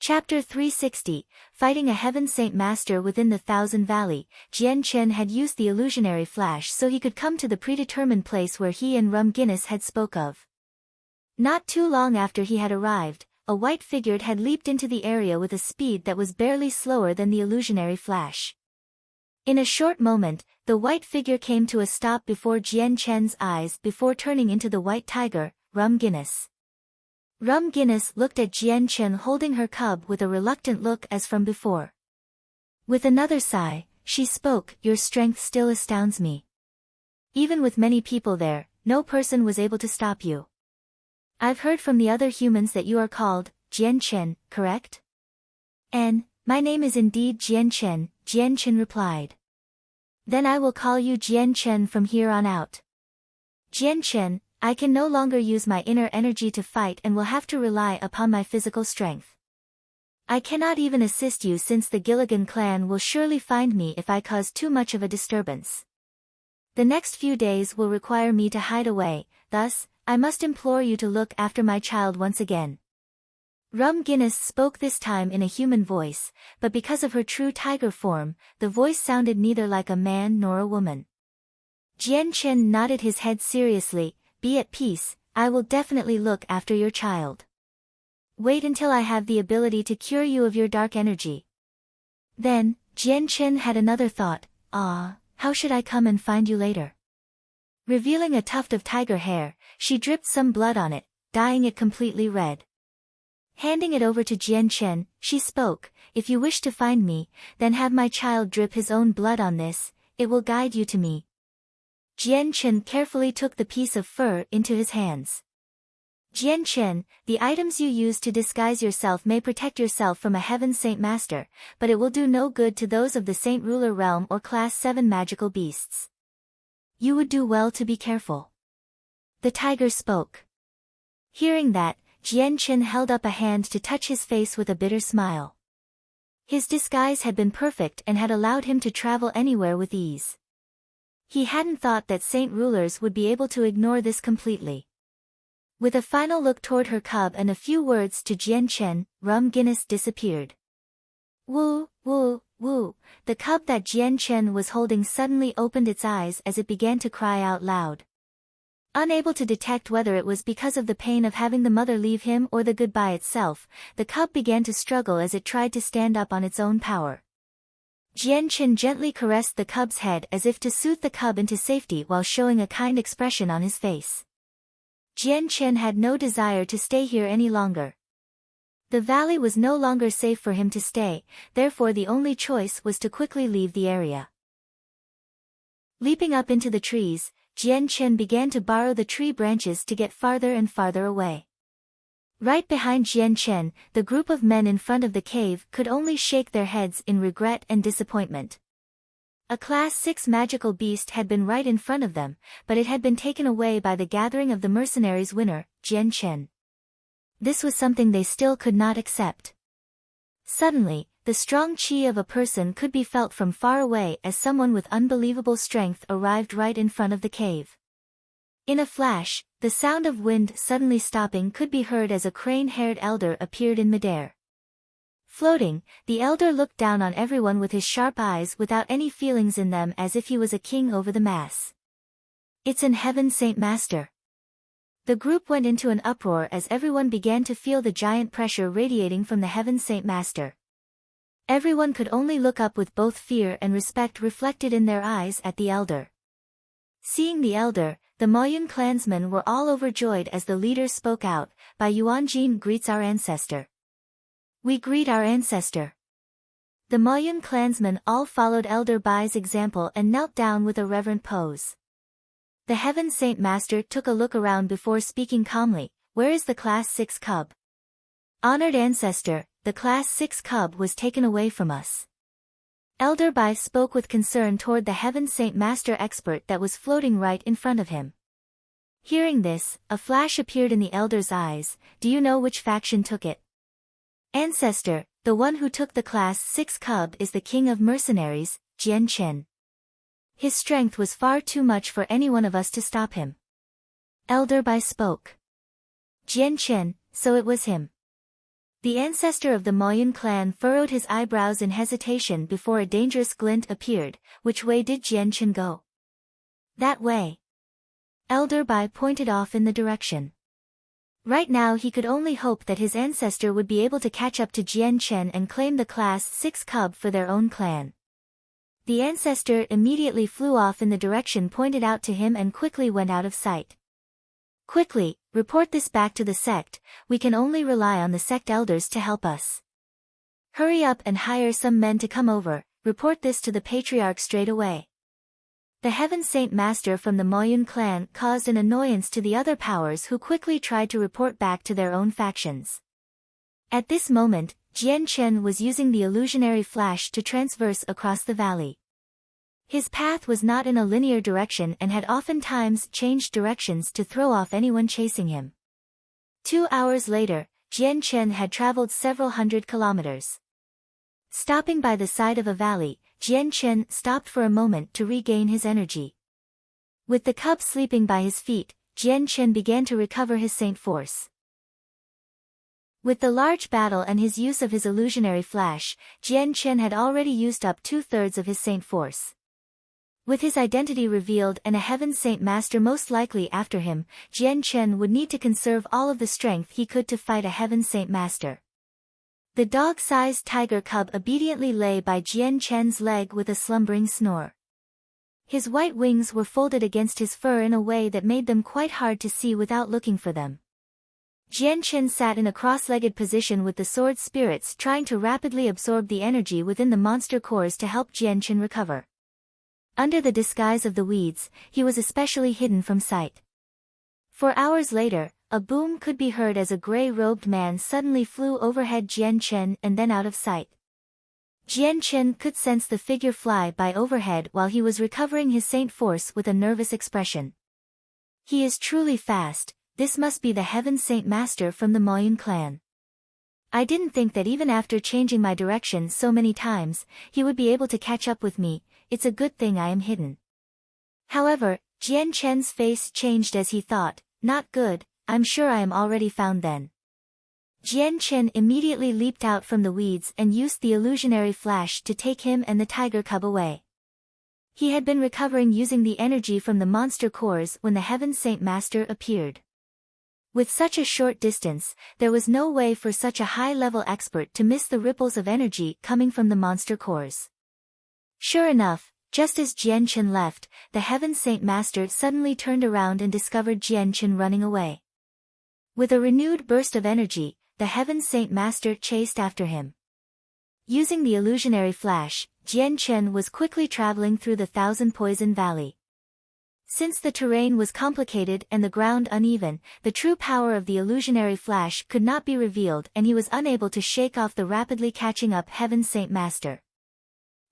Chapter 360, Fighting a Heaven Saint Master within the Thousand Valley. Jian Chen had used the illusionary flash so he could come to the predetermined place where he and Rum Guinness had spoke of. Not too long after he had arrived, a white figure had leaped into the area with a speed that was barely slower than the illusionary flash. In a short moment, the white figure came to a stop before Jian Chen's eyes before turning into the white tiger, Rum Guinness. Rum Guinness looked at Jian Chen holding her cub with a reluctant look as from before. With another sigh, she spoke, "Your strength still astounds me. Even with many people there, no person was able to stop you. I've heard from the other humans that you are called Jian Chen, correct?" My name is indeed Jian Chen," Jian Chen replied. "Then I will call you Jian Chen from here on out. Jian Chen, I can no longer use my inner energy to fight and will have to rely upon my physical strength. I cannot even assist you since the Gilligan clan will surely find me if I cause too much of a disturbance. The next few days will require me to hide away, thus, I must implore you to look after my child once again." Rum Guinness spoke this time in a human voice, but because of her true tiger form, the voice sounded neither like a man nor a woman. Jian Chen nodded his head seriously. "Be at peace, I will definitely look after your child. Wait until I have the ability to cure you of your dark energy." Then, Jian Chen had another thought, how should I come and find you later? Revealing a tuft of tiger hair, she dripped some blood on it, dyeing it completely red. Handing it over to Jian Chen, she spoke, "If you wish to find me, then have my child drip his own blood on this, it will guide you to me." Jian Chen carefully took the piece of fur into his hands. "Jian Chen, the items you use to disguise yourself may protect yourself from a Heaven Saint Master, but it will do no good to those of the Saint Ruler Realm or Class 7 magical beasts. You would do well to be careful." The tiger spoke. Hearing that, Jian Chen held up a hand to touch his face with a bitter smile. His disguise had been perfect and had allowed him to travel anywhere with ease. He hadn't thought that Saint Rulers would be able to ignore this completely. With a final look toward her cub and a few words to Jian Chen, Rum Guinness disappeared. Woo, woo, woo, the cub that Jian Chen was holding suddenly opened its eyes as it began to cry out loud. Unable to detect whether it was because of the pain of having the mother leave him or the goodbye itself, the cub began to struggle as it tried to stand up on its own power. Jian Chen gently caressed the cub's head as if to soothe the cub into safety while showing a kind expression on his face. Jian Chen had no desire to stay here any longer. The valley was no longer safe for him to stay, therefore the only choice was to quickly leave the area. Leaping up into the trees, Jian Chen began to borrow the tree branches to get farther and farther away. Right behind Jian Chen, the group of men in front of the cave could only shake their heads in regret and disappointment. A Class 6 magical beast had been right in front of them, but it had been taken away by the gathering of the mercenaries' winner, Jian Chen. This was something they still could not accept. Suddenly, the strong chi of a person could be felt from far away as someone with unbelievable strength arrived right in front of the cave. In a flash, the sound of wind suddenly stopping could be heard as a crane-haired elder appeared in midair. Floating, the elder looked down on everyone with his sharp eyes without any feelings in them as if he was a king over the mass. "It's an Heaven Saint Master." The group went into an uproar as everyone began to feel the giant pressure radiating from the Heaven Saint Master. Everyone could only look up with both fear and respect reflected in their eyes at the elder. Seeing the elder, the Maoyun clansmen were all overjoyed as the leader spoke out, "Bai Yuanjin greets our ancestor." "We greet our ancestor." The Maoyun clansmen all followed Elder Bai's example and knelt down with a reverent pose. The Heaven Saint Master took a look around before speaking calmly, "Where is the Class 6 cub?" "Honored ancestor, the Class 6 cub was taken away from us." Elder Bai spoke with concern toward the Heaven Saint Master expert that was floating right in front of him. Hearing this, a flash appeared in the elder's eyes. "Do you know which faction took it?" "Ancestor, the one who took the Class 6 cub is the king of mercenaries, Jian Chen. His strength was far too much for any one of us to stop him." Elder Bai spoke. "Jian Chen, so it was him." The ancestor of the Moyun clan furrowed his eyebrows in hesitation before a dangerous glint appeared. Which way did Jianchen go? That way. Elder Bai pointed off in the direction. Right now he could only hope that his ancestor would be able to catch up to Jianchen and claim the Class 6 cub for their own clan. The ancestor immediately flew off in the direction pointed out to him and quickly went out of sight. Quickly, report this back to the sect. We can only rely on the sect elders to help us. Hurry up and hire some men to come over. Report this to the patriarch straight away. The Heaven Saint Master from the Moyun clan caused an annoyance to the other powers who quickly tried to report back to their own factions. At this moment, Jianchen was using the illusionary flash to transverse across the valley. His path was not in a linear direction and had oftentimes changed directions to throw off anyone chasing him. 2 hours later, Jianchen had traveled several hundred kilometers. Stopping by the side of a valley, Jianchen stopped for a moment to regain his energy. With the cub sleeping by his feet, Jianchen began to recover his saint force. With the large battle and his use of his illusionary flash, Jianchen had already used up 2/3 of his saint force. With his identity revealed and a Heaven Saint Master most likely after him, Jianchen would need to conserve all of the strength he could to fight a Heaven Saint Master. The dog-sized tiger cub obediently lay by Jianchen's leg with a slumbering snore. His white wings were folded against his fur in a way that made them quite hard to see without looking for them. Jianchen sat in a cross-legged position with the sword spirits trying to rapidly absorb the energy within the monster cores to help Jianchen recover. Under the disguise of the weeds, he was especially hidden from sight. 4 hours later, a boom could be heard as a gray-robed man suddenly flew overhead Jianchen and then out of sight. Jianchen could sense the figure fly by overhead while he was recovering his saint force with a nervous expression. He is truly fast. This must be the Heaven Saint Master from the Moyun clan. I didn't think that even after changing my direction so many times, he would be able to catch up with me. It's a good thing I am hidden. However, Jianchen's face changed as he thought, not good, I'm sure I am already found then. Jianchen immediately leaped out from the weeds and used the illusionary flash to take him and the tiger cub away. He had been recovering using the energy from the monster cores when the Heaven Saint Master appeared. With such a short distance, there was no way for such a high-level expert to miss the ripples of energy coming from the monster cores. Sure enough, just as Jianchen left, the Heaven Saint Master suddenly turned around and discovered Jianchen running away. With a renewed burst of energy, the Heaven Saint Master chased after him. Using the illusionary flash, Jianchen was quickly traveling through the Thousand Poison Valley. Since the terrain was complicated and the ground uneven, the true power of the illusionary flash could not be revealed and he was unable to shake off the rapidly catching up Heaven Saint Master.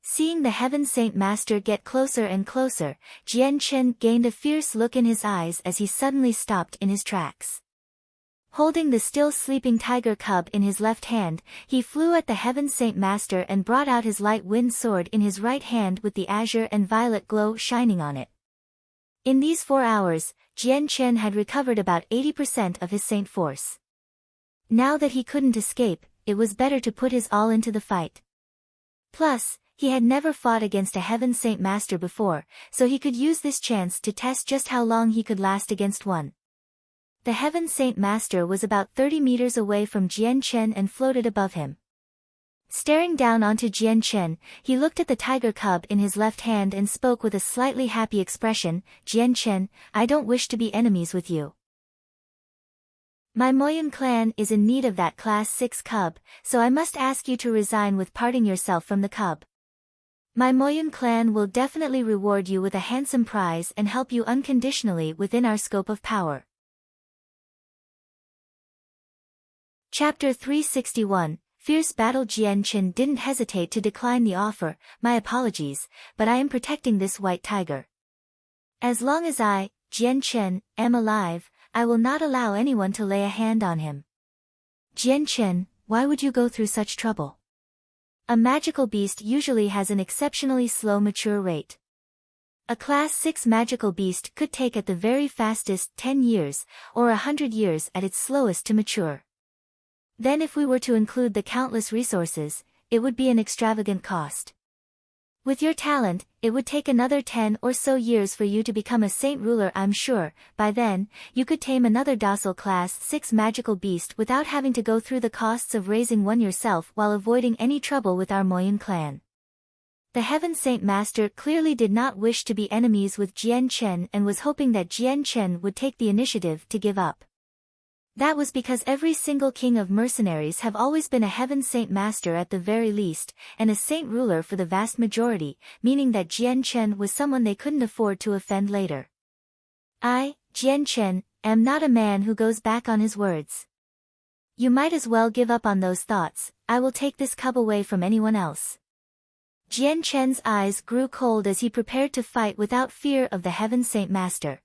Seeing the Heaven Saint Master get closer and closer, Jianchen gained a fierce look in his eyes as he suddenly stopped in his tracks. Holding the still sleeping tiger cub in his left hand, he flew at the Heaven Saint Master and brought out his light wind sword in his right hand with the azure and violet glow shining on it. In these 4 hours, Jianchen had recovered about 80% of his saint force. Now that he couldn't escape, it was better to put his all into the fight. Plus, he had never fought against a Heaven Saint Master before, so he could use this chance to test just how long he could last against one. The Heaven Saint Master was about 30 meters away from Jianchen and floated above him. Staring down onto Jianchen, he looked at the tiger cub in his left hand and spoke with a slightly happy expression, "Jianchen, I don't wish to be enemies with you. My Moyun clan is in need of that Class 6 cub, so I must ask you to resign with parting yourself from the cub. My Moyun clan will definitely reward you with a handsome prize and help you unconditionally within our scope of power." Chapter 361, Fierce Battle. Jianchen didn't hesitate to decline the offer. "My apologies, but I am protecting this white tiger. As long as I, Jianchen, am alive, I will not allow anyone to lay a hand on him." "Jianchen, why would you go through such trouble? A magical beast usually has an exceptionally slow mature rate. A Class 6 magical beast could take at the very fastest 10 years, or 100 years at its slowest to mature. Then if we were to include the countless resources, it would be an extravagant cost. With your talent, it would take another 10 or so years for you to become a saint ruler. I'm sure, by then, you could tame another docile class 6 magical beast without having to go through the costs of raising one yourself while avoiding any trouble with our Moyun clan. The Heaven Saint Master clearly did not wish to be enemies with Jian Chen and was hoping that Jian Chen would take the initiative to give up. That was because every single king of mercenaries have always been a Heaven Saint Master at the very least, and a saint ruler for the vast majority, meaning that Jian Chen was someone they couldn't afford to offend later. I, Jian Chen, am not a man who goes back on his words. You might as well give up on those thoughts. I will take this cub away from anyone else. Jian Chen's eyes grew cold as he prepared to fight without fear of the Heaven Saint Master.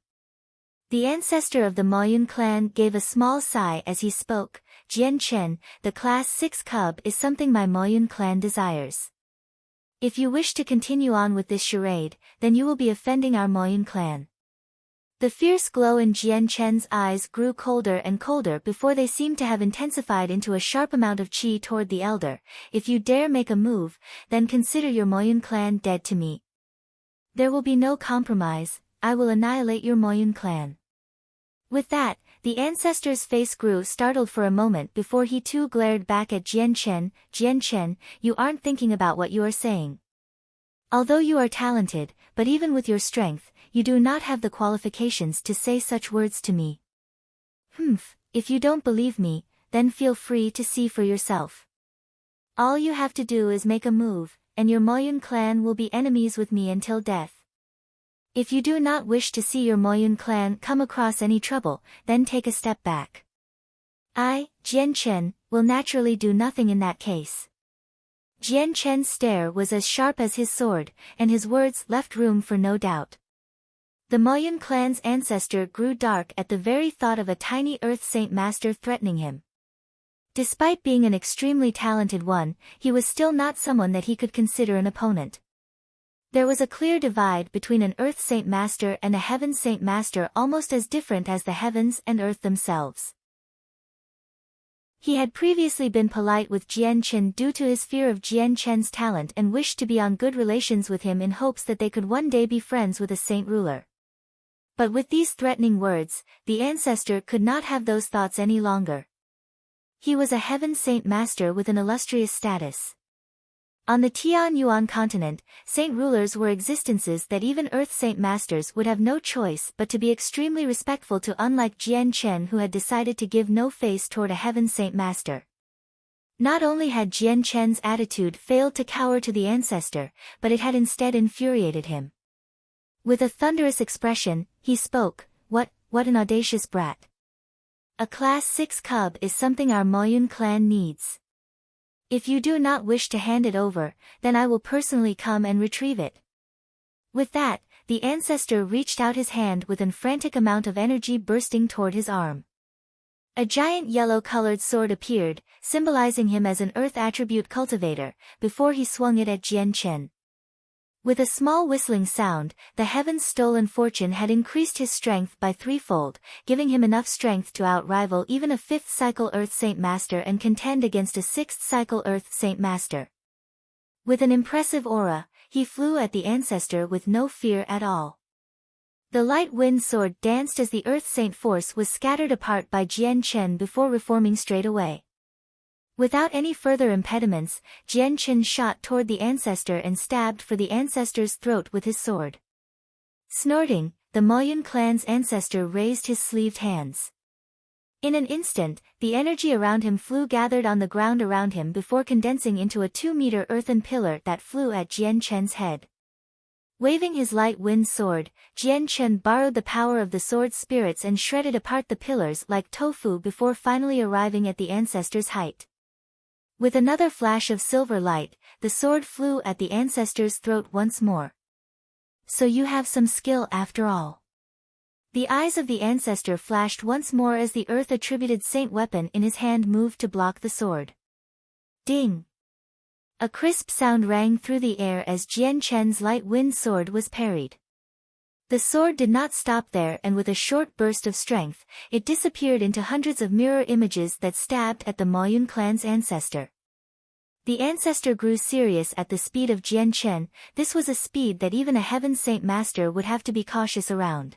The ancestor of the Moyun clan gave a small sigh as he spoke. Jian Chen, the class 6 cub is something my Moyun clan desires. If you wish to continue on with this charade, then you will be offending our Moyun clan. The fierce glow in Jian Chen's eyes grew colder and colder before they seemed to have intensified into a sharp amount of qi toward the elder. If you dare make a move, then consider your Moyun clan dead to me. There will be no compromise. I will annihilate your Moyun clan. With that, the ancestor's face grew startled for a moment before he too glared back at Jian Chen. Jian Chen, you aren't thinking about what you are saying. Although you are talented, but even with your strength, you do not have the qualifications to say such words to me. If you don't believe me, then feel free to see for yourself. All you have to do is make a move, and your Moyun clan will be enemies with me until death. If you do not wish to see your Moyun clan come across any trouble, then take a step back. I, Jian Chen, will naturally do nothing in that case. Jian Chen's stare was as sharp as his sword, and his words left room for no doubt. The Moyun clan's ancestor grew dark at the very thought of a tiny Earth Saint Master threatening him. Despite being an extremely talented one, he was still not someone that he could consider an opponent. There was a clear divide between an Earth Saint Master and a Heaven Saint Master almost as different as the heavens and earth themselves. He had previously been polite with Jian Chen due to his fear of Jian Chen's talent and wished to be on good relations with him in hopes that they could one day be friends with a saint ruler. But with these threatening words, the ancestor could not have those thoughts any longer. He was a Heaven Saint Master with an illustrious status. On the Tian Yuan continent, saint rulers were existences that even Earth Saint Masters would have no choice but to be extremely respectful to, unlike Jian Chen who had decided to give no face toward a Heaven Saint Master. Not only had Jian Chen's attitude failed to cower to the ancestor, but it had instead infuriated him. With a thunderous expression, he spoke, What an audacious brat. A class 6 cub is something our Moyun clan needs. If you do not wish to hand it over, then I will personally come and retrieve it. With that, the ancestor reached out his hand with an frantic amount of energy bursting toward his arm. A giant yellow-colored sword appeared, symbolizing him as an earth attribute cultivator, before he swung it at Jian Chen. With a small whistling sound, the heaven's stolen fortune had increased his strength by threefold, giving him enough strength to outrival even a 5th cycle Earth Saint Master and contend against a 6th cycle Earth Saint Master. With an impressive aura, he flew at the ancestor with no fear at all. The light wind sword danced as the Earth Saint force was scattered apart by Jian Chen before reforming straight away. Without any further impediments, Jian Chen shot toward the ancestor and stabbed for the ancestor's throat with his sword. Snorting, the Moyun clan's ancestor raised his sleeved hands. In an instant, the energy around him gathered on the ground around him before condensing into a 2-meter earthen pillar that flew at Jian Chen's head. Waving his light wind sword, Jian Chen borrowed the power of the sword's spirits and shredded apart the pillars like tofu before finally arriving at the ancestor's height. With another flash of silver light, the sword flew at the ancestor's throat once more. So you have some skill after all. The eyes of the ancestor flashed once more as the earth-attributed saint weapon in his hand moved to block the sword. Ding! A crisp sound rang through the air as Jian Chen's light wind sword was parried. The sword did not stop there, and with a short burst of strength, it disappeared into hundreds of mirror images that stabbed at the Maoyun clan's ancestor. The ancestor grew serious at the speed of Jian Chen. This was a speed that even a Heaven Saint Master would have to be cautious around.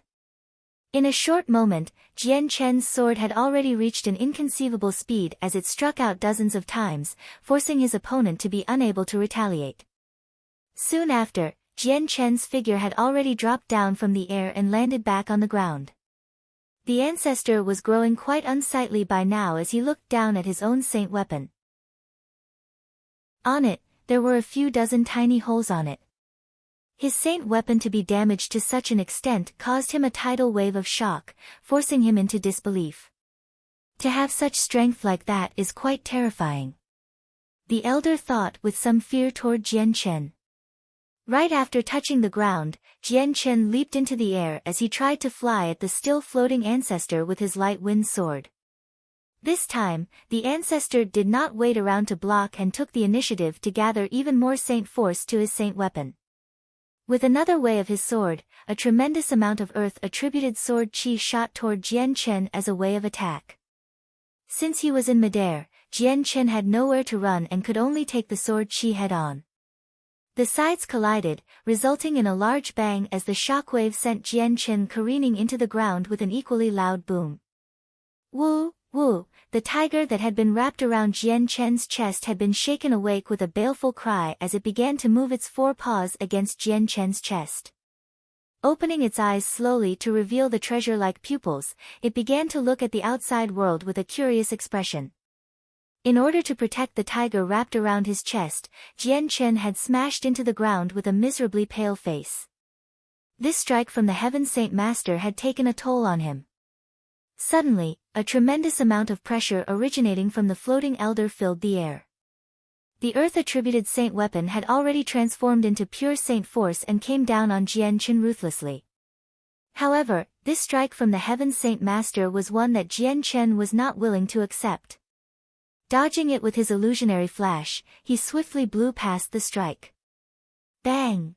In a short moment, Jian Chen's sword had already reached an inconceivable speed as it struck out dozens of times, forcing his opponent to be unable to retaliate. Soon after, Jian Chen's figure had already dropped down from the air and landed back on the ground. The ancestor was growing quite unsightly by now as he looked down at his own saint weapon. On it, there were a few dozen tiny holes on it. His saint weapon to be damaged to such an extent caused him a tidal wave of shock, forcing him into disbelief. To have such strength like that is quite terrifying. The elder thought with some fear toward Jian Chen. Right after touching the ground, Jian Chen leaped into the air as he tried to fly at the still floating ancestor with his light wind sword. This time, the ancestor did not wait around to block and took the initiative to gather even more saint force to his saint weapon. With another way of his sword, a tremendous amount of earth-attributed sword chi shot toward Jian Chen as a way of attack. Since he was in midair, Jian Chen had nowhere to run and could only take the sword chi head-on. The sides collided, resulting in a large bang as the shockwave sent Jian Chen careening into the ground with an equally loud boom. Woo, woo, the tiger that had been wrapped around Jian Chen's chest had been shaken awake with a baleful cry as it began to move its four paws against Jian Chen's chest. Opening its eyes slowly to reveal the treasure-like pupils, it began to look at the outside world with a curious expression. In order to protect the tiger wrapped around his chest, Jian Chen had smashed into the ground with a miserably pale face. This strike from the Heaven Saint Master had taken a toll on him. Suddenly, a tremendous amount of pressure originating from the floating elder filled the air. The earth-attributed saint weapon had already transformed into pure saint force and came down on Jian Chen ruthlessly. However, this strike from the Heaven Saint Master was one that Jian Chen was not willing to accept. Dodging it with his illusionary flash, he swiftly blew past the strike. Bang!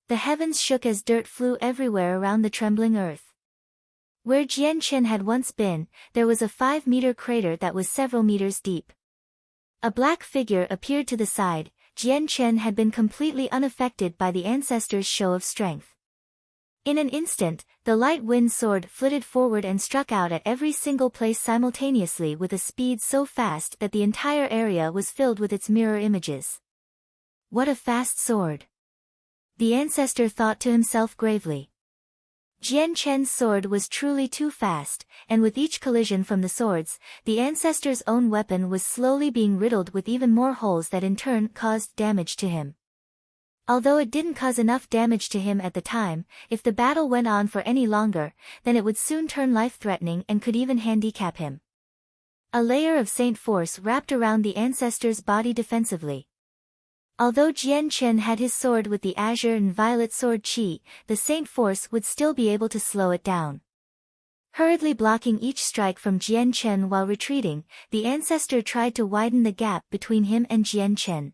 The heavens shook as dirt flew everywhere around the trembling earth. Where Jian Chen had once been, there was a 5-meter crater that was several meters deep. A black figure appeared to the side. Jian Chen had been completely unaffected by the ancestor's show of strength. In an instant, the light wind sword flitted forward and struck out at every single place simultaneously with a speed so fast that the entire area was filled with its mirror images. What a fast sword! The ancestor thought to himself gravely. Jian Chen's sword was truly too fast, and with each collision from the swords, the ancestor's own weapon was slowly being riddled with even more holes that in turn caused damage to him. Although it didn't cause enough damage to him at the time, if the battle went on for any longer, then it would soon turn life-threatening and could even handicap him. A layer of saint force wrapped around the ancestor's body defensively. Although Jian Chen had his sword with the azure and violet sword chi, the saint force would still be able to slow it down. Hurriedly blocking each strike from Jian Chen while retreating, the ancestor tried to widen the gap between him and Jian Chen.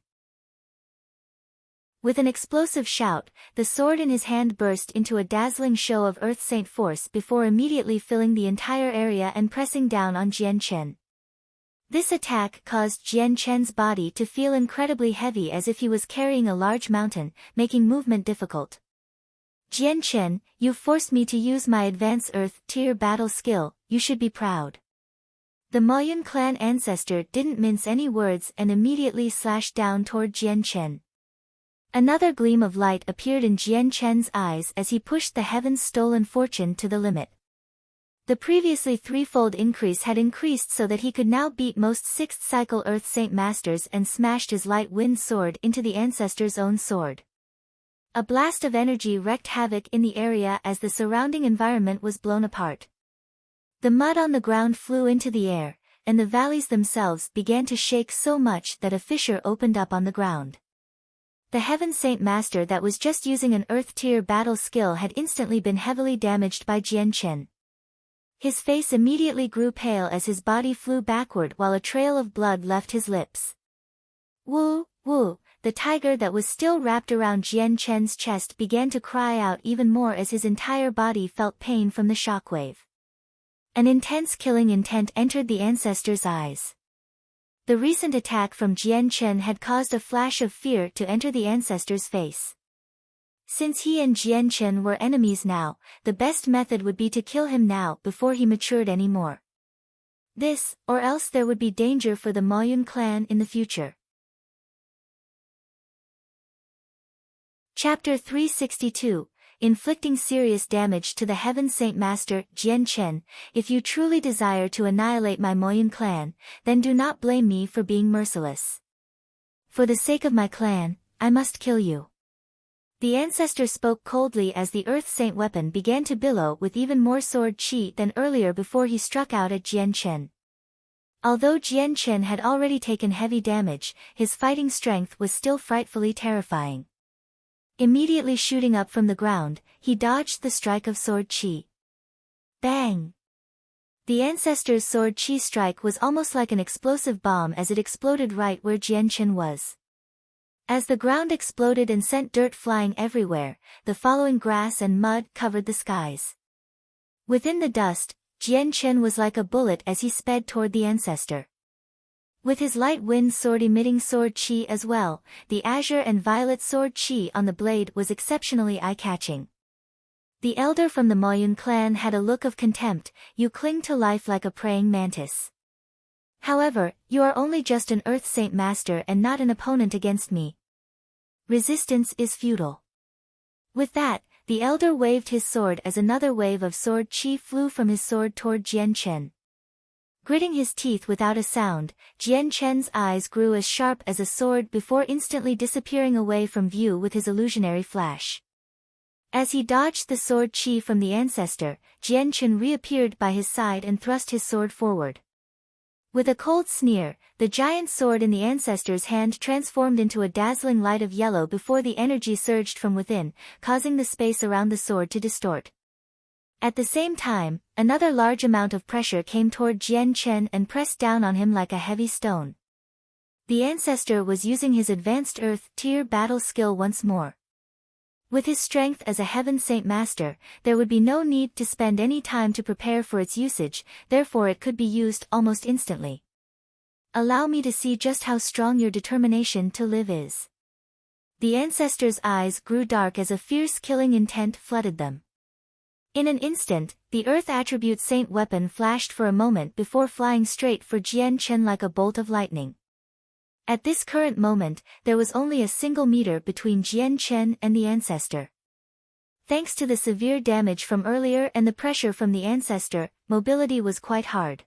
With an explosive shout, the sword in his hand burst into a dazzling show of earth saint force before immediately filling the entire area and pressing down on Jian Chen. This attack caused Jian Chen's body to feel incredibly heavy as if he was carrying a large mountain, making movement difficult. Jian Chen, you've forced me to use my advanced earth tier battle skill, you should be proud. The Maoyun clan ancestor didn't mince any words and immediately slashed down toward Jian Chen. Another gleam of light appeared in Jian Chen's eyes as he pushed the heaven's stolen fortune to the limit. The previously threefold increase had increased so that he could now beat most 6th cycle Earth Saint Masters and smashed his light wind sword into the ancestor's own sword. A blast of energy wreaked havoc in the area as the surrounding environment was blown apart. The mud on the ground flew into the air, and the valleys themselves began to shake so much that a fissure opened up on the ground. The Heaven Saint Master that was just using an Earth tier battle skill had instantly been heavily damaged by Jian Chen. His face immediately grew pale as his body flew backward while a trail of blood left his lips. Woo, woo, the tiger that was still wrapped around Jian Chen's chest began to cry out even more as his entire body felt pain from the shockwave. An intense killing intent entered the ancestor's eyes. The recent attack from Jian Chen had caused a flash of fear to enter the ancestor's face. Since he and Jian Chen were enemies now, the best method would be to kill him now before he matured any more. This, or else there would be danger for the Moyun clan in the future. Chapter 362, Inflicting Serious Damage to the Heaven Saint Master, Jian Chen. If you truly desire to annihilate my Moyun clan, then do not blame me for being merciless. For the sake of my clan, I must kill you. The ancestor spoke coldly as the Earth Saint weapon began to billow with even more sword chi than earlier before he struck out at Jian Chen. Although Jian Chen had already taken heavy damage, his fighting strength was still frightfully terrifying. Immediately shooting up from the ground, he dodged the strike of sword chi. Bang! The ancestor's sword chi strike was almost like an explosive bomb as it exploded right where Jian Chen was. As the ground exploded and sent dirt flying everywhere, the following grass and mud covered the skies. Within the dust, Jian Chen was like a bullet as he sped toward the ancestor. With his light wind sword emitting sword chi as well, the azure and violet sword chi on the blade was exceptionally eye-catching. The elder from the Moyun clan had a look of contempt. You cling to life like a praying mantis. However, you are only just an Earth Saint Master and not an opponent against me. Resistance is futile. With that, the elder waved his sword as another wave of sword chi flew from his sword toward Jian Chen. Gritting his teeth without a sound, Jian Chen's eyes grew as sharp as a sword before instantly disappearing away from view with his illusionary flash. As he dodged the sword chi from the ancestor, Jian Chen reappeared by his side and thrust his sword forward. With a cold sneer, the giant sword in the ancestor's hand transformed into a dazzling light of yellow before the energy surged from within, causing the space around the sword to distort. At the same time, another large amount of pressure came toward Jian Chen and pressed down on him like a heavy stone. The ancestor was using his advanced Earth tier battle skill once more. With his strength as a Heaven Saint Master, there would be no need to spend any time to prepare for its usage, therefore it could be used almost instantly. Allow me to see just how strong your determination to live is. The ancestor's eyes grew dark as a fierce killing intent flooded them. In an instant, the Earth Attribute Saint weapon flashed for a moment before flying straight for Jian Chen like a bolt of lightning. At this current moment, there was only a single meter between Jian Chen and the ancestor. Thanks to the severe damage from earlier and the pressure from the ancestor, mobility was quite hard.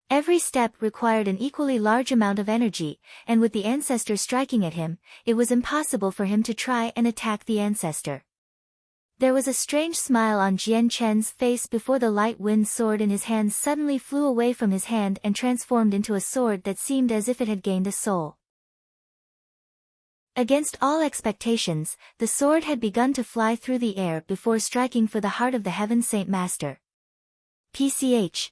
Every step required an equally large amount of energy, and with the ancestor striking at him, it was impossible for him to try and attack the ancestor. There was a strange smile on Jian Chen's face before the light wind sword in his hand suddenly flew away from his hand and transformed into a sword that seemed as if it had gained a soul. Against all expectations, the sword had begun to fly through the air before striking for the heart of the Heaven Saint Master. PCH.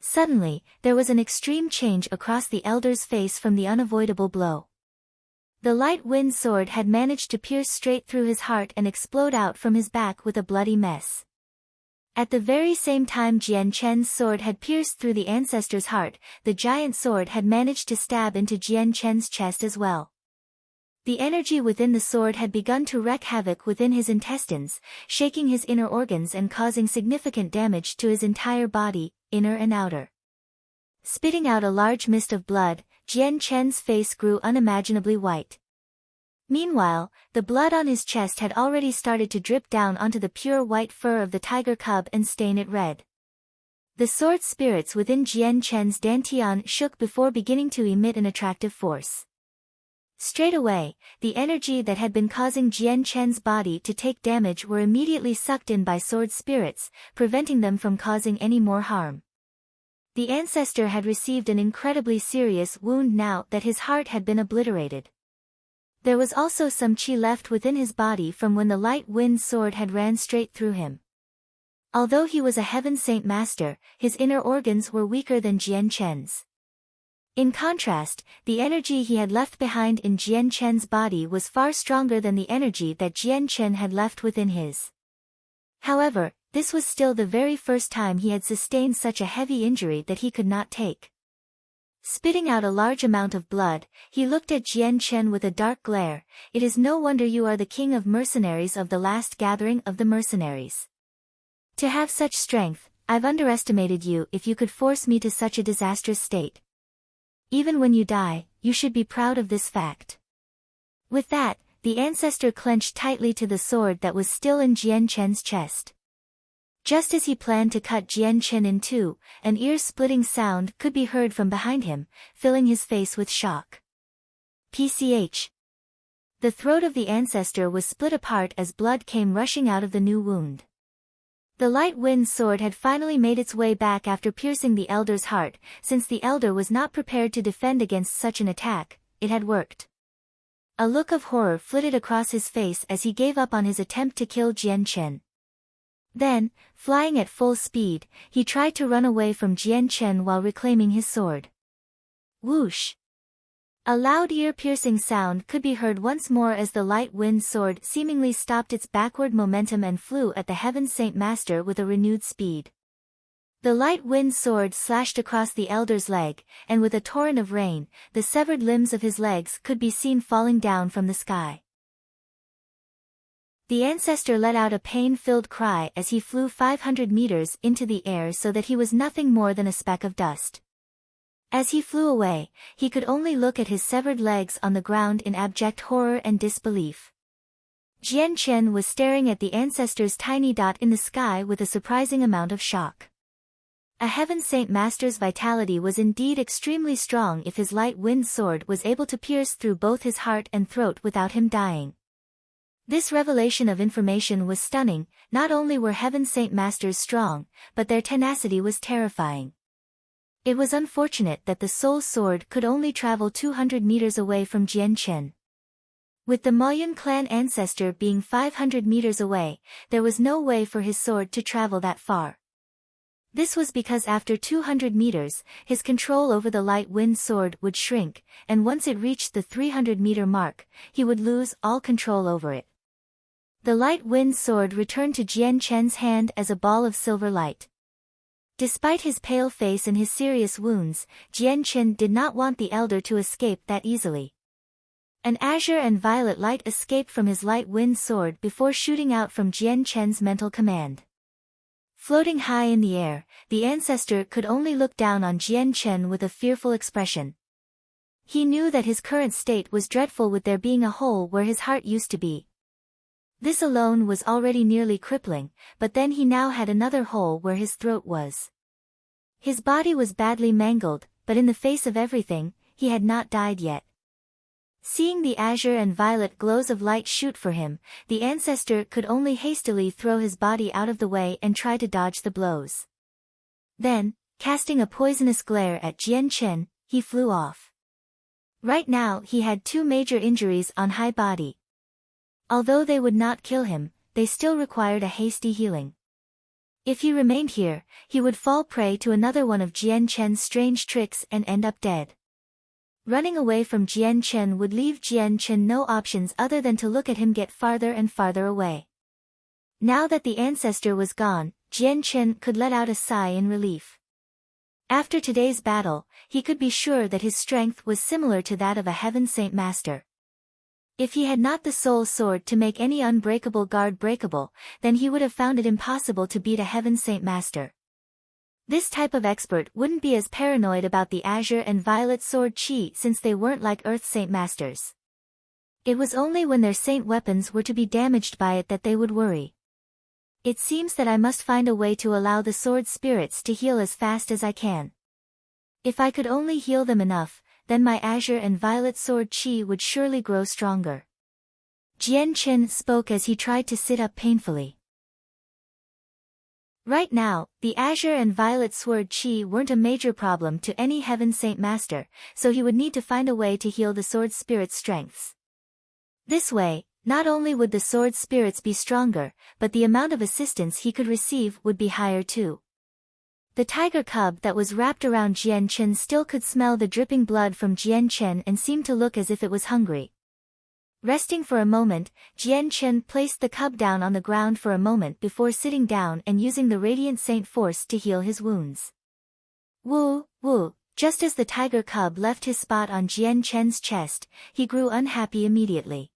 Suddenly, there was an extreme change across the elder's face from the unavoidable blow. The light wind sword had managed to pierce straight through his heart and explode out from his back with a bloody mess. At the very same time Jian Chen's sword had pierced through the ancestor's heart, the giant sword had managed to stab into Jian Chen's chest as well. The energy within the sword had begun to wreak havoc within his intestines, shaking his inner organs and causing significant damage to his entire body, inner and outer. Spitting out a large mist of blood, Jian Chen's face grew unimaginably white. Meanwhile, the blood on his chest had already started to drip down onto the pure white fur of the tiger cub and stain it red. The sword spirits within Jian Chen's dantian shook before beginning to emit an attractive force. Straight away, the energy that had been causing Jian Chen's body to take damage were immediately sucked in by sword spirits, preventing them from causing any more harm. The ancestor had received an incredibly serious wound now that his heart had been obliterated. There was also some chi left within his body from when the light wind sword had ran straight through him. Although he was a Heaven Saint Master, his inner organs were weaker than Jian Chen's. In contrast, the energy he had left behind in Jian Chen's body was far stronger than the energy that Jian Chen had left within his. However, this was still the very first time he had sustained such a heavy injury that he could not take. Spitting out a large amount of blood, he looked at Jian Chen with a dark glare. "It is no wonder you are the king of mercenaries of the last gathering of the mercenaries. To have such strength, I've underestimated you if you could force me to such a disastrous state. Even when you die, you should be proud of this fact." With that, the ancestor clenched tightly to the sword that was still in Jian Chen's chest. Just as he planned to cut Jian Chen in two, an ear-splitting sound could be heard from behind him, filling his face with shock. PCH. The throat of the ancestor was split apart as blood came rushing out of the new wound. The light wind sword had finally made its way back after piercing the elder's heart. Since the elder was not prepared to defend against such an attack, it had worked. A look of horror flitted across his face as he gave up on his attempt to kill Jian Chen. Then, flying at full speed, he tried to run away from Jian Chen while reclaiming his sword. Whoosh! A loud ear-piercing sound could be heard once more as the light wind sword seemingly stopped its backward momentum and flew at the Heaven Saint Master with a renewed speed. The light wind sword slashed across the elder's leg, and with a torrent of rain, the severed limbs of his legs could be seen falling down from the sky. The ancestor let out a pain-filled cry as he flew 500 meters into the air so that he was nothing more than a speck of dust. As he flew away, he could only look at his severed legs on the ground in abject horror and disbelief. Jian Chen was staring at the ancestor's tiny dot in the sky with a surprising amount of shock. A Heaven Saint Master's vitality was indeed extremely strong if his light wind sword was able to pierce through both his heart and throat without him dying. This revelation of information was stunning. Not only were Heaven Saint Masters strong, but their tenacity was terrifying. It was unfortunate that the soul sword could only travel 200 meters away from Jian Chen. With the Maoyun clan ancestor being 500 meters away, there was no way for his sword to travel that far. This was because after 200 meters, his control over the light wind sword would shrink, and once it reached the 300-meter mark, he would lose all control over it. The light wind sword returned to Jian Chen's hand as a ball of silver light. Despite his pale face and his serious wounds, Jian Chen did not want the elder to escape that easily. An azure and violet light escaped from his light wind sword before shooting out from Jian Chen's mental command. Floating high in the air, the ancestor could only look down on Jian Chen with a fearful expression. He knew that his current state was dreadful, with there being a hole where his heart used to be. This alone was already nearly crippling, but then he now had another hole where his throat was. His body was badly mangled, but in the face of everything, he had not died yet. Seeing the azure and violet glows of light shoot for him, the ancestor could only hastily throw his body out of the way and try to dodge the blows. Then, casting a poisonous glare at Jian Chen, he flew off. Right now he had 2 major injuries on high body. Although they would not kill him, they still required a hasty healing. If he remained here, he would fall prey to another one of Jian Chen's strange tricks and end up dead. Running away from Jian Chen would leave Jian Chen no options other than to look at him get farther and farther away. Now that the ancestor was gone, Jian Chen could let out a sigh in relief. After today's battle, he could be sure that his strength was similar to that of a Heaven Saint Master. If he had not the soul sword to make any unbreakable guard breakable, then he would have found it impossible to beat a Heaven Saint Master. This type of expert wouldn't be as paranoid about the azure and violet sword chi since they weren't like Earth Saint Masters. It was only when their saint weapons were to be damaged by it that they would worry. It seems that I must find a way to allow the sword spirits to heal as fast as I can. If I could only heal them enough, then my azure and violet sword chi would surely grow stronger. Jian Chen spoke as he tried to sit up painfully. Right now, the azure and violet sword chi weren't a major problem to any Heaven Saint Master, so he would need to find a way to heal the sword spirit's strengths. This way, not only would the sword spirits be stronger, but the amount of assistance he could receive would be higher too. The tiger cub that was wrapped around Jian Chen still could smell the dripping blood from Jian Chen and seemed to look as if it was hungry. Resting for a moment, Jian Chen placed the cub down on the ground for a moment before sitting down and using the radiant saint force to heal his wounds. Woo, woo, just as the tiger cub left his spot on Jian Chen's chest, he grew unhappy immediately.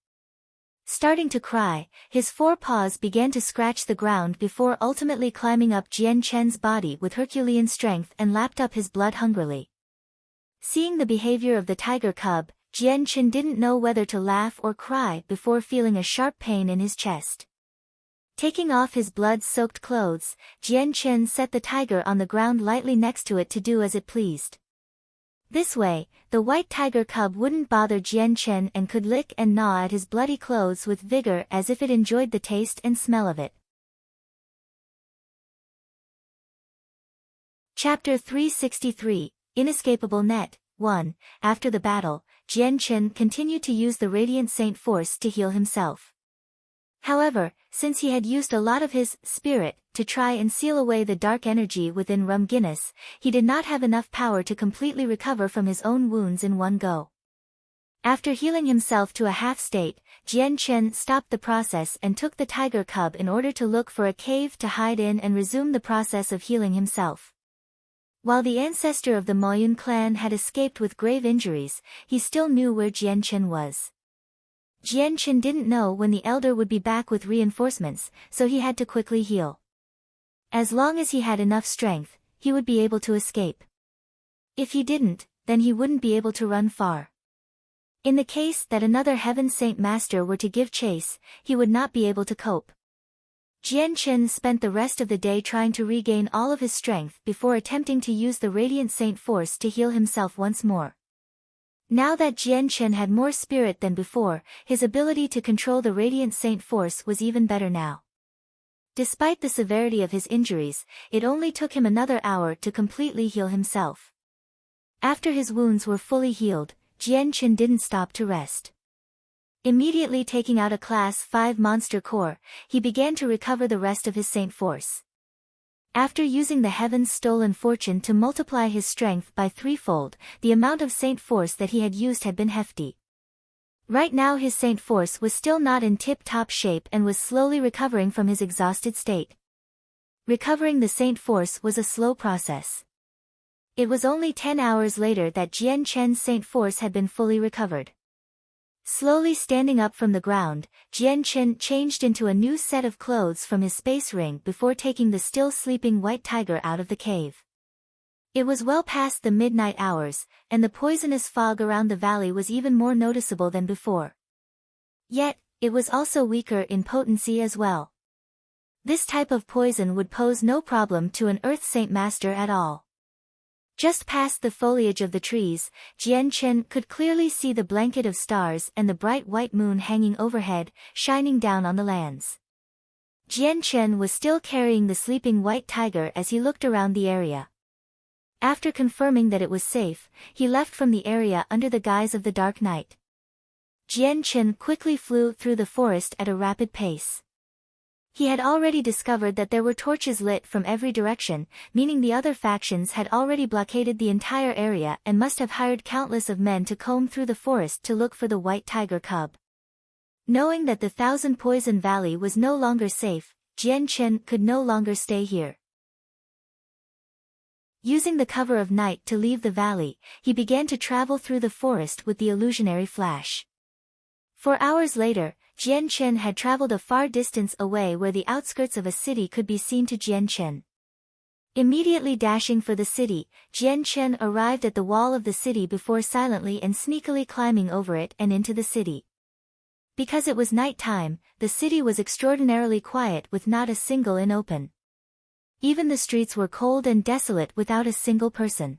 Starting to cry, his forepaws began to scratch the ground before ultimately climbing up Jian Chen's body with Herculean strength and lapped up his blood hungrily. Seeing the behavior of the tiger cub, Jian Chen didn't know whether to laugh or cry before feeling a sharp pain in his chest. Taking off his blood-soaked clothes, Jian Chen set the tiger on the ground lightly next to it to do as it pleased. This way, the white tiger cub wouldn't bother Jian Chen and could lick and gnaw at his bloody clothes with vigor as if it enjoyed the taste and smell of it. Chapter 363, Inescapable Net. 1. After the battle, Jian Chen continued to use the Radiant Saint Force to heal himself. However, since he had used a lot of his spirit to try and seal away the dark energy within Rum Guinness, he did not have enough power to completely recover from his own wounds in one go. After healing himself to a half state, Jian Chen stopped the process and took the tiger cub in order to look for a cave to hide in and resume the process of healing himself. While the ancestor of the Moyun clan had escaped with grave injuries, he still knew where Jian Chen was. Jian Chen didn't know when the elder would be back with reinforcements, so he had to quickly heal. As long as he had enough strength, he would be able to escape. If he didn't, then he wouldn't be able to run far. In the case that another Heaven Saint Master were to give chase, he would not be able to cope. Jian Chen spent the rest of the day trying to regain all of his strength before attempting to use the Radiant Saint Force to heal himself once more. Now that Jian Chen had more spirit than before, his ability to control the Radiant Saint Force was even better now. Despite the severity of his injuries, it only took him another hour to completely heal himself. After his wounds were fully healed, Jian Chen didn't stop to rest. Immediately taking out a Class 5 Monster Core, he began to recover the rest of his Saint Force. After using the Heaven's Stolen Fortune to multiply his strength by threefold, the amount of Saint Force that he had used had been hefty. Right now his Saint Force was still not in tip-top shape and was slowly recovering from his exhausted state. Recovering the Saint Force was a slow process. It was only 10 hours later that Jian Chen's Saint Force had been fully recovered. Slowly standing up from the ground, Jian Chen changed into a new set of clothes from his space ring before taking the still sleeping white tiger out of the cave. It was well past the midnight hours, and the poisonous fog around the valley was even more noticeable than before. Yet, it was also weaker in potency as well. This type of poison would pose no problem to an Earth Saint Master at all. Just past the foliage of the trees, Jian Chen could clearly see the blanket of stars and the bright white moon hanging overhead, shining down on the lands. Jian Chen was still carrying the sleeping white tiger as he looked around the area. After confirming that it was safe, he left from the area under the guise of the dark night. Jian Chen quickly flew through the forest at a rapid pace. He had already discovered that there were torches lit from every direction, meaning the other factions had already blockaded the entire area and must have hired countless of men to comb through the forest to look for the white tiger cub. Knowing that the Thousand Poison Valley was no longer safe, Jian Chen could no longer stay here. Using the cover of night to leave the valley, he began to travel through the forest with the illusionary flash. 4 hours later, Jian Chen had traveled a far distance away where the outskirts of a city could be seen to Jian Chen. Immediately dashing for the city, Jian Chen arrived at the wall of the city before silently and sneakily climbing over it and into the city. Because it was night time, the city was extraordinarily quiet with not a single inn open. Even the streets were cold and desolate without a single person.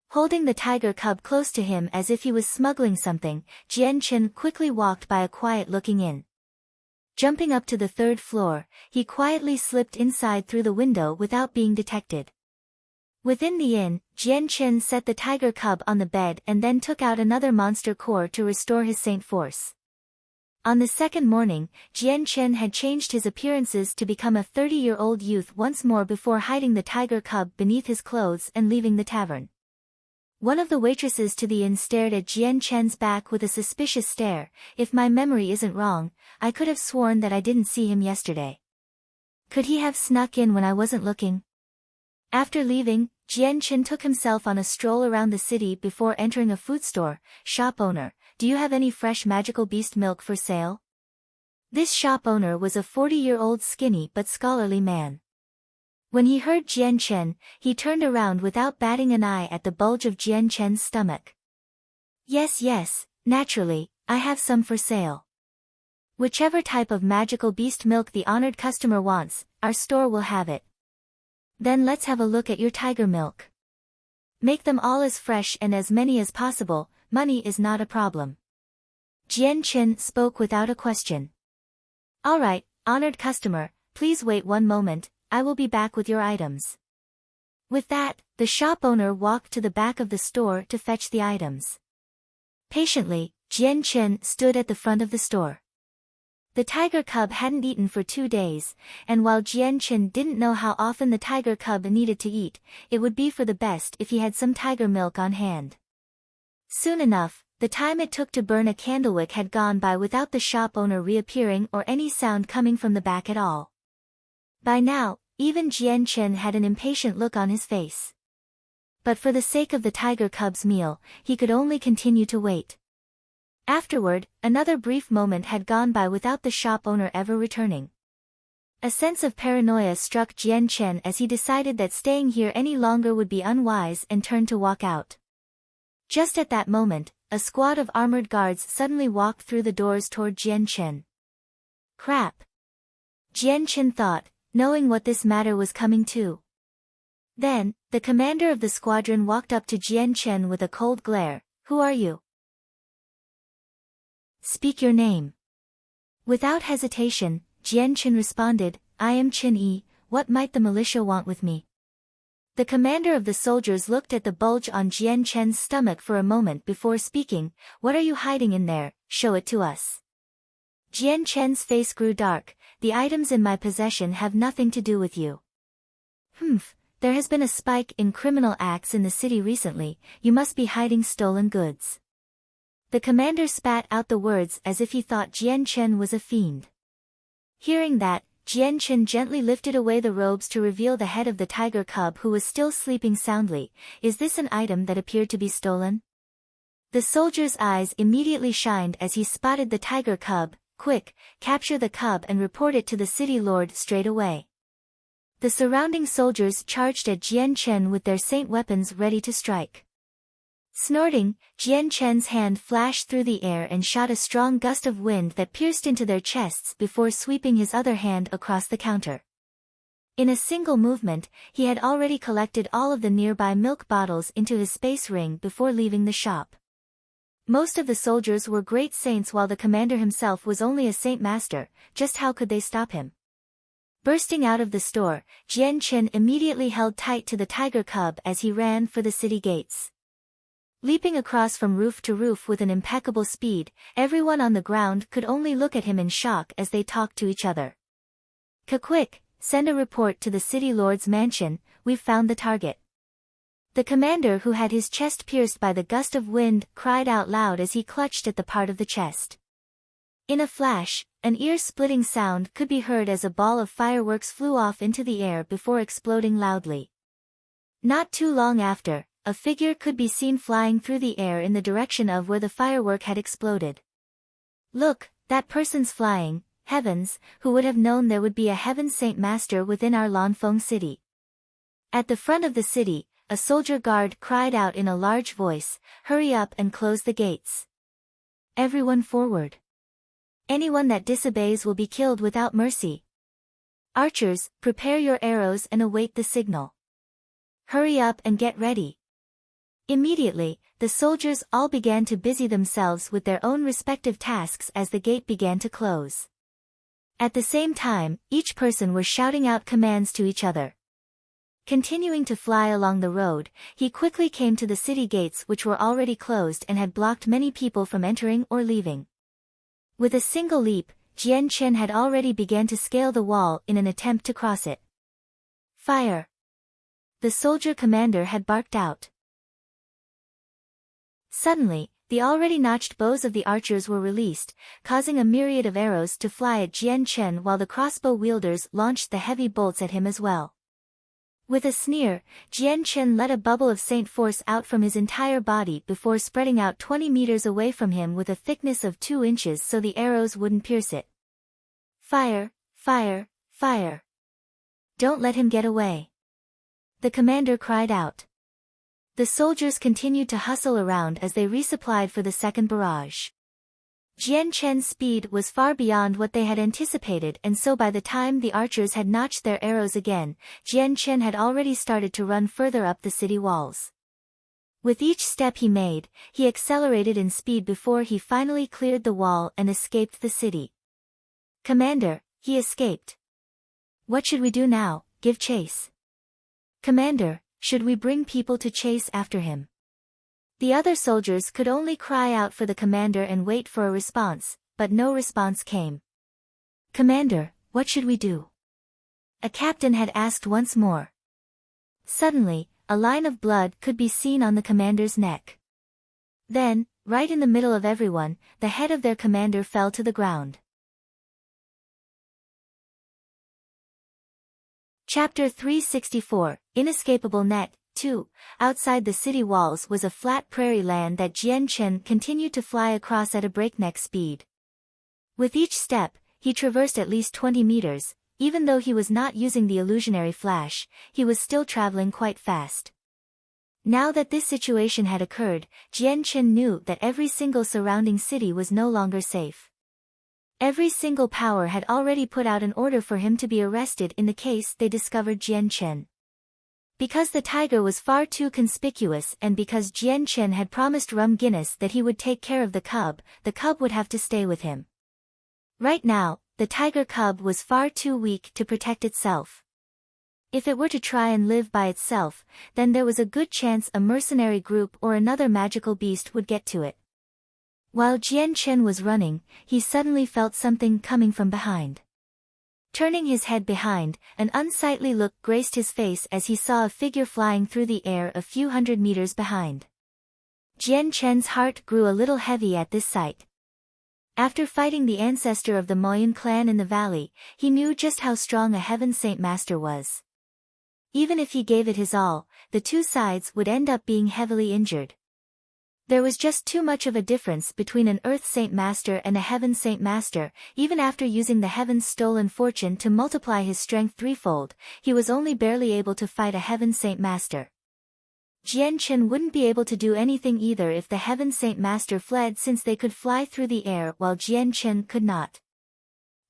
Holding the tiger cub close to him as if he was smuggling something, Jian Chen quickly walked by a quiet-looking inn. Jumping up to the 3rd floor, he quietly slipped inside through the window without being detected. Within the inn, Jian Chen set the tiger cub on the bed and then took out another monster core to restore his Saint Force. On the second morning, Jian Chen had changed his appearances to become a 30-year-old youth once more before hiding the tiger cub beneath his clothes and leaving the tavern. One of the waitresses to the inn stared at Jian Chen's back with a suspicious stare. If my memory isn't wrong, I could have sworn that I didn't see him yesterday. Could he have snuck in when I wasn't looking? After leaving, Jian Chen took himself on a stroll around the city before entering a food store. Shop owner, do you have any fresh magical beast milk for sale? This shop owner was a 40-year-old skinny but scholarly man. When he heard Jian Chen, he turned around without batting an eye at the bulge of Jian Chen's stomach. Yes, naturally, I have some for sale. Whichever type of magical beast milk the honored customer wants, our store will have it. Then let's have a look at your tiger milk. Make them all as fresh and as many as possible, money is not a problem. Jian Chen spoke without a question. All right, honored customer, please wait one moment, I will be back with your items. With that, the shop owner walked to the back of the store to fetch the items. Patiently, Jian Chen stood at the front of the store. The tiger cub hadn't eaten for 2 days, and while Jian Chen didn't know how often the tiger cub needed to eat, it would be for the best if he had some tiger milk on hand. Soon enough, the time it took to burn a candlewick had gone by without the shop owner reappearing or any sound coming from the back at all. By now, even Jian Chen had an impatient look on his face. But for the sake of the tiger cub's meal, he could only continue to wait. Afterward, another brief moment had gone by without the shop owner ever returning. A sense of paranoia struck Jian Chen as he decided that staying here any longer would be unwise and turned to walk out. Just at that moment, a squad of armored guards suddenly walked through the doors toward Jian Chen. Crap! Jian Chen thought, knowing what this matter was coming to. Then, the commander of the squadron walked up to Jian Chen with a cold glare. Who are you? Speak your name. Without hesitation, Jian Chen responded, I am Chen Yi, what might the militia want with me? The commander of the soldiers looked at the bulge on Jian Chen's stomach for a moment before speaking, what are you hiding in there, show it to us. Jian Chen's face grew dark, the items in my possession have nothing to do with you. There has been a spike in criminal acts in the city recently, you must be hiding stolen goods. The commander spat out the words as if he thought Jian Chen was a fiend. Hearing that, Jian Chen gently lifted away the robes to reveal the head of the tiger cub who was still sleeping soundly. Is this an item that appeared to be stolen? The soldier's eyes immediately shined as he spotted the tiger cub. Quick, capture the cub and report it to the city lord straight away. The surrounding soldiers charged at Jian Chen with their saint weapons ready to strike. Snorting, Jian Chen's hand flashed through the air and shot a strong gust of wind that pierced into their chests before sweeping his other hand across the counter. In a single movement, he had already collected all of the nearby milk bottles into his space ring before leaving the shop. Most of the soldiers were great saints while the commander himself was only a saint master, just how could they stop him? Bursting out of the store, Jian Chen immediately held tight to the tiger cub as he ran for the city gates. Leaping across from roof to roof with an impeccable speed, everyone on the ground could only look at him in shock as they talked to each other. Quick, send a report to the city lord's mansion, we've found the target. The commander who had his chest pierced by the gust of wind cried out loud as he clutched at the part of the chest. In a flash, an ear-splitting sound could be heard as a ball of fireworks flew off into the air before exploding loudly. Not too long after, a figure could be seen flying through the air in the direction of where the firework had exploded. Look, that person's flying, heavens, who would have known there would be a heaven saint master within our Lanfeng city. At the front of the city, a soldier guard cried out in a large voice, hurry up and close the gates. Everyone forward. Anyone that disobeys will be killed without mercy. Archers, prepare your arrows and await the signal. Hurry up and get ready. Immediately, the soldiers all began to busy themselves with their own respective tasks as the gate began to close. At the same time, each person was shouting out commands to each other. Continuing to fly along the road, he quickly came to the city gates which were already closed and had blocked many people from entering or leaving. With a single leap, Jian Chen had already began to scale the wall in an attempt to cross it. Fire! The soldier commander had barked out. Suddenly, the already notched bows of the archers were released, causing a myriad of arrows to fly at Jian Chen while the crossbow wielders launched the heavy bolts at him as well. With a sneer, Jian Chen let a bubble of Saint Force out from his entire body before spreading out 20 meters away from him with a thickness of 2 inches so the arrows wouldn't pierce it. Fire! Fire! Fire! Don't let him get away! The commander cried out. The soldiers continued to hustle around as they resupplied for the second barrage. Jian Chen's speed was far beyond what they had anticipated, and so by the time the archers had notched their arrows again, Jian Chen had already started to run further up the city walls. With each step he made, he accelerated in speed before he finally cleared the wall and escaped the city. Commander, he escaped. What should we do now? Give chase. Commander, should we bring people to chase after him? The other soldiers could only cry out for the commander and wait for a response, but no response came. Commander, what should we do? A captain had asked once more. Suddenly, a line of blood could be seen on the commander's neck. Then, right in the middle of everyone, the head of their commander fell to the ground. Chapter 364, Inescapable Net. 2. Outside the city walls was a flat prairie land that Jian Chen continued to fly across at a breakneck speed. With each step, he traversed at least 20 meters, even though he was not using the illusionary flash, he was still traveling quite fast. Now that this situation had occurred, Jian Chen knew that every single surrounding city was no longer safe. Every single power had already put out an order for him to be arrested in the case they discovered Jian Chen. Because the tiger was far too conspicuous and because Jian Chen had promised Rum Guinness that he would take care of the cub would have to stay with him. Right now, the tiger cub was far too weak to protect itself. If it were to try and live by itself, then there was a good chance a mercenary group or another magical beast would get to it. While Jian Chen was running, he suddenly felt something coming from behind. Turning his head behind, an unsightly look graced his face as he saw a figure flying through the air a few hundred meters behind. Jian Chen's heart grew a little heavy at this sight. After fighting the ancestor of the Moyan clan in the valley, he knew just how strong a Heaven Saint Master was. Even if he gave it his all, the two sides would end up being heavily injured. There was just too much of a difference between an Earth Saint Master and a Heaven Saint Master. Even after using the Heaven's stolen fortune to multiply his strength threefold, he was only barely able to fight a Heaven Saint Master. Jian Chen wouldn't be able to do anything either if the Heaven Saint Master fled, since they could fly through the air while Jian Chen could not.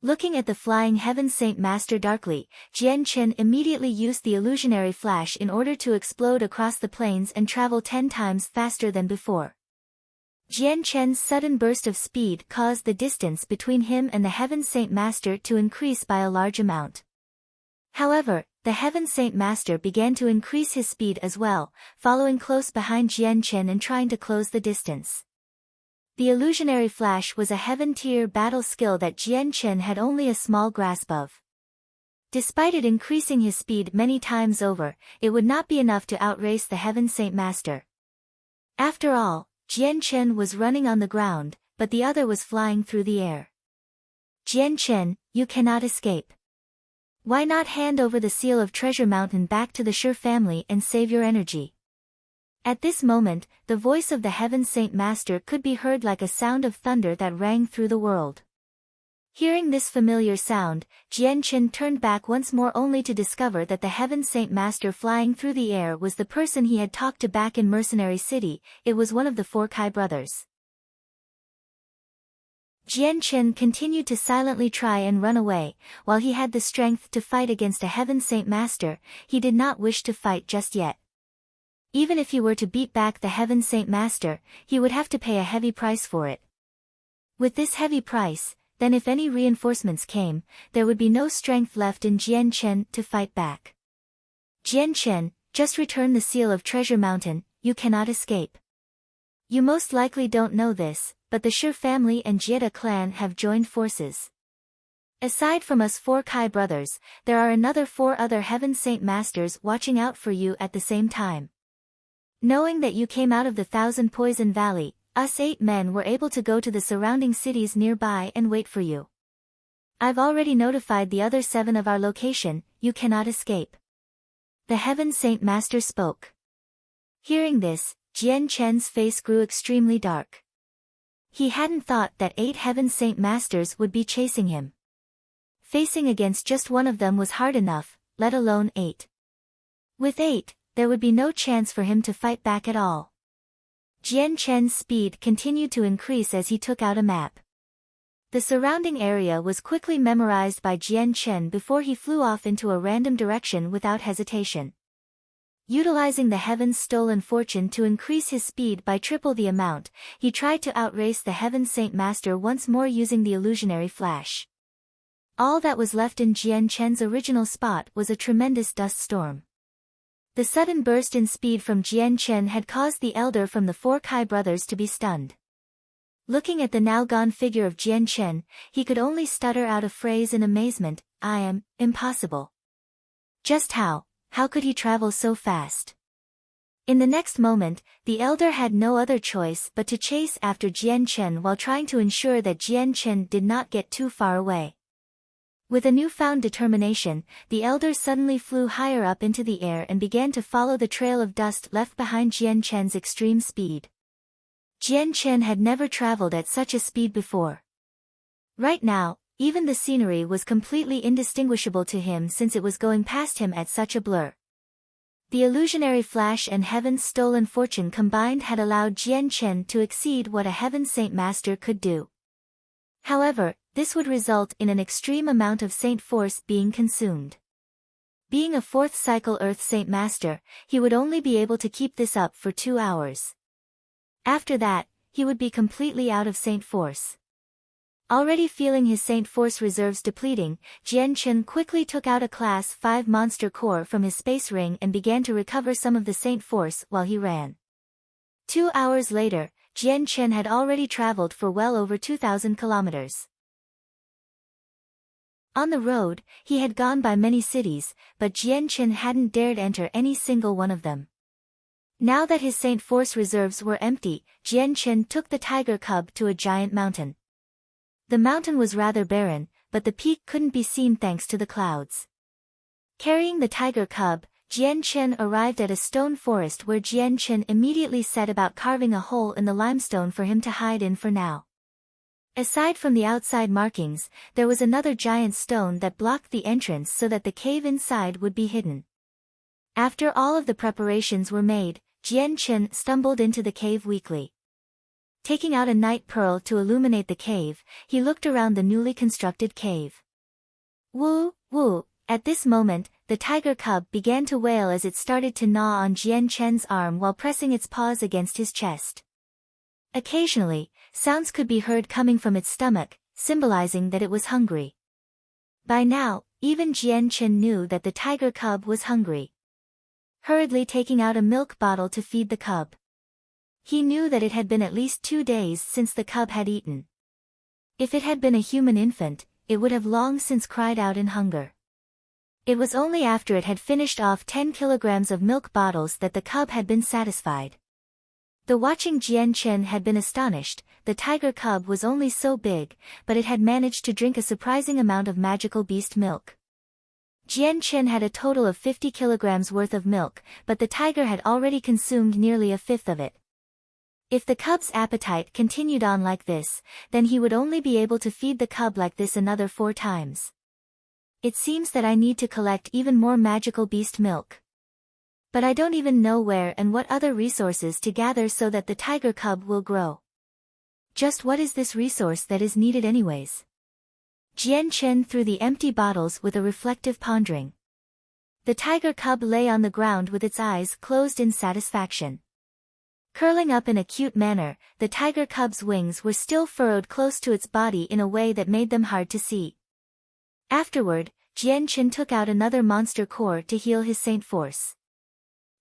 Looking at the flying Heaven Saint Master darkly, Jian Chen immediately used the illusionary flash in order to explode across the plains and travel 10 times faster than before. Jian Chen's sudden burst of speed caused the distance between him and the Heaven Saint Master to increase by a large amount. However, the Heaven Saint Master began to increase his speed as well, following close behind Jian Chen and trying to close the distance. The illusionary flash was a heaven-tier battle skill that Jian Chen had only a small grasp of. Despite it increasing his speed many times over, it would not be enough to outrace the Heaven Saint Master. After all, Jian Chen was running on the ground, but the other was flying through the air. Jian Chen, you cannot escape. Why not hand over the seal of Treasure Mountain back to the Sure family and save your energy? At this moment, the voice of the Heaven Saint Master could be heard like a sound of thunder that rang through the world. Hearing this familiar sound, Jian Chen turned back once more only to discover that the Heaven Saint Master flying through the air was the person he had talked to back in Mercenary City. It was one of the 4 Kai brothers. Jian Chen continued to silently try and run away. While he had the strength to fight against a Heaven Saint Master, he did not wish to fight just yet. Even if he were to beat back the Heaven Saint Master, he would have to pay a heavy price for it. With this heavy price, then if any reinforcements came, there would be no strength left in Jian Chen to fight back. Jian Chen, just return the seal of Treasure Mountain, you cannot escape. You most likely don't know this, but the Shi family and Jie clan have joined forces. Aside from us 4 Kai brothers, there are another 4 other Heaven Saint Masters watching out for you at the same time. Knowing that you came out of the Thousand Poison Valley, us 8 men were able to go to the surrounding cities nearby and wait for you. I've already notified the other 7 of our location, you cannot escape. The Heaven Saint Master spoke. Hearing this, Jian Chen's face grew extremely dark. He hadn't thought that 8 Heaven Saint Masters would be chasing him. Facing against just one of them was hard enough, let alone 8. With 8, there would be no chance for him to fight back at all. Jian Chen's speed continued to increase as he took out a map. The surrounding area was quickly memorized by Jian Chen before he flew off into a random direction without hesitation. Utilizing the Heaven's stolen fortune to increase his speed by triple the amount, he tried to outrace the Heaven Saint Master once more using the illusionary flash. All that was left in Jian Chen's original spot was a tremendous dust storm. The sudden burst in speed from Jian Chen had caused the elder from the 4 Kai brothers to be stunned. Looking at the now gone figure of Jian Chen, he could only stutter out a phrase in amazement, impossible. Just how could he travel so fast? In the next moment, the elder had no other choice but to chase after Jian Chen while trying to ensure that Jian Chen did not get too far away. With a newfound determination, the elder suddenly flew higher up into the air and began to follow the trail of dust left behind Jian Chen's extreme speed. Jian Chen had never traveled at such a speed before. Right now, even the scenery was completely indistinguishable to him since it was going past him at such a blur. The illusionary flash and Heaven's stolen fortune combined had allowed Jian Chen to exceed what a Heaven Saint Master could do. However, this would result in an extreme amount of Saint Force being consumed. Being a 4th cycle Earth Saint Master, he would only be able to keep this up for 2 hours. After that, he would be completely out of Saint Force. Already feeling his Saint Force reserves depleting, Jian Chen quickly took out a Class 5 Monster Core from his space ring and began to recover some of the Saint Force while he ran. 2 hours later, Jian Chen had already traveled for well over 2,000 kilometers. On the road, he had gone by many cities, but Jian Chen hadn't dared enter any single one of them. Now that his Saint Force reserves were empty, Jian Chen took the tiger cub to a giant mountain. The mountain was rather barren, but the peak couldn't be seen thanks to the clouds. Carrying the tiger cub, Jian Chen arrived at a stone forest where Jian Chen immediately set about carving a hole in the limestone for him to hide in for now. Aside from the outside markings, there was another giant stone that blocked the entrance so that the cave inside would be hidden. After all of the preparations were made, Jian Chen stumbled into the cave weakly. Taking out a night pearl to illuminate the cave, he looked around the newly constructed cave. Woo, woo! At this moment, the tiger cub began to wail as it started to gnaw on Jian Chen's arm while pressing its paws against his chest. Occasionally, sounds could be heard coming from its stomach, symbolizing that it was hungry. By now, even Jian Chen knew that the tiger cub was hungry. Hurriedly taking out a milk bottle to feed the cub. He knew that it had been at least 2 days since the cub had eaten. If it had been a human infant, it would have long since cried out in hunger. It was only after it had finished off 10 kilograms of milk bottles that the cub had been satisfied. The watching Jian Chen had been astonished. The tiger cub was only so big, but it had managed to drink a surprising amount of magical beast milk. Jian Chen had a total of 50 kilograms worth of milk, but the tiger had already consumed nearly a fifth of it. If the cub's appetite continued on like this, then he would only be able to feed the cub like this another 4 times. It seems that I need to collect even more magical beast milk. But I don't even know where and what other resources to gather so that the tiger cub will grow. Just what is this resource that is needed anyways? Jian Chen threw the empty bottles with a reflective pondering. The tiger cub lay on the ground with its eyes closed in satisfaction. Curling up in a cute manner, the tiger cub's wings were still furrowed close to its body in a way that made them hard to see. Afterward, Jian Chen took out another monster core to heal his Saint Force.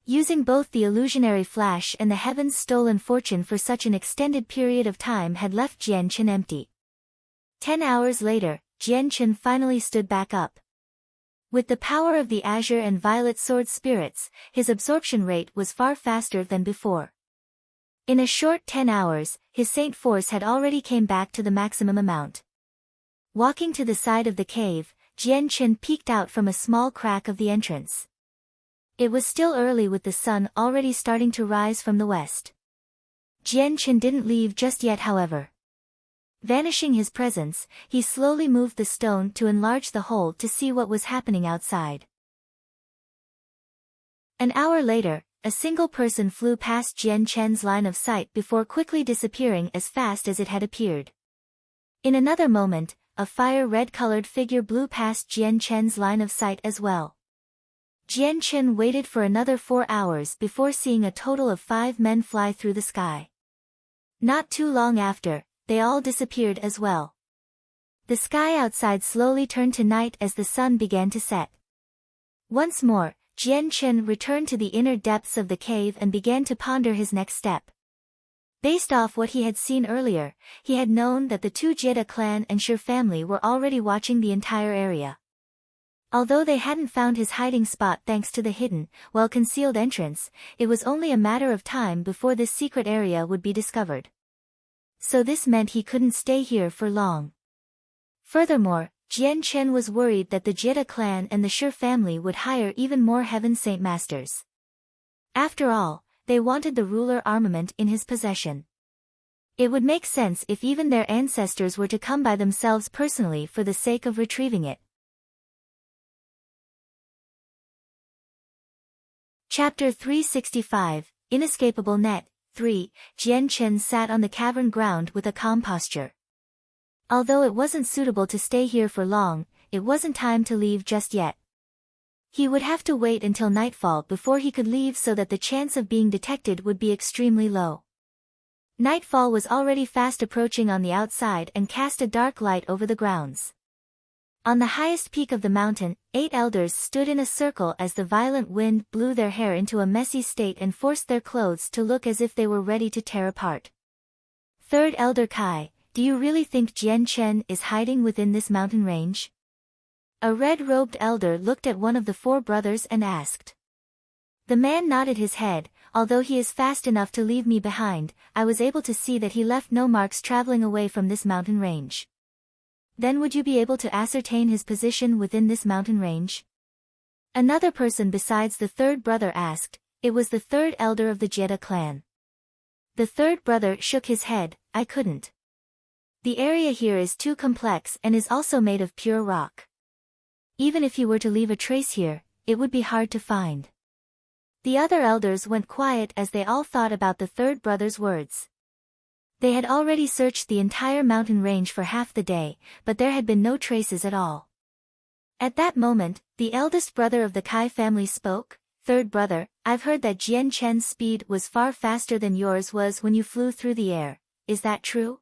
Using both the illusionary flash and the heaven's stolen fortune for such an extended period of time had left Jian Chen empty. 10 hours later, Jian Chen finally stood back up. With the power of the azure and violet sword spirits, his absorption rate was far faster than before. In a short 10 hours, his saint force had already came back to the maximum amount. Walking to the side of the cave, Jian Chen peeked out from a small crack of the entrance. It was still early with the sun already starting to rise from the west. Jian Chen didn't leave just yet, however. Vanishing his presence, he slowly moved the stone to enlarge the hole to see what was happening outside. An hour later, a single person flew past Jian Chen's line of sight before quickly disappearing as fast as it had appeared. In another moment, a fire-red-colored figure blew past Jian Chen's line of sight as well. Jian Chen waited for another 4 hours before seeing a total of 5 men fly through the sky. Not too long after, they all disappeared as well. The sky outside slowly turned to night as the sun began to set. Once more, Jian Chen returned to the inner depths of the cave and began to ponder his next step. Based off what he had seen earlier, he had known that the two Jeda clan and Shi family were already watching the entire area. Although they hadn't found his hiding spot thanks to the hidden, well-concealed entrance, it was only a matter of time before this secret area would be discovered. So this meant he couldn't stay here for long. Furthermore, Jian Chen was worried that the Jeda clan and the Shi family would hire even more Heaven Saint Masters. After all, they wanted the ruler armament in his possession. It would make sense if even their ancestors were to come by themselves personally for the sake of retrieving it. Chapter 365, Inescapable Net, 3, Jian Chen sat on the cavern ground with a calm posture. Although it wasn't suitable to stay here for long, it wasn't time to leave just yet. He would have to wait until nightfall before he could leave so that the chance of being detected would be extremely low. Nightfall was already fast approaching on the outside and cast a dark light over the grounds. On the highest peak of the mountain, 8 elders stood in a circle as the violent wind blew their hair into a messy state and forced their clothes to look as if they were ready to tear apart. Third Elder Kai, do you really think Jian Chen is hiding within this mountain range? A red-robed elder looked at one of the 4 brothers and asked. The man nodded his head. Although he is fast enough to leave me behind, I was able to see that he left no marks traveling away from this mountain range. Then would you be able to ascertain his position within this mountain range? Another person besides the 3rd brother asked. It was the 3rd elder of the Jeda clan. The 3rd brother shook his head. I couldn't. The area here is too complex and is also made of pure rock. Even if you were to leave a trace here, it would be hard to find. The other elders went quiet as they all thought about the 3rd brother's words. They had already searched the entire mountain range for half the day, but there had been no traces at all. At that moment, the eldest brother of the Kai family spoke. 3rd brother, I've heard that Jian Chen's speed was far faster than yours was when you flew through the air. Is that true?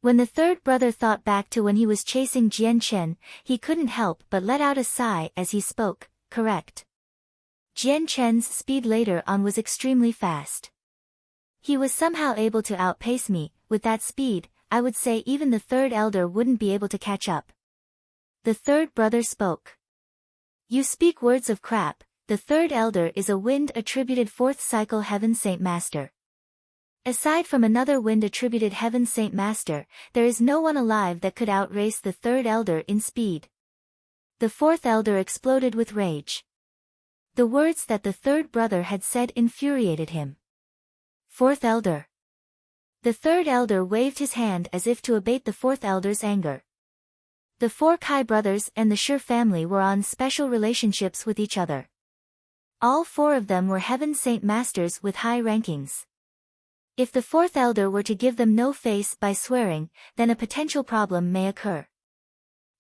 When the 3rd brother thought back to when he was chasing Jian Chen, he couldn't help but let out a sigh as he spoke. Correct. Jian Chen's speed later on was extremely fast. He was somehow able to outpace me. With that speed, I would say even the 3rd elder wouldn't be able to catch up. The 3rd brother spoke. You speak words of crap. The 3rd elder is a wind-attributed 4th cycle Heaven Saint Master. Aside from another wind-attributed Heaven Saint Master, there is no one alive that could outrace the 3rd elder in speed. The 4th elder exploded with rage. The words that the 3rd brother had said infuriated him. 4th elder. The 3rd elder waved his hand as if to abate the 4th elder's anger. The 4 Kai brothers and the Shi family were on special relationships with each other. All 4 of them were Heaven Saint Masters with high rankings. If the 4th elder were to give them no face by swearing, then a potential problem may occur.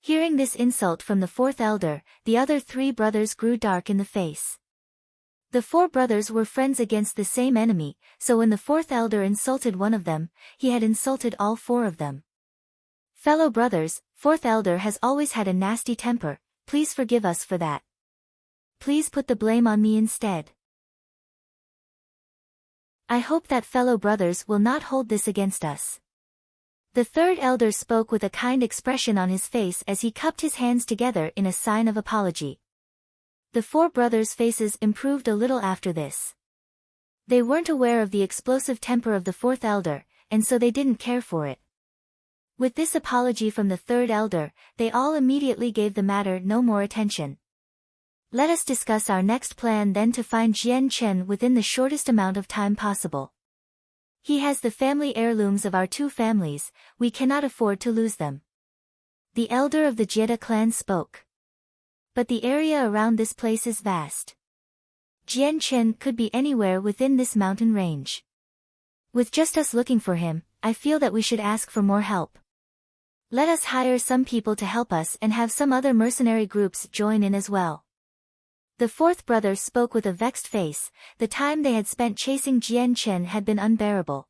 Hearing this insult from the 4th elder, the other 3 brothers grew dark in the face. The 4 brothers were friends against the same enemy, so when the 4th elder insulted one of them, he had insulted all 4 of them. Fellow brothers, 4th elder has always had a nasty temper. Please forgive us for that. Please put the blame on me instead. I hope that fellow brothers will not hold this against us. The third elder spoke with a kind expression on his face as he cupped his hands together in a sign of apology. The four brothers' faces improved a little after this. They weren't aware of the explosive temper of the fourth elder, and so they didn't care for it. With this apology from the third elder, they all immediately gave the matter no more attention. Let us discuss our next plan then to find Jian Chen within the shortest amount of time possible. He has the family heirlooms of our two families, we cannot afford to lose them. The elder of the Jie clan spoke. But the area around this place is vast. Jian Chen could be anywhere within this mountain range. With just us looking for him, I feel that we should ask for more help. Let us hire some people to help us and have some other mercenary groups join in as well. The fourth brother spoke with a vexed face. The time they had spent chasing Jian Chen had been unbearable.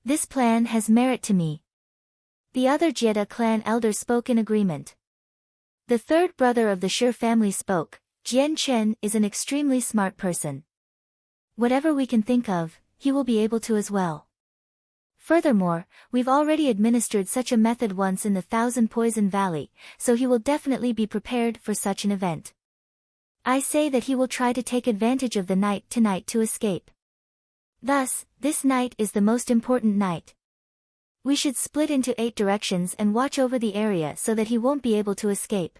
This plan has merit to me. The other Jie clan elder spoke in agreement. The third brother of the Shi family spoke. Jian Chen is an extremely smart person. Whatever we can think of, he will be able to as well. Furthermore, we've already administered such a method once in the Thousand Poison Valley, so he will definitely be prepared for such an event. I say that he will try to take advantage of the night tonight to escape. Thus, this night is the most important night. We should split into 8 directions and watch over the area so that he won't be able to escape.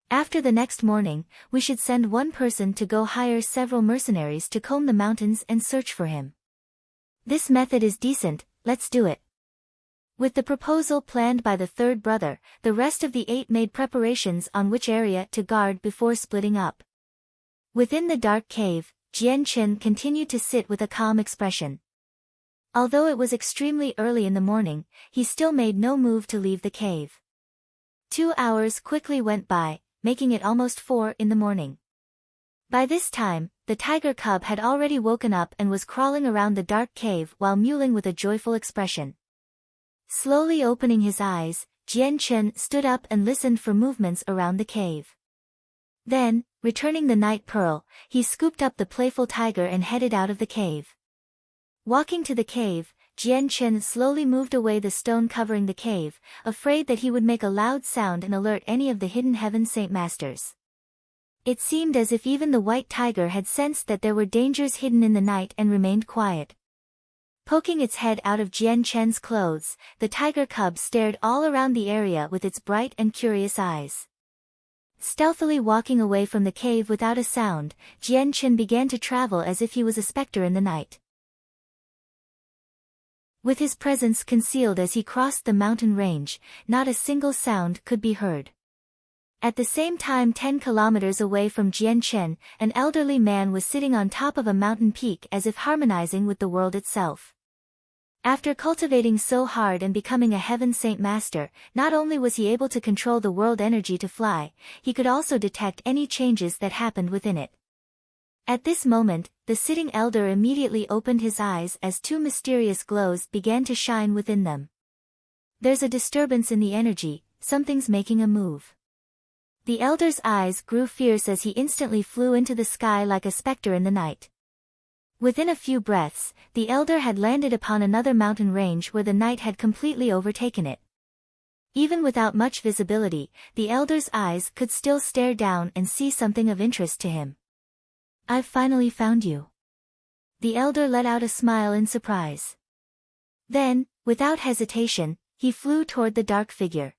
After the next morning, we should send one person to go hire several mercenaries to comb the mountains and search for him. This method is decent, let's do it. With the proposal planned by the third brother, the rest of the 8 made preparations on which area to guard before splitting up. Within the dark cave, Jian Chen continued to sit with a calm expression. Although it was extremely early in the morning, he still made no move to leave the cave. 2 hours quickly went by, making it almost 4 in the morning. By this time, the tiger cub had already woken up and was crawling around the dark cave while mewling with a joyful expression. Slowly opening his eyes, Jian Chen stood up and listened for movements around the cave. Then, returning the night pearl, he scooped up the playful tiger and headed out of the cave. Walking to the cave, Jian Chen slowly moved away the stone covering the cave, afraid that he would make a loud sound and alert any of the hidden heaven saint masters. It seemed as if even the white tiger had sensed that there were dangers hidden in the night and remained quiet. Poking its head out of Jian Chen's clothes, the tiger cub stared all around the area with its bright and curious eyes. Stealthily walking away from the cave without a sound, Jian Chen began to travel as if he was a specter in the night. With his presence concealed as he crossed the mountain range, not a single sound could be heard. At the same time 10 kilometers away from Jian Chen, an elderly man was sitting on top of a mountain peak as if harmonizing with the world itself. After cultivating so hard and becoming a heaven saint master, not only was he able to control the world energy to fly, he could also detect any changes that happened within it. At this moment, the sitting elder immediately opened his eyes as 2 mysterious glows began to shine within them. There's a disturbance in the energy, something's making a move. The elder's eyes grew fierce as he instantly flew into the sky like a specter in the night. Within a few breaths, the elder had landed upon another mountain range where the night had completely overtaken it. Even without much visibility, the elder's eyes could still stare down and see something of interest to him. I've finally found you. The elder let out a smile in surprise. Then, without hesitation, he flew toward the dark figure.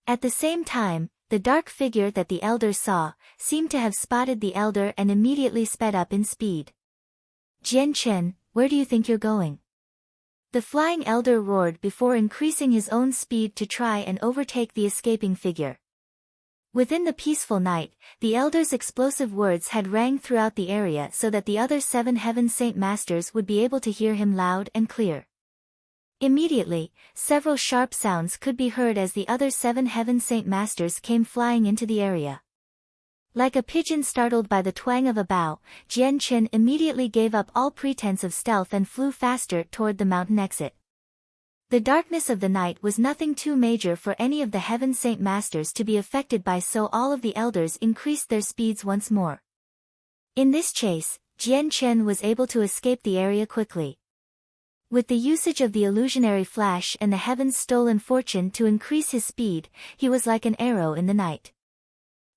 At the same time, the dark figure that the elder saw seemed to have spotted the elder and immediately sped up in speed. Jian Chen, where do you think you're going? The flying elder roared before increasing his own speed to try and overtake the escaping figure. Within the peaceful night, the elder's explosive words had rang throughout the area so that the other 7 heaven saint masters would be able to hear him loud and clear. Immediately, several sharp sounds could be heard as the other 7 heaven saint masters came flying into the area. Like a pigeon startled by the twang of a bow, Jian Chen immediately gave up all pretense of stealth and flew faster toward the mountain exit. The darkness of the night was nothing too major for any of the heaven saint masters to be affected by, so all of the elders increased their speeds once more. In this chase, Jian Chen was able to escape the area quickly. With the usage of the illusionary flash and the heaven's stolen fortune to increase his speed, he was like an arrow in the night.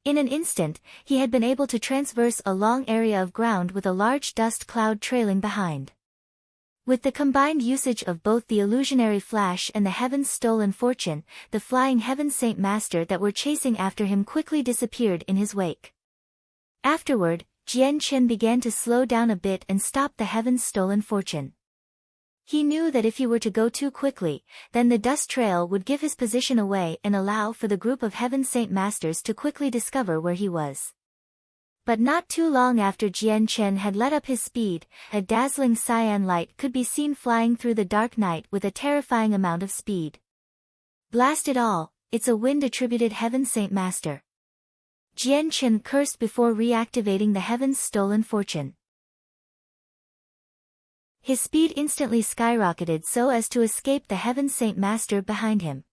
In an instant, he had been able to traverse a long area of ground with a large dust cloud trailing behind. With the combined usage of both the illusionary flash and the heaven's stolen fortune, the flying heaven saint master that were chasing after him quickly disappeared in his wake. Afterward, Jian Chen began to slow down a bit and stop the heaven's stolen fortune. He knew that if he were to go too quickly, then the dust trail would give his position away and allow for the group of heaven saint masters to quickly discover where he was. But not too long after Jian Chen had let up his speed, a dazzling cyan light could be seen flying through the dark night with a terrifying amount of speed. Blast it all, it's a wind-attributed heaven saint master. Jian Chen cursed before reactivating the heaven's stolen fortune. His speed instantly skyrocketed so as to escape the heaven saint master behind him.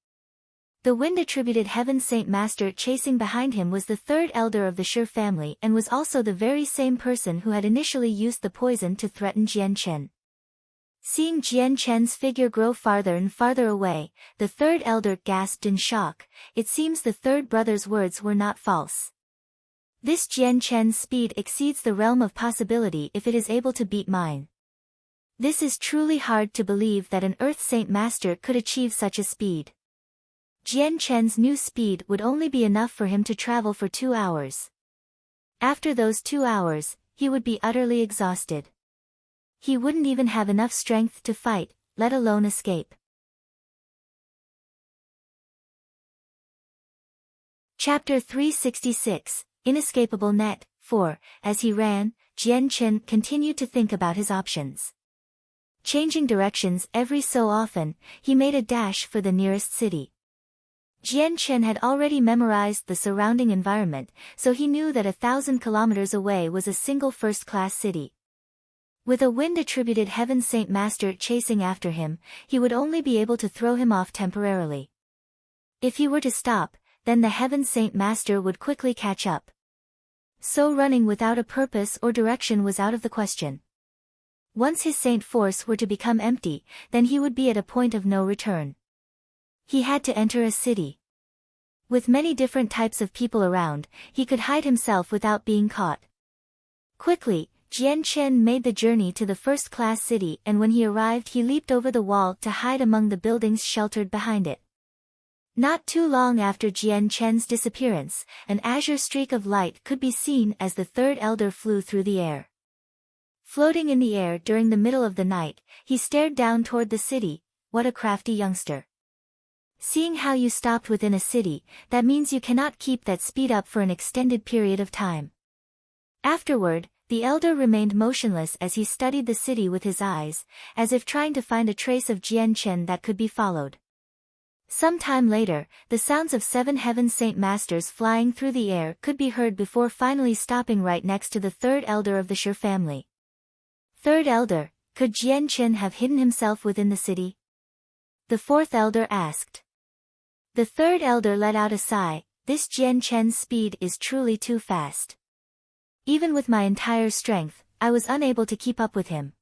The wind-attributed heaven saint master chasing behind him was the third elder of the Shi family and was also the very same person who had initially used the poison to threaten Jian Chen. Seeing Jian Chen's figure grow farther and farther away, the third elder gasped in shock. It seems the third brother's words were not false. This Jian Chen's speed exceeds the realm of possibility if it is able to beat mine. This is truly hard to believe that an Earth Saint Master could achieve such a speed. Jian Chen's new speed would only be enough for him to travel for 2 hours. After those 2 hours, he would be utterly exhausted. He wouldn't even have enough strength to fight, let alone escape. Chapter 366, Inescapable Net, 4. As he ran, Jian Chen continued to think about his options. Changing directions every so often, he made a dash for the nearest city. Jian Chen had already memorized the surrounding environment, so he knew that 1,000 kilometers away was a single first-class city. With a wind-attributed heaven saint master chasing after him, he would only be able to throw him off temporarily. If he were to stop, then the heaven saint master would quickly catch up. So running without a purpose or direction was out of the question. Once his saint force were to become empty, then he would be at a point of no return. He had to enter a city. With many different types of people around, he could hide himself without being caught. Quickly, Jian Chen made the journey to the first-class city, and when he arrived he leaped over the wall to hide among the buildings sheltered behind it. Not too long after Jian Chen's disappearance, an azure streak of light could be seen as the third elder flew through the air. Floating in the air during the middle of the night, he stared down toward the city. What a crafty youngster. Seeing how you stopped within a city, that means you cannot keep that speed up for an extended period of time. Afterward, the elder remained motionless as he studied the city with his eyes, as if trying to find a trace of Jian Chen that could be followed. Some time later, the sounds of 7 heaven saint masters flying through the air could be heard before finally stopping right next to the third elder of the Shi family. Third elder, could Jian Chen have hidden himself within the city? The fourth elder asked. The third elder let out a sigh. This Jian Chen's speed is truly too fast. Even with my entire strength, I was unable to keep up with him.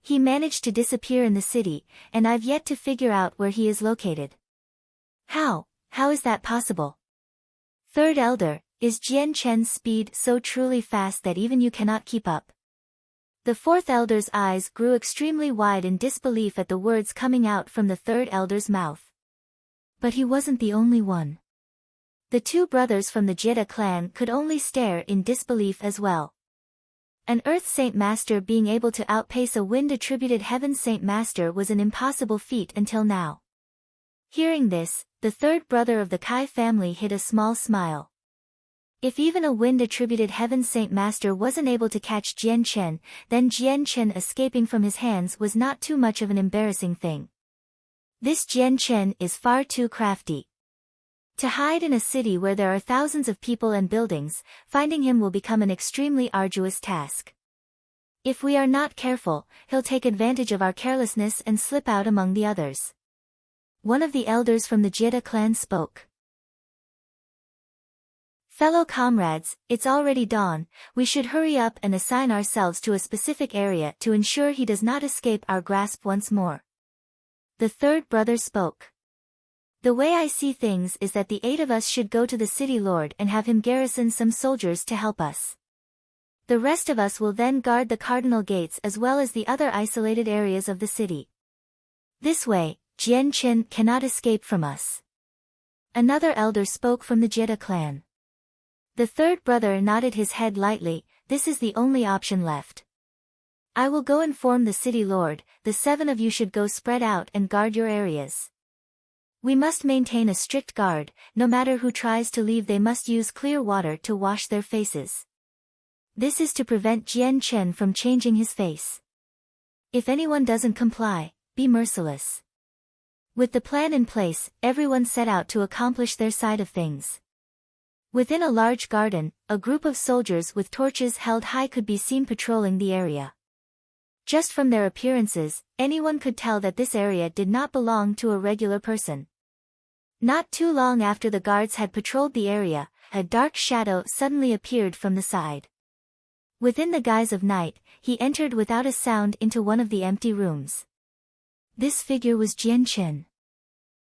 He managed to disappear in the city, and I've yet to figure out where he is located. How is that possible? Third elder, is Jian Chen's speed so truly fast that even you cannot keep up? The fourth elder's eyes grew extremely wide in disbelief at the words coming out from the third elder's mouth. But he wasn't the only one. The 2 brothers from the Jida clan could only stare in disbelief as well. An Earth Saint Master being able to outpace a wind-attributed Heaven Saint Master was an impossible feat until now. Hearing this, the third brother of the Kai family hid a small smile. If even a wind-attributed Heaven Saint Master wasn't able to catch Jian Chen, then Jian Chen escaping from his hands was not too much of an embarrassing thing. This Jian Chen is far too crafty. To hide in a city where there are thousands of people and buildings, finding him will become an extremely arduous task. If we are not careful, he'll take advantage of our carelessness and slip out among the others. One of the elders from the Jida clan spoke. Fellow comrades, it's already dawn, we should hurry up and assign ourselves to a specific area to ensure he does not escape our grasp once more. The third brother spoke. The way I see things is that the 8 of us should go to the city lord and have him garrison some soldiers to help us. The rest of us will then guard the cardinal gates as well as the other isolated areas of the city. This way, Jian Qin cannot escape from us. Another elder spoke from the Jeda clan. The third brother nodded his head lightly. This is the only option left. I will go inform the city lord. The 7 of you should go spread out and guard your areas. We must maintain a strict guard. No matter who tries to leave, they must use clear water to wash their faces. This is to prevent Jian Chen from changing his face. If anyone doesn't comply, be merciless. With the plan in place, everyone set out to accomplish their side of things. Within a large garden, a group of soldiers with torches held high could be seen patrolling the area. Just from their appearances, anyone could tell that this area did not belong to a regular person. Not too long after the guards had patrolled the area, a dark shadow suddenly appeared from the side. Within the guise of night, he entered without a sound into one of the empty rooms. This figure was Jian Chen.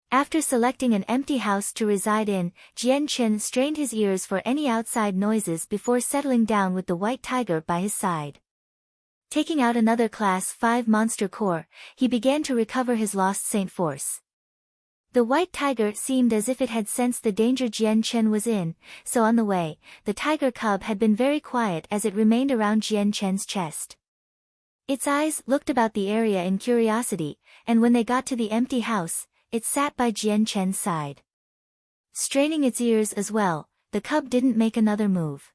After selecting an empty house to reside in, Jian Chen strained his ears for any outside noises before settling down with the white tiger by his side. Taking out another Class 5 monster core, he began to recover his lost Saint force. The white tiger seemed as if it had sensed the danger Jian Chen was in, so on the way, the tiger cub had been very quiet as it remained around Jian Chen's chest. Its eyes looked about the area in curiosity, and when they got to the empty house, it sat by Jian Chen's side. Straining its ears as well, the cub didn't make another move.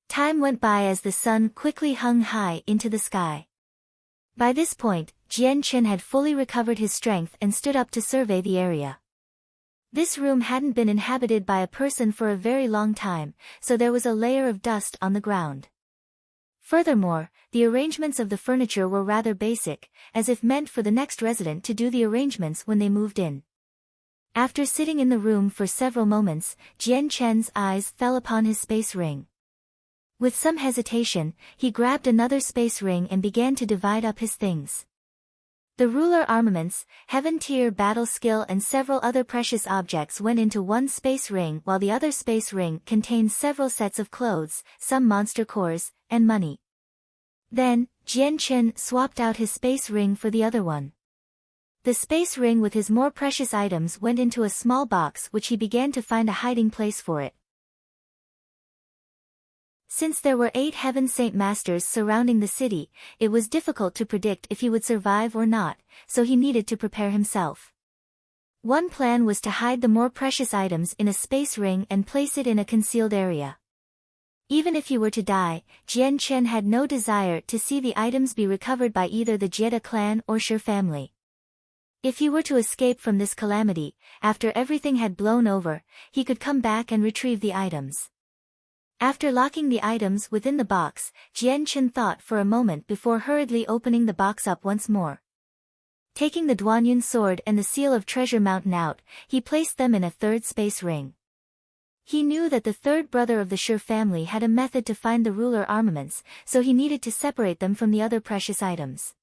Time went by as the sun quickly hung high into the sky. By this point, Jian Chen had fully recovered his strength and stood up to survey the area. This room hadn't been inhabited by a person for a very long time, so there was a layer of dust on the ground. Furthermore, the arrangements of the furniture were rather basic, as if meant for the next resident to do the arrangements when they moved in. After sitting in the room for several moments, Jian Chen's eyes fell upon his space ring. With some hesitation, he grabbed another space ring and began to divide up his things. The ruler armaments, heaven tier battle skill and several other precious objects went into one space ring, while the other space ring contained several sets of clothes, some monster cores, and money. Then, Jian Chen swapped out his space ring for the other one. The space ring with his more precious items went into a small box which he began to find a hiding place for it. Since there were 8 Heaven Saint Masters surrounding the city, it was difficult to predict if he would survive or not, so he needed to prepare himself. One plan was to hide the more precious items in a space ring and place it in a concealed area. Even if he were to die, Jian Chen had no desire to see the items be recovered by either the Jeda clan or Shi family. If he were to escape from this calamity, after everything had blown over, he could come back and retrieve the items. After locking the items within the box, Jian Chen thought for a moment before hurriedly opening the box up once more. Taking the Duanyun sword and the seal of Treasure Mountain out, he placed them in a third space ring. He knew that the third brother of the Shi family had a method to find the ruler armaments, so he needed to separate them from the other precious items.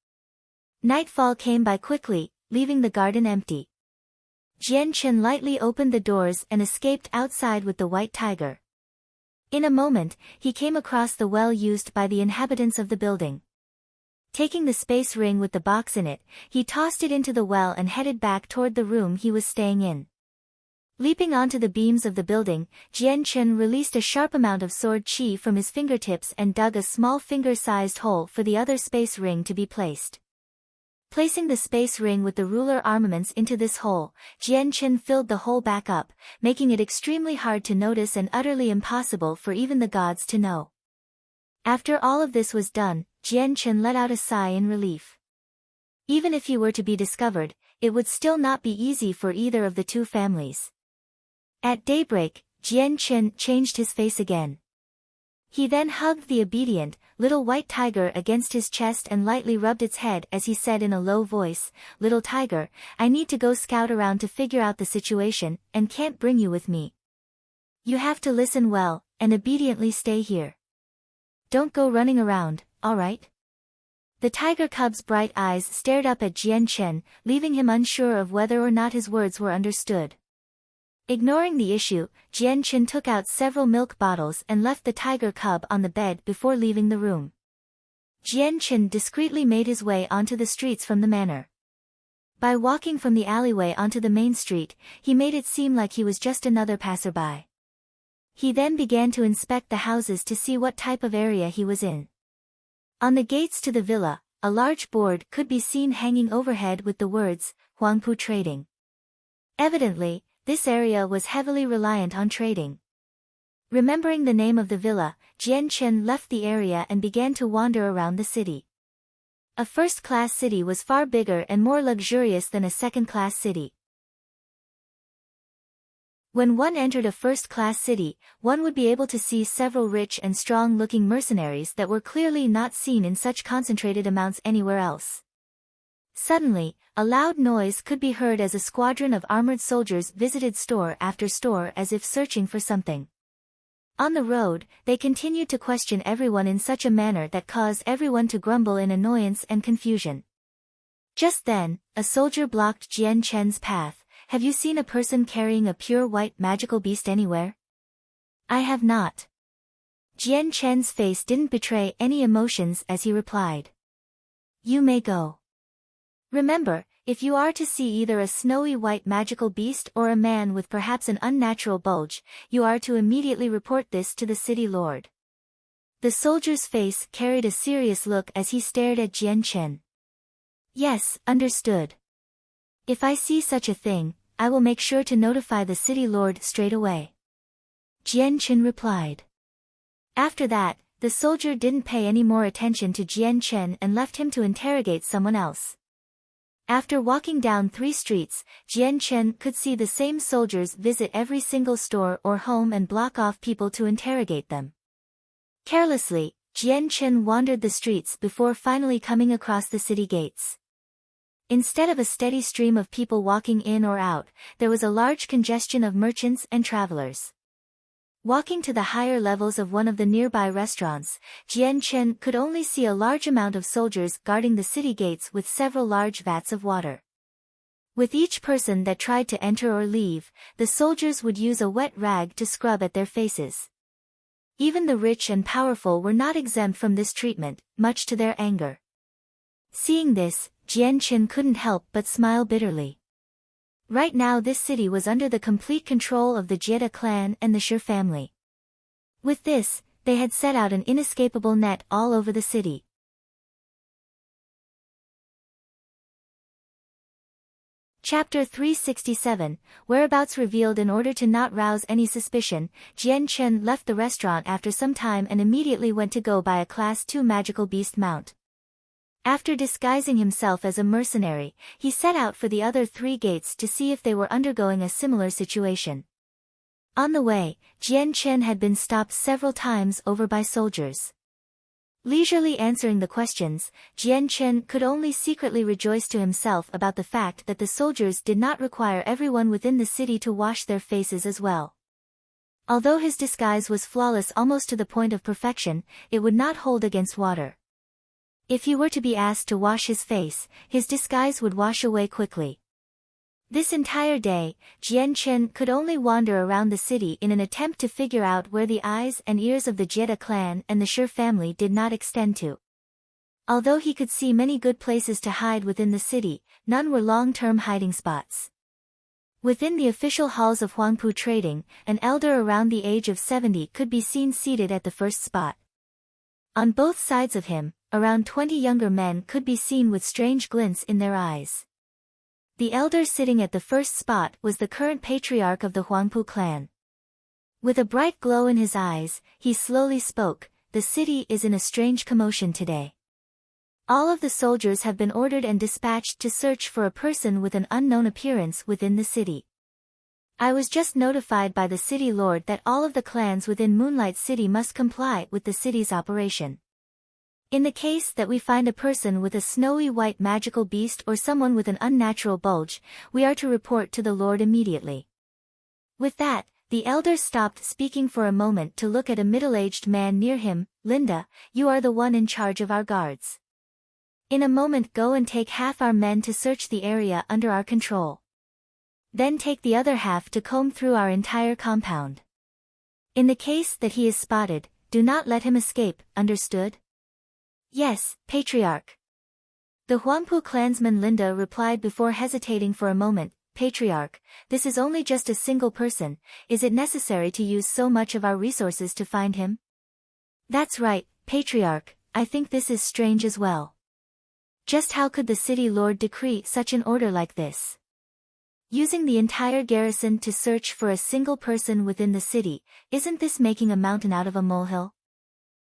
Nightfall came by quickly, leaving the garden empty. Jian Chen lightly opened the doors and escaped outside with the white tiger. In a moment, he came across the well used by the inhabitants of the building. Taking the space ring with the box in it, he tossed it into the well and headed back toward the room he was staying in. Leaping onto the beams of the building, Jian Chen released a sharp amount of sword chi from his fingertips and dug a small finger-sized hole for the other space ring to be placed. Placing the space ring with the ruler armaments into this hole, Jian Chen filled the hole back up, making it extremely hard to notice and utterly impossible for even the gods to know. After all of this was done, Jian Chen let out a sigh in relief. Even if he were to be discovered, it would still not be easy for either of the two families. At daybreak, Jian Chen changed his face again. He then hugged the obedient, little white tiger against his chest and lightly rubbed its head as he said in a low voice, "Little tiger, I need to go scout around to figure out the situation, and can't bring you with me." You have to listen well, and obediently stay here. Don't go running around, alright? The tiger cub's bright eyes stared up at Jian Chen, leaving him unsure of whether or not his words were understood. Ignoring the issue, Jian Chen took out several milk bottles and left the tiger cub on the bed before leaving the room. Jian Chen discreetly made his way onto the streets from the manor. By walking from the alleyway onto the main street, he made it seem like he was just another passerby. He then began to inspect the houses to see what type of area he was in. On the gates to the villa, a large board could be seen hanging overhead with the words, Huangpu Trading. Evidently, this area was heavily reliant on trading. Remembering the name of the villa, Jian Chen left the area and began to wander around the city. A first-class city was far bigger and more luxurious than a second-class city. When one entered a first-class city, one would be able to see several rich and strong-looking mercenaries that were clearly not seen in such concentrated amounts anywhere else. Suddenly, a loud noise could be heard as a squadron of armored soldiers visited store after store as if searching for something. On the road, they continued to question everyone in such a manner that caused everyone to grumble in annoyance and confusion. Just then, a soldier blocked Jian Chen's path. Have you seen a person carrying a pure white magical beast anywhere? I have not. Jian Chen's face didn't betray any emotions as he replied. You may go. Remember, if you are to see either a snowy white magical beast or a man with perhaps an unnatural bulge, you are to immediately report this to the city lord. The soldier's face carried a serious look as he stared at Jian Chen. Yes, understood. If I see such a thing, I will make sure to notify the city lord straight away. Jian Chen replied. After that, the soldier didn't pay any more attention to Jian Chen and left him to interrogate someone else. After walking down 3 streets, Jian Chen could see the same soldiers visit every single store or home and block off people to interrogate them. Carelessly, Jian Chen wandered the streets before finally coming across the city gates. Instead of a steady stream of people walking in or out, there was a large congestion of merchants and travelers. Walking to the higher levels of one of the nearby restaurants, Jian Chen could only see a large amount of soldiers guarding the city gates with several large vats of water. With each person that tried to enter or leave, the soldiers would use a wet rag to scrub at their faces. Even the rich and powerful were not exempt from this treatment, much to their anger. Seeing this, Jian Chen couldn't help but smile bitterly. Right now this city was under the complete control of the Jie clan and the Shi family. With this, they had set out an inescapable net all over the city. Chapter 367, Whereabouts revealed. In order to not rouse any suspicion, Jian Chen left the restaurant after some time and immediately went to go buy a Class 2 magical beast mount. After disguising himself as a mercenary, he set out for the other 3 gates to see if they were undergoing a similar situation. On the way, Jian Chen had been stopped several times over by soldiers. Leisurely answering the questions, Jian Chen could only secretly rejoice to himself about the fact that the soldiers did not require everyone within the city to wash their faces as well. Although his disguise was flawless almost to the point of perfection, it would not hold against water. If he were to be asked to wash his face, his disguise would wash away quickly. This entire day, Jian Chen could only wander around the city in an attempt to figure out where the eyes and ears of the Jie clan and the Shi family did not extend to. Although he could see many good places to hide within the city, none were long-term hiding spots. Within the official halls of Huangpu Trading, an elder around the age of 70 could be seen seated at the first spot. On both sides of him, around 20 younger men could be seen with strange glints in their eyes. The elder sitting at the first spot was the current patriarch of the Huangpu clan. With a bright glow in his eyes, he slowly spoke, "The city is in a strange commotion today. All of the soldiers have been ordered and dispatched to search for a person with an unknown appearance within the city. I was just notified by the city lord that all of the clans within Moonlight City must comply with the city's operation. In the case that we find a person with a snowy white magical beast or someone with an unnatural bulge, we are to report to the lord immediately." With that, The elder stopped speaking for a moment to look at a middle-aged man near him. Linda, you are the one in charge of our guards. In a moment go and take half our men to search the area under our control. Then take the other half to comb through our entire compound. In the case that he is spotted, do not let him escape, understood? Yes, Patriarch. The Huangpu clansman Linda replied before hesitating for a moment. Patriarch, this is only just a single person, is it necessary to use so much of our resources to find him? That's right, Patriarch, I think this is strange as well. Just how could the city lord decree such an order like this? Using the entire garrison to search for a single person within the city, isn't this making a mountain out of a molehill?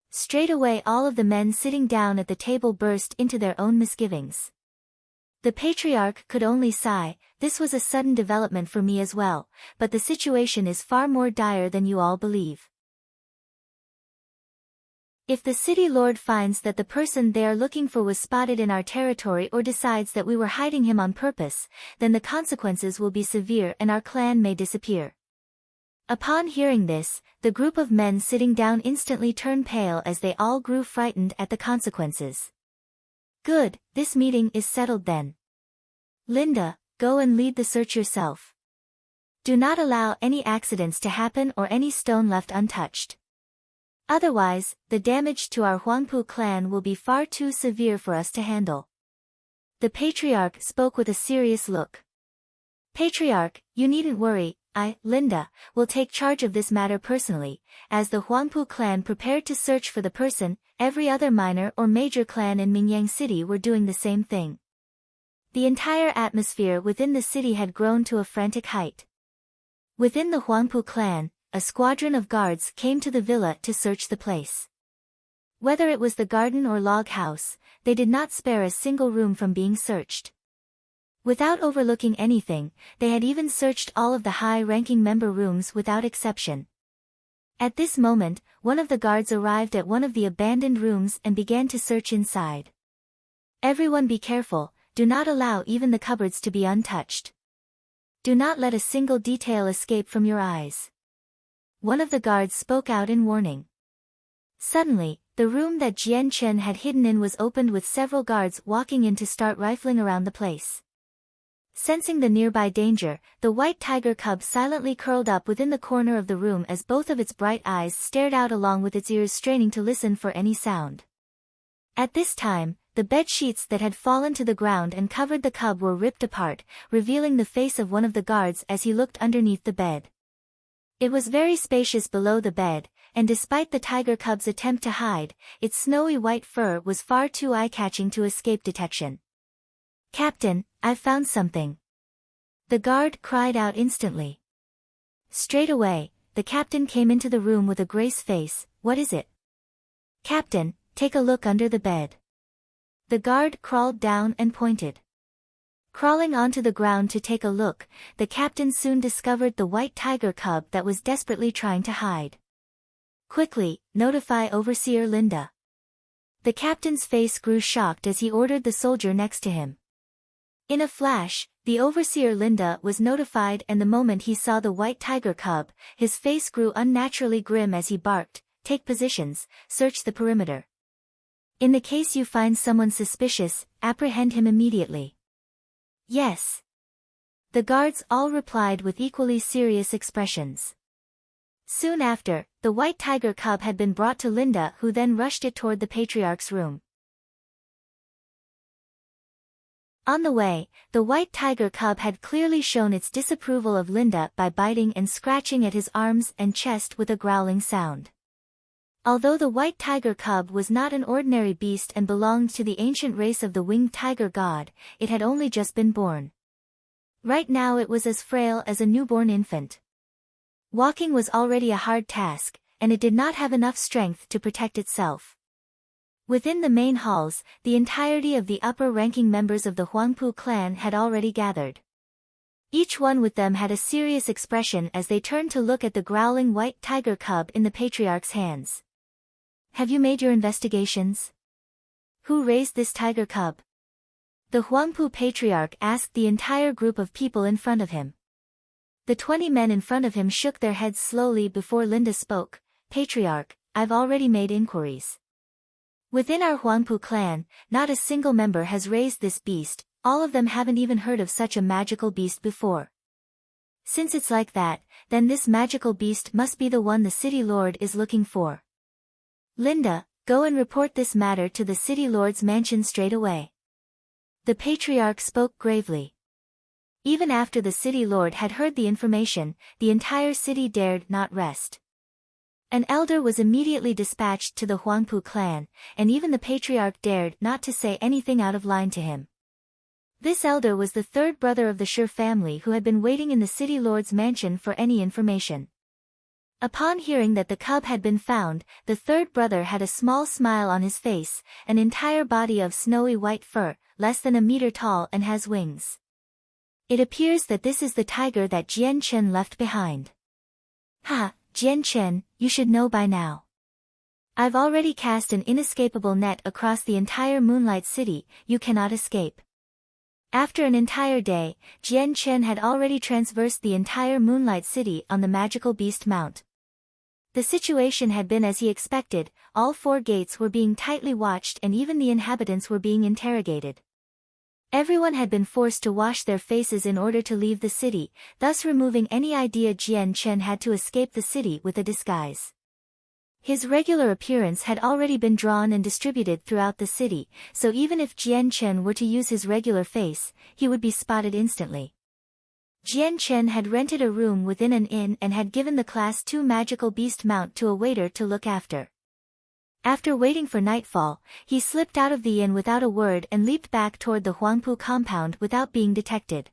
Straight away all of the men sitting down at the table burst into their own misgivings. The Patriarch could only sigh. This was a sudden development for me as well, but the situation is far more dire than you all believe. If the city lord finds that the person they are looking for was spotted in our territory or decides that we were hiding him on purpose, then the consequences will be severe and our clan may disappear. Upon hearing this, the group of men sitting down instantly turned pale as they all grew frightened at the consequences. Good, this meeting is settled then. Linda, go and lead the search yourself. Do not allow any accidents to happen or any stone left untouched. Otherwise, the damage to our Huangpu clan will be far too severe for us to handle. The Patriarch spoke with a serious look. Patriarch, you needn't worry, I, Linda, will take charge of this matter personally. As the Huangpu clan prepared to search for the person, every other minor or major clan in Mingyang City were doing the same thing. The entire atmosphere within the city had grown to a frantic height. Within the Huangpu clan, a squadron of guards came to the villa to search the place. Whether it was the garden or log house, they did not spare a single room from being searched. Without overlooking anything, they had even searched all of the high-ranking member rooms without exception. At this moment, one of the guards arrived at one of the abandoned rooms and began to search inside. Everyone be careful, do not allow even the cupboards to be untouched. Do not let a single detail escape from your eyes. One of the guards spoke out in warning. Suddenly, the room that Jian Chen had hidden in was opened with several guards walking in to start rifling around the place. Sensing the nearby danger, the white tiger cub silently curled up within the corner of the room as both of its bright eyes stared out along with its ears straining to listen for any sound. At this time, the bed sheets that had fallen to the ground and covered the cub were ripped apart, revealing the face of one of the guards as he looked underneath the bed. It was very spacious below the bed, and despite the tiger cub's attempt to hide, its snowy white fur was far too eye-catching to escape detection. Captain, I've found something. The guard cried out instantly. Straight away, the captain came into the room with a grace face. What is it? Captain, take a look under the bed. The guard crawled down and pointed. Crawling onto the ground to take a look, the captain soon discovered the white tiger cub that was desperately trying to hide. Quickly, notify Overseer Linda. The captain's face grew shocked as he ordered the soldier next to him. In a flash, the Overseer Linda was notified, and the moment he saw the white tiger cub, his face grew unnaturally grim as he barked, "Take positions, search the perimeter. In the case you find someone suspicious, apprehend him immediately." Yes. The guards all replied with equally serious expressions. Soon after, the white tiger cub had been brought to Linda, who then rushed it toward the Patriarch's room. On the way, the white tiger cub had clearly shown its disapproval of Linda by biting and scratching at his arms and chest with a growling sound. Although the white tiger cub was not an ordinary beast and belonged to the ancient race of the winged tiger god, it had only just been born. Right now it was as frail as a newborn infant. Walking was already a hard task, and it did not have enough strength to protect itself. Within the main halls, the entirety of the upper-ranking members of the Huangpu clan had already gathered. Each one with them had a serious expression as they turned to look at the growling white tiger cub in the Patriarch's hands. Have you made your investigations? Who raised this tiger cub? The Huangpu Patriarch asked the entire group of people in front of him. The 20 men in front of him shook their heads slowly before Linda spoke. Patriarch, I've already made inquiries. Within our Huangpu clan, not a single member has raised this beast, all of them haven't even heard of such a magical beast before. Since it's like that, then this magical beast must be the one the city lord is looking for. Linda, go and report this matter to the city lord's mansion straight away. The patriarch spoke gravely. Even after the city lord had heard the information, the entire city dared not rest. An elder was immediately dispatched to the Huangpu clan, and even the patriarch dared not to say anything out of line to him. This elder was the third brother of the Shi family who had been waiting in the city lord's mansion for any information. Upon hearing that the cub had been found, the third brother had a small smile on his face, an entire body of snowy white fur, less than a meter tall and has wings. It appears that this is the tiger that Jian Chen left behind. Ha, Jian Chen, you should know by now. I've already cast an inescapable net across the entire Moonlight City, you cannot escape. After an entire day, Jian Chen had already traversed the entire Moonlight City on the magical beast mount. The situation had been as he expected, all 4 gates were being tightly watched and even the inhabitants were being interrogated. Everyone had been forced to wash their faces in order to leave the city, thus removing any idea Jian Chen had to escape the city with a disguise. His regular appearance had already been drawn and distributed throughout the city, so even if Jian Chen were to use his regular face, he would be spotted instantly. Jian Chen had rented a room within an inn and had given the Class 2 magical beast mount to a waiter to look after. After waiting for nightfall, he slipped out of the inn without a word and leaped back toward the Huangpu compound without being detected.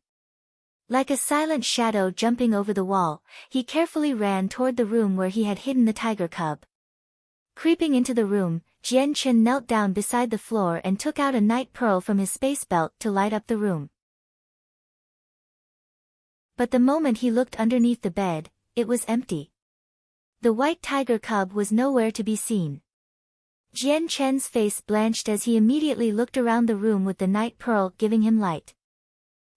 Like a silent shadow jumping over the wall, he carefully ran toward the room where he had hidden the tiger cub. Creeping into the room, Jian Chen knelt down beside the floor and took out a night pearl from his space belt to light up the room. But the moment he looked underneath the bed, it was empty. The white tiger cub was nowhere to be seen. Jian Chen's face blanched as he immediately looked around the room with the night pearl giving him light.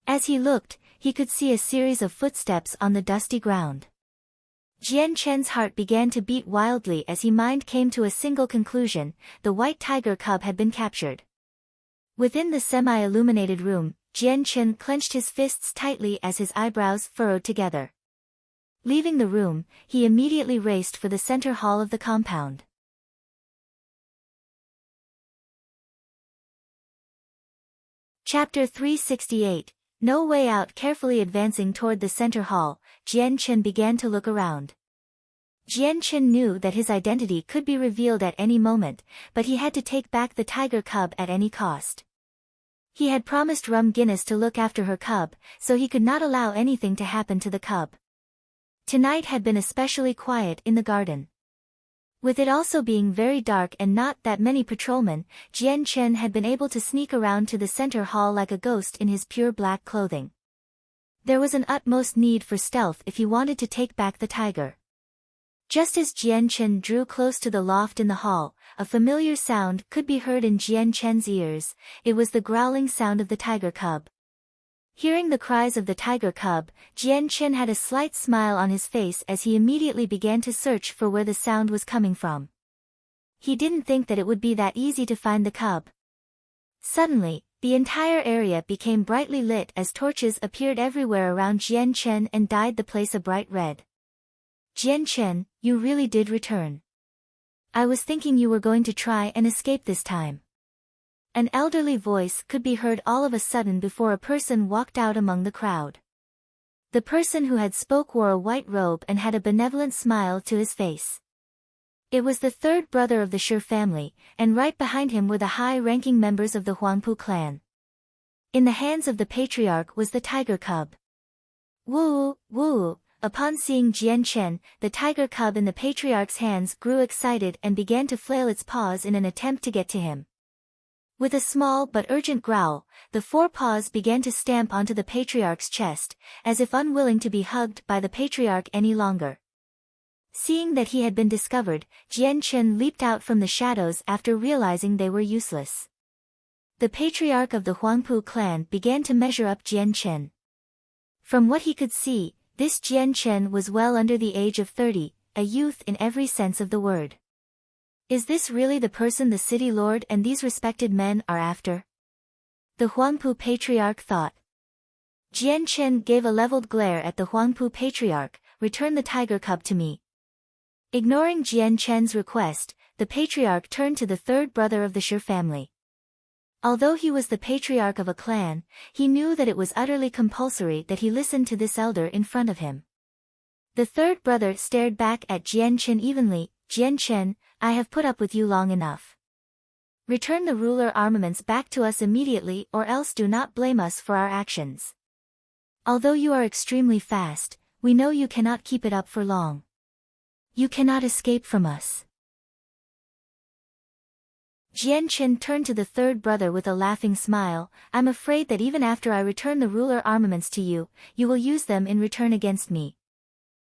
As he looked, he could see a series of footsteps on the dusty ground. Jian Chen's heart began to beat wildly as his mind came to a single conclusion: the white tiger cub had been captured. Within the semi-illuminated room, Jian Chen clenched his fists tightly as his eyebrows furrowed together. Leaving the room, he immediately raced for the center hall of the compound. Chapter 368, No Way Out. Carefully advancing toward the center hall, Jian Chen began to look around. Jian Chen knew that his identity could be revealed at any moment, but he had to take back the tiger cub at any cost. He had promised Rum Guinness to look after her cub, so he could not allow anything to happen to the cub. Tonight had been especially quiet in the garden. With it also being very dark and not that many patrolmen, Jian Chen had been able to sneak around to the center hall like a ghost in his pure black clothing. There was an utmost need for stealth if he wanted to take back the tiger. Just as Jian Chen drew close to the loft in the hall, a familiar sound could be heard in Jian Chen's ears. It was the growling sound of the tiger cub. Hearing the cries of the tiger cub, Jian Chen had a slight smile on his face as he immediately began to search for where the sound was coming from. He didn't think that it would be that easy to find the cub. Suddenly, the entire area became brightly lit as torches appeared everywhere around Jian Chen and dyed the place a bright red. Jian Chen, you really did return. I was thinking you were going to try and escape this time. An elderly voice could be heard all of a sudden before a person walked out among the crowd. The person who had spoke wore a white robe and had a benevolent smile to his face. It was the third brother of the Shi family, and right behind him were the high-ranking members of the Huangpu clan. In the hands of the patriarch was the tiger cub. Woo, woo! Upon seeing Jian Chen, the tiger cub in the patriarch's hands grew excited and began to flail its paws in an attempt to get to him. With a small but urgent growl, the 4 paws began to stamp onto the patriarch's chest, as if unwilling to be hugged by the patriarch any longer. Seeing that he had been discovered, Jian Chen leaped out from the shadows after realizing they were useless. The patriarch of the Huangpu clan began to measure up Jian Chen. From what he could see, This Jian Chen was well under the age of 30, a youth in every sense of the word. Is this really the person the city lord and these respected men are after? The Huangpu Patriarch thought. Jian Chen gave a leveled glare at the Huangpu Patriarch. Return the tiger cub to me. Ignoring Jian Chen's request, the patriarch turned to the third brother of the Shi family. Although he was the patriarch of a clan, he knew that it was utterly compulsory that he listen to this elder in front of him. The third brother stared back at Jian Chen evenly. Jian Chen, I have put up with you long enough. Return the ruler armaments back to us immediately, or else do not blame us for our actions. Although you are extremely fast, we know you cannot keep it up for long. You cannot escape from us. Jian Chen turned to the third brother with a laughing smile. I'm afraid that even after I return the ruler armaments to you, you will use them in return against me.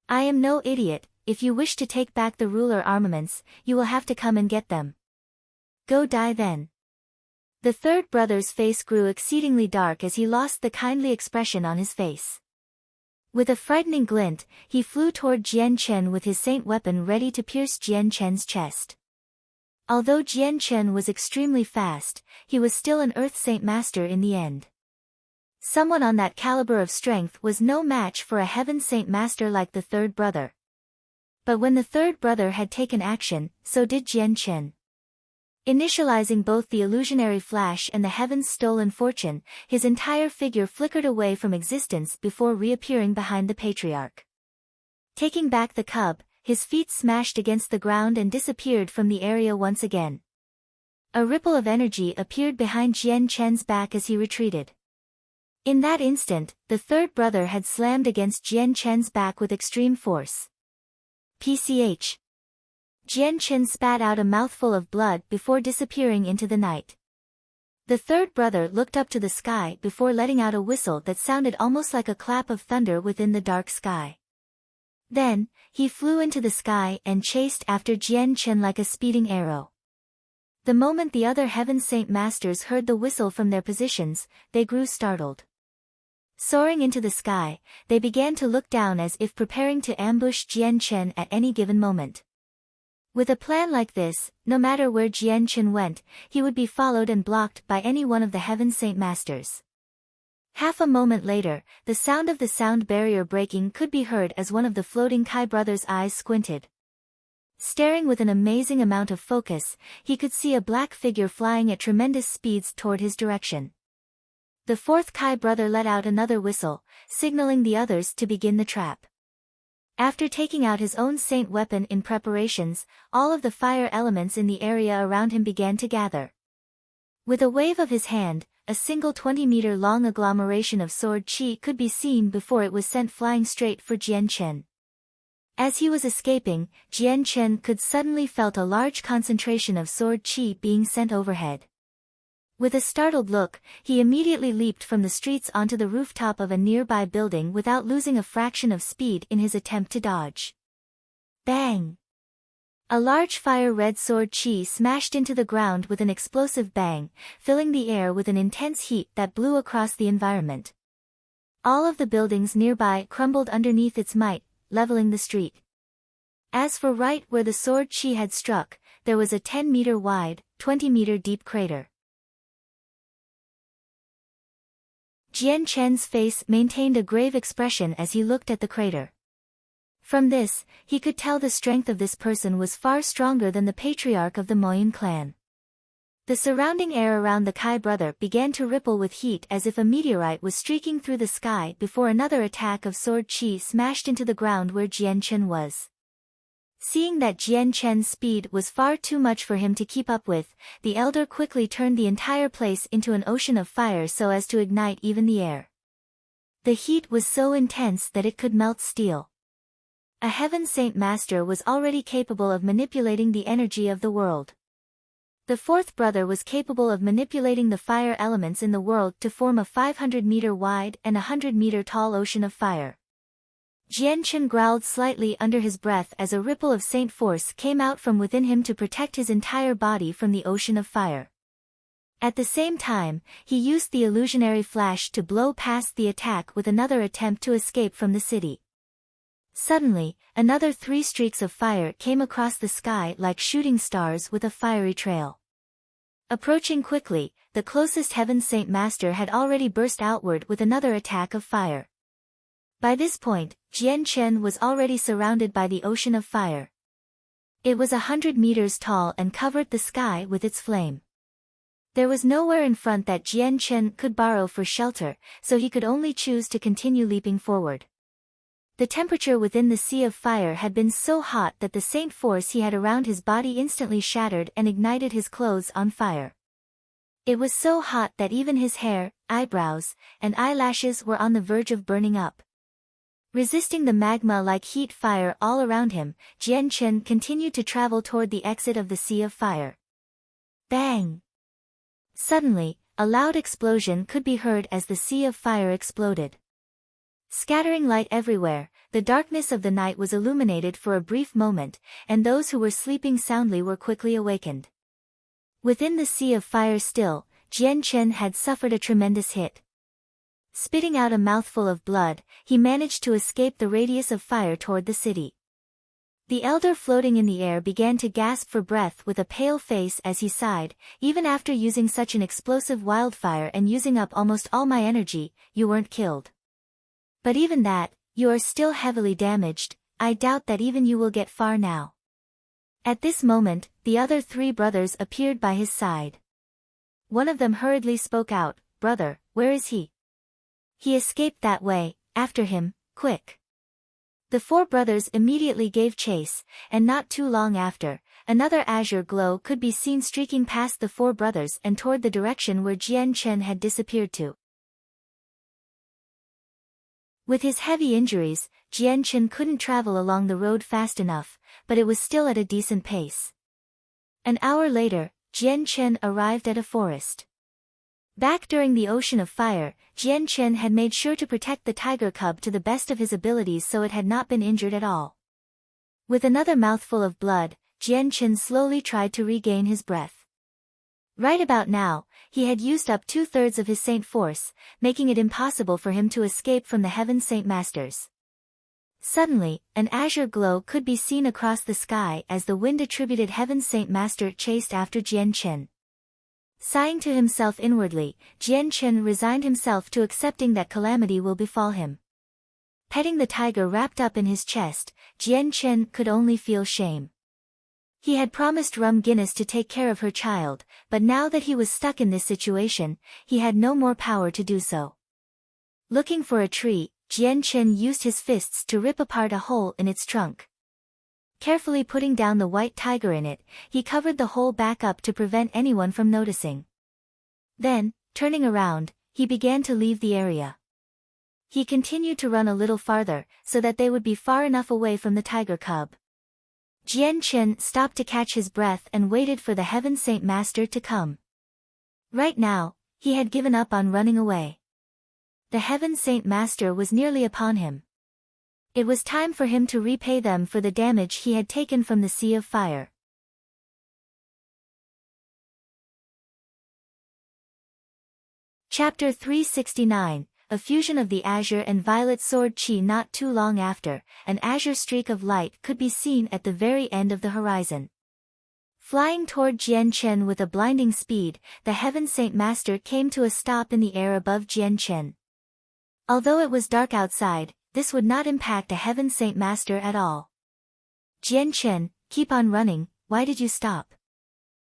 I am no idiot. If you wish to take back the ruler armaments, you will have to come and get them. Go die then. The third brother's face grew exceedingly dark as he lost the kindly expression on his face. With a frightening glint, he flew toward Jian Chen with his saint weapon ready to pierce Jian Chen's chest. Although Jian Chen was extremely fast, he was still an Earth Saint Master in the end. Someone on that caliber of strength was no match for a Heaven Saint Master like the third brother. But when the third brother had taken action, so did Jian Chen. Initializing both the illusionary flash and the heaven's stolen fortune, his entire figure flickered away from existence before reappearing behind the patriarch. Taking back the cub, his feet smashed against the ground and disappeared from the area once again. A ripple of energy appeared behind Jian Chen's back as he retreated. In that instant, the third brother had slammed against Jian Chen's back with extreme force. PCH. Jian Chen spat out a mouthful of blood before disappearing into the night. The third brother looked up to the sky before letting out a whistle that sounded almost like a clap of thunder within the dark sky. Then, he flew into the sky and chased after Jian Chen like a speeding arrow. The moment the other Heaven Saint Masters heard the whistle from their positions, they grew startled. Soaring into the sky, they began to look down as if preparing to ambush Jian Chen at any given moment. With a plan like this, no matter where Jian Chen went, he would be followed and blocked by any one of the Heaven Saint Masters. Half a moment later, the sound of the sound barrier breaking could be heard as one of the floating Kai brothers' eyes squinted. Staring with an amazing amount of focus, he could see a black figure flying at tremendous speeds toward his direction. The fourth Kai brother let out another whistle, signaling the others to begin the trap. After taking out his own saint weapon in preparations, all of the fire elements in the area around him began to gather. With a wave of his hand, a single 20-meter-long agglomeration of sword chi could be seen before it was sent flying straight for Jian Chen. As he was escaping, Jian Chen could suddenly felt a large concentration of sword chi being sent overhead. With a startled look, he immediately leaped from the streets onto the rooftop of a nearby building without losing a fraction of speed in his attempt to dodge. Bang! A large fire-red sword chi smashed into the ground with an explosive bang, filling the air with an intense heat that blew across the environment. All of the buildings nearby crumbled underneath its might, leveling the street. As for right where the sword chi had struck, there was a 10-meter wide, 20-meter deep crater. Jian Chen's face maintained a grave expression as he looked at the crater. From this, he could tell the strength of this person was far stronger than the patriarch of the Moyun clan. The surrounding air around the Kai brother began to ripple with heat as if a meteorite was streaking through the sky before another attack of sword chi smashed into the ground where Jian Chen was. Seeing that Jian Chen's speed was far too much for him to keep up with, the elder quickly turned the entire place into an ocean of fire so as to ignite even the air. The heat was so intense that it could melt steel. A Heaven Saint Master was already capable of manipulating the energy of the world. The fourth brother was capable of manipulating the fire elements in the world to form a 500-meter wide and 100-meter tall ocean of fire. Jian Chen growled slightly under his breath as a ripple of saint force came out from within him to protect his entire body from the ocean of fire. At the same time, he used the illusionary flash to blow past the attack with another attempt to escape from the city. Suddenly, another 3 streaks of fire came across the sky like shooting stars with a fiery trail. Approaching quickly, the closest Heaven Saint Master had already burst outward with another attack of fire. By this point, Jian Chen was already surrounded by the ocean of fire. It was 100 meters tall and covered the sky with its flame. There was nowhere in front that Jian Chen could borrow for shelter, so he could only choose to continue leaping forward. The temperature within the sea of fire had been so hot that the saint force he had around his body instantly shattered and ignited his clothes on fire. It was so hot that even his hair, eyebrows, and eyelashes were on the verge of burning up. Resisting the magma-like heat fire all around him, Jian Chen continued to travel toward the exit of the sea of fire. Bang! Suddenly, a loud explosion could be heard as the sea of fire exploded. Scattering light everywhere, the darkness of the night was illuminated for a brief moment, and those who were sleeping soundly were quickly awakened. Within the sea of fire still, Jian Chen had suffered a tremendous hit. Spitting out a mouthful of blood, he managed to escape the radius of fire toward the city. The elder floating in the air began to gasp for breath with a pale face as he sighed, "Even after using such an explosive wildfire and using up almost all my energy, you weren't killed. But even that, you are still heavily damaged. I doubt that even you will get far now." At this moment, the other 3 brothers appeared by his side. One of them hurriedly spoke out, "Brother, where is he?" "He escaped that way, after him, quick." The 4 brothers immediately gave chase, and not too long after, another azure glow could be seen streaking past the 4 brothers and toward the direction where Jian Chen had disappeared to. With his heavy injuries, Jian Chen couldn't travel along the road fast enough, but it was still at a decent pace. An hour later, Jian Chen arrived at a forest. Back during the ocean of fire, Jian Chen had made sure to protect the tiger cub to the best of his abilities so it had not been injured at all. With another mouthful of blood, Jian Chen slowly tried to regain his breath. Right about now, he had used up 2/3 of his saint force, making it impossible for him to escape from the Heaven Saint Masters. Suddenly, an azure glow could be seen across the sky as the wind-attributed Heaven Saint Master chased after Jian Chen. Sighing to himself inwardly, Jian Chen resigned himself to accepting that calamity will befall him. Petting the tiger wrapped up in his chest, Jian Chen could only feel shame. He had promised Rum Guinness to take care of her child, but now that he was stuck in this situation, he had no more power to do so. Looking for a tree, Jian Chen used his fists to rip apart a hole in its trunk. Carefully putting down the white tiger in it, he covered the hole back up to prevent anyone from noticing. Then, turning around, he began to leave the area. He continued to run a little farther, so that they would be far enough away from the tiger cub. Jian Chen stopped to catch his breath and waited for the Heaven Saint Master to come. Right now, he had given up on running away. The Heaven Saint Master was nearly upon him. It was time for him to repay them for the damage he had taken from the sea of fire. Chapter 369, A fusion of the azure and violet sword chi. Not too long after, an azure streak of light could be seen at the very end of the horizon. Flying toward Jian Chen with a blinding speed, the Heaven Saint Master came to a stop in the air above Jian Chen. Although it was dark outside, this would not impact a Heaven Saint Master at all. "Jian Chen, keep on running, why did you stop?"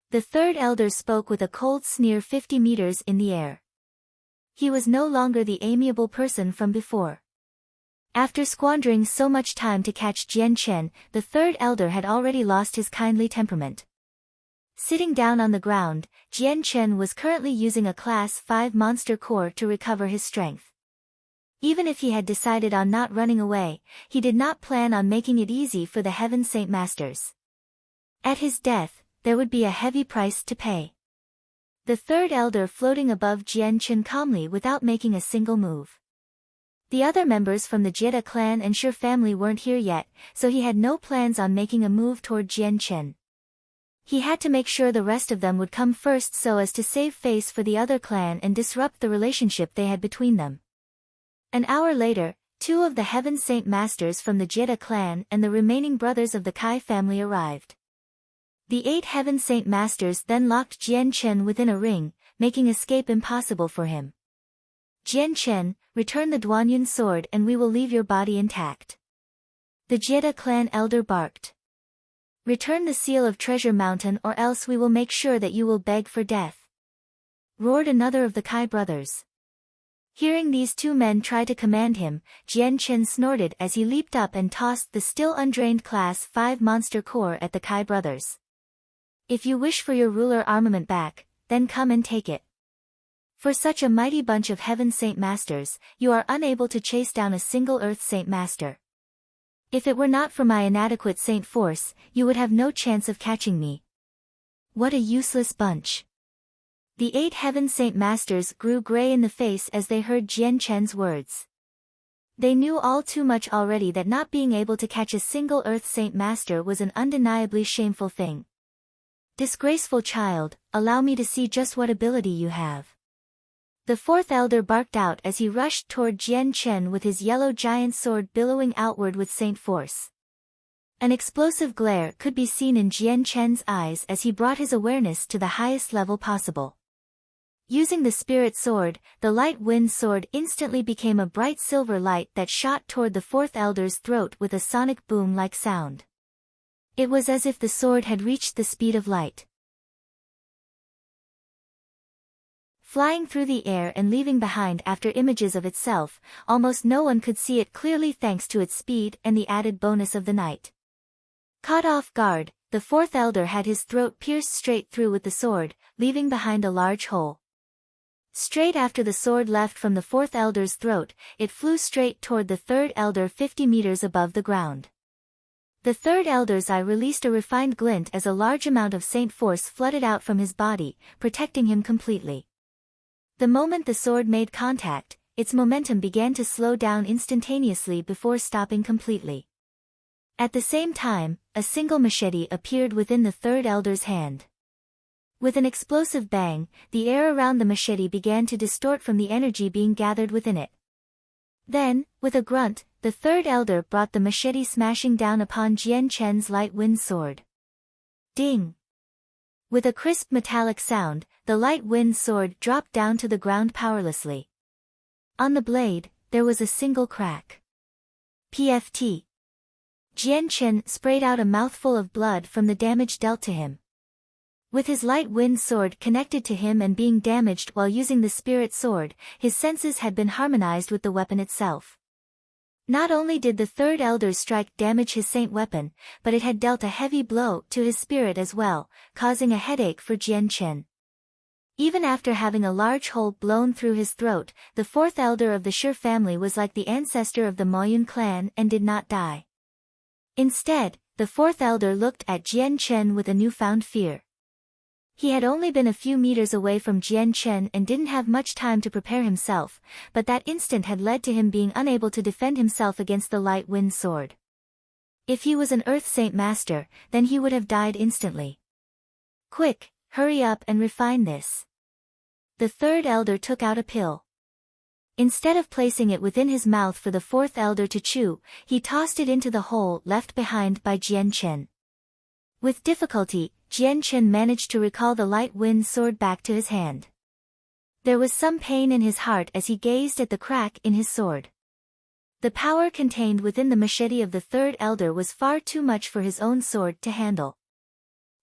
The 3rd elder spoke with a cold sneer 50 meters in the air. He was no longer the amiable person from before. After squandering so much time to catch Jian Chen, the 3rd elder had already lost his kindly temperament. Sitting down on the ground, Jian Chen was currently using a Class 5 monster core to recover his strength. Even if he had decided on not running away, he did not plan on making it easy for the Heaven Saint Masters. At his death, there would be a heavy price to pay. The 3rd elder floating above Jian Chen calmly without making a single move. The other members from the Jieda clan and Shi family weren't here yet, so he had no plans on making a move toward Jian Chen. He had to make sure the rest of them would come first so as to save face for the other clan and disrupt the relationship they had between them. An hour later, 2 of the Heaven Saint Masters from the Jeda clan and the remaining brothers of the Kai family arrived. The 8 Heaven Saint Masters then locked Jian Chen within a ring, making escape impossible for him. Jian Chen, return the Duanyun sword and we will leave your body intact. The Jeda clan elder barked. Return the seal of Treasure Mountain or else we will make sure that you will beg for death. Roared another of the Kai brothers. Hearing these 2 men try to command him, Jian Chen snorted as he leaped up and tossed the still undrained Class 5 monster core at the Kai brothers. If you wish for your ruler armament back, then come and take it. For such a mighty bunch of Heaven Saint Masters, you are unable to chase down a single Earth Saint Master. If it were not for my inadequate Saint force, you would have no chance of catching me. What a useless bunch. The 8 Heaven Saint Masters grew gray in the face as they heard Jian Chen's words. They knew all too much already that not being able to catch a single Earth Saint Master was an undeniably shameful thing. Disgraceful child, allow me to see just what ability you have. The 4th elder barked out as he rushed toward Jian Chen with his yellow giant sword billowing outward with saint force. An explosive glare could be seen in Jian Chen's eyes as he brought his awareness to the highest level possible. Using the spirit sword, the light wind sword instantly became a bright silver light that shot toward the 4th elder's throat with a sonic boom-like sound. It was as if the sword had reached the speed of light. Flying through the air and leaving behind after images of itself, almost no one could see it clearly thanks to its speed and the added bonus of the night. Caught off guard, the 4th elder had his throat pierced straight through with the sword, leaving behind a large hole. Straight after the sword left from the 4th elder's throat, it flew straight toward the 3rd elder 50 meters above the ground. The 3rd elder's eye released a refined glint as a large amount of saint force flooded out from his body, protecting him completely. The moment the sword made contact, its momentum began to slow down instantaneously before stopping completely. At the same time, a single machete appeared within the 3rd elder's hand. With an explosive bang, the air around the machete began to distort from the energy being gathered within it. Then, with a grunt, the 3rd elder brought the machete smashing down upon Jian Chen's light wind sword. Ding! With a crisp metallic sound, the light wind sword dropped down to the ground powerlessly. On the blade, there was a single crack. PFT. Jian Chen sprayed out a mouthful of blood from the damage dealt to him. With his light wind sword connected to him and being damaged while using the spirit sword, his senses had been harmonized with the weapon itself. Not only did the 3rd elder's strike damage his saint weapon, but it had dealt a heavy blow to his spirit as well, causing a headache for Jian Chen. Even after having a large hole blown through his throat, the 4th elder of the Shi family was like the ancestor of the Moyun clan and did not die. Instead, the 4th elder looked at Jian Chen with a newfound fear. He had only been a few meters away from Jian Chen and didn't have much time to prepare himself, but that instant had led to him being unable to defend himself against the light wind sword. If he was an Earth Saint Master, then he would have died instantly. Quick, hurry up and refine this. The 3rd elder took out a pill. Instead of placing it within his mouth for the 4th elder to chew, he tossed it into the hole left behind by Jian Chen. With difficulty, Jian Chen managed to recall the light wind sword back to his hand. There was some pain in his heart as he gazed at the crack in his sword. The power contained within the machete of the 3rd elder was far too much for his own sword to handle.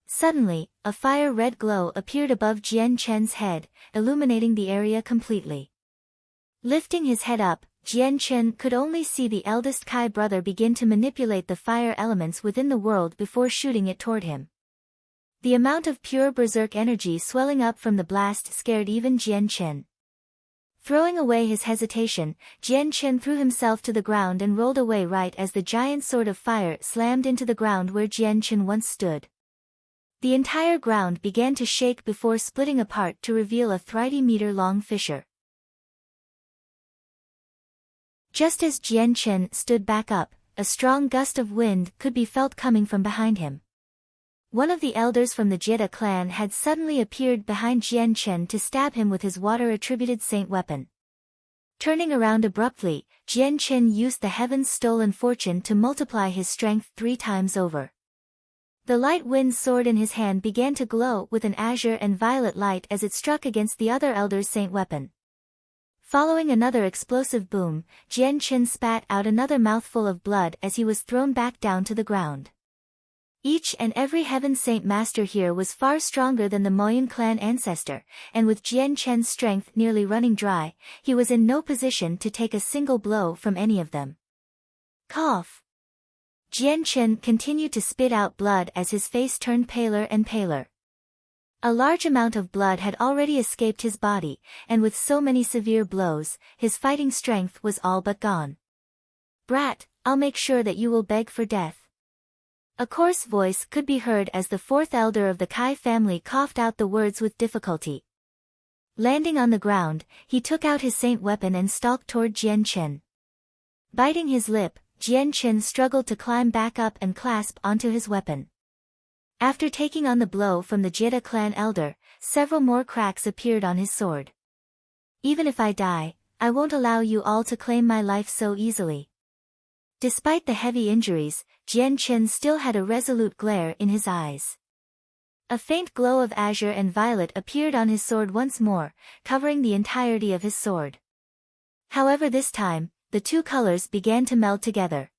Suddenly, a fire-red glow appeared above Jian Chen's head, illuminating the area completely. Lifting his head up, Jian Chen could only see the eldest Kai brother begin to manipulate the fire elements within the world before shooting it toward him. The amount of pure berserk energy swelling up from the blast scared even Jian Chen. Throwing away his hesitation, Jian Chen threw himself to the ground and rolled away right as the giant sword of fire slammed into the ground where Jian Chen once stood. The entire ground began to shake before splitting apart to reveal a 30-meter-long fissure. Just as Jian Chen stood back up, a strong gust of wind could be felt coming from behind him. One of the elders from the Jeda clan had suddenly appeared behind Jian Chen to stab him with his water-attributed saint weapon. Turning around abruptly, Jian Qin used the heaven's stolen fortune to multiply his strength 3 times over. The light wind sword in his hand began to glow with an azure and violet light as it struck against the other elder's saint weapon. Following another explosive boom, Jian Qin spat out another mouthful of blood as he was thrown back down to the ground. Each and every Heaven Saint Master here was far stronger than the Moyun clan ancestor, and with Jian Chen's strength nearly running dry, he was in no position to take a single blow from any of them. Cough. Jian Chen continued to spit out blood as his face turned paler and paler. A large amount of blood had already escaped his body, and with so many severe blows, his fighting strength was all but gone. Brat, I'll make sure that you will beg for death. A coarse voice could be heard as the 4th elder of the Kai family coughed out the words with difficulty. Landing on the ground, he took out his saint weapon and stalked toward Jian Chen. Biting his lip, Jian Chen struggled to climb back up and clasp onto his weapon. After taking on the blow from the Jida clan elder, several more cracks appeared on his sword. Even if I die, I won't allow you all to claim my life so easily. Despite the heavy injuries, Jian Chen still had a resolute glare in his eyes. A faint glow of azure and violet appeared on his sword once more, covering the entirety of his sword. However, this time, the 2 colors began to meld together.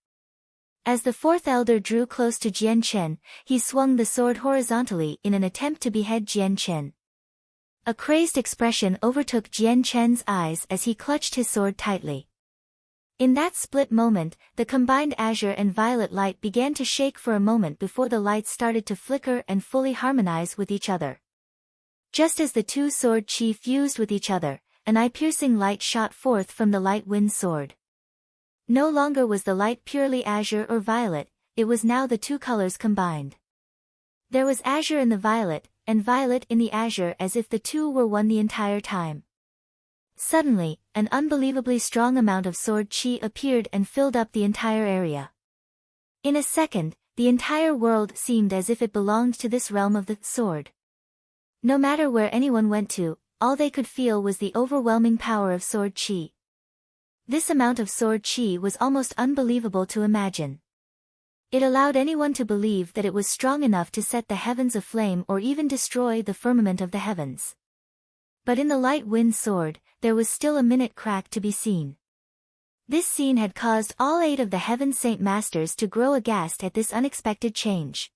As the 4th elder drew close to Jian Chen, he swung the sword horizontally in an attempt to behead Jian Chen. A crazed expression overtook Jian Chen's eyes as he clutched his sword tightly. In that split moment, the combined azure and violet light began to shake for a moment before the lights started to flicker and fully harmonize with each other. Just as the 2 sword chi fused with each other, an eye-piercing light shot forth from the light wind sword. No longer was the light purely azure or violet, it was now the 2 colors combined. There was azure in the violet, and violet in the azure, as if the 2 were one the entire time. Suddenly, an unbelievably strong amount of sword chi appeared and filled up the entire area. In a second, the entire world seemed as if it belonged to this realm of the sword. No matter where anyone went to, all they could feel was the overwhelming power of sword chi. This amount of sword chi was almost unbelievable to imagine. It allowed anyone to believe that it was strong enough to set the heavens aflame or even destroy the firmament of the heavens. But in the light wind sword, there was still a minute crack to be seen. This scene had caused all 8 of the Heaven Saint Masters to grow aghast at this unexpected change.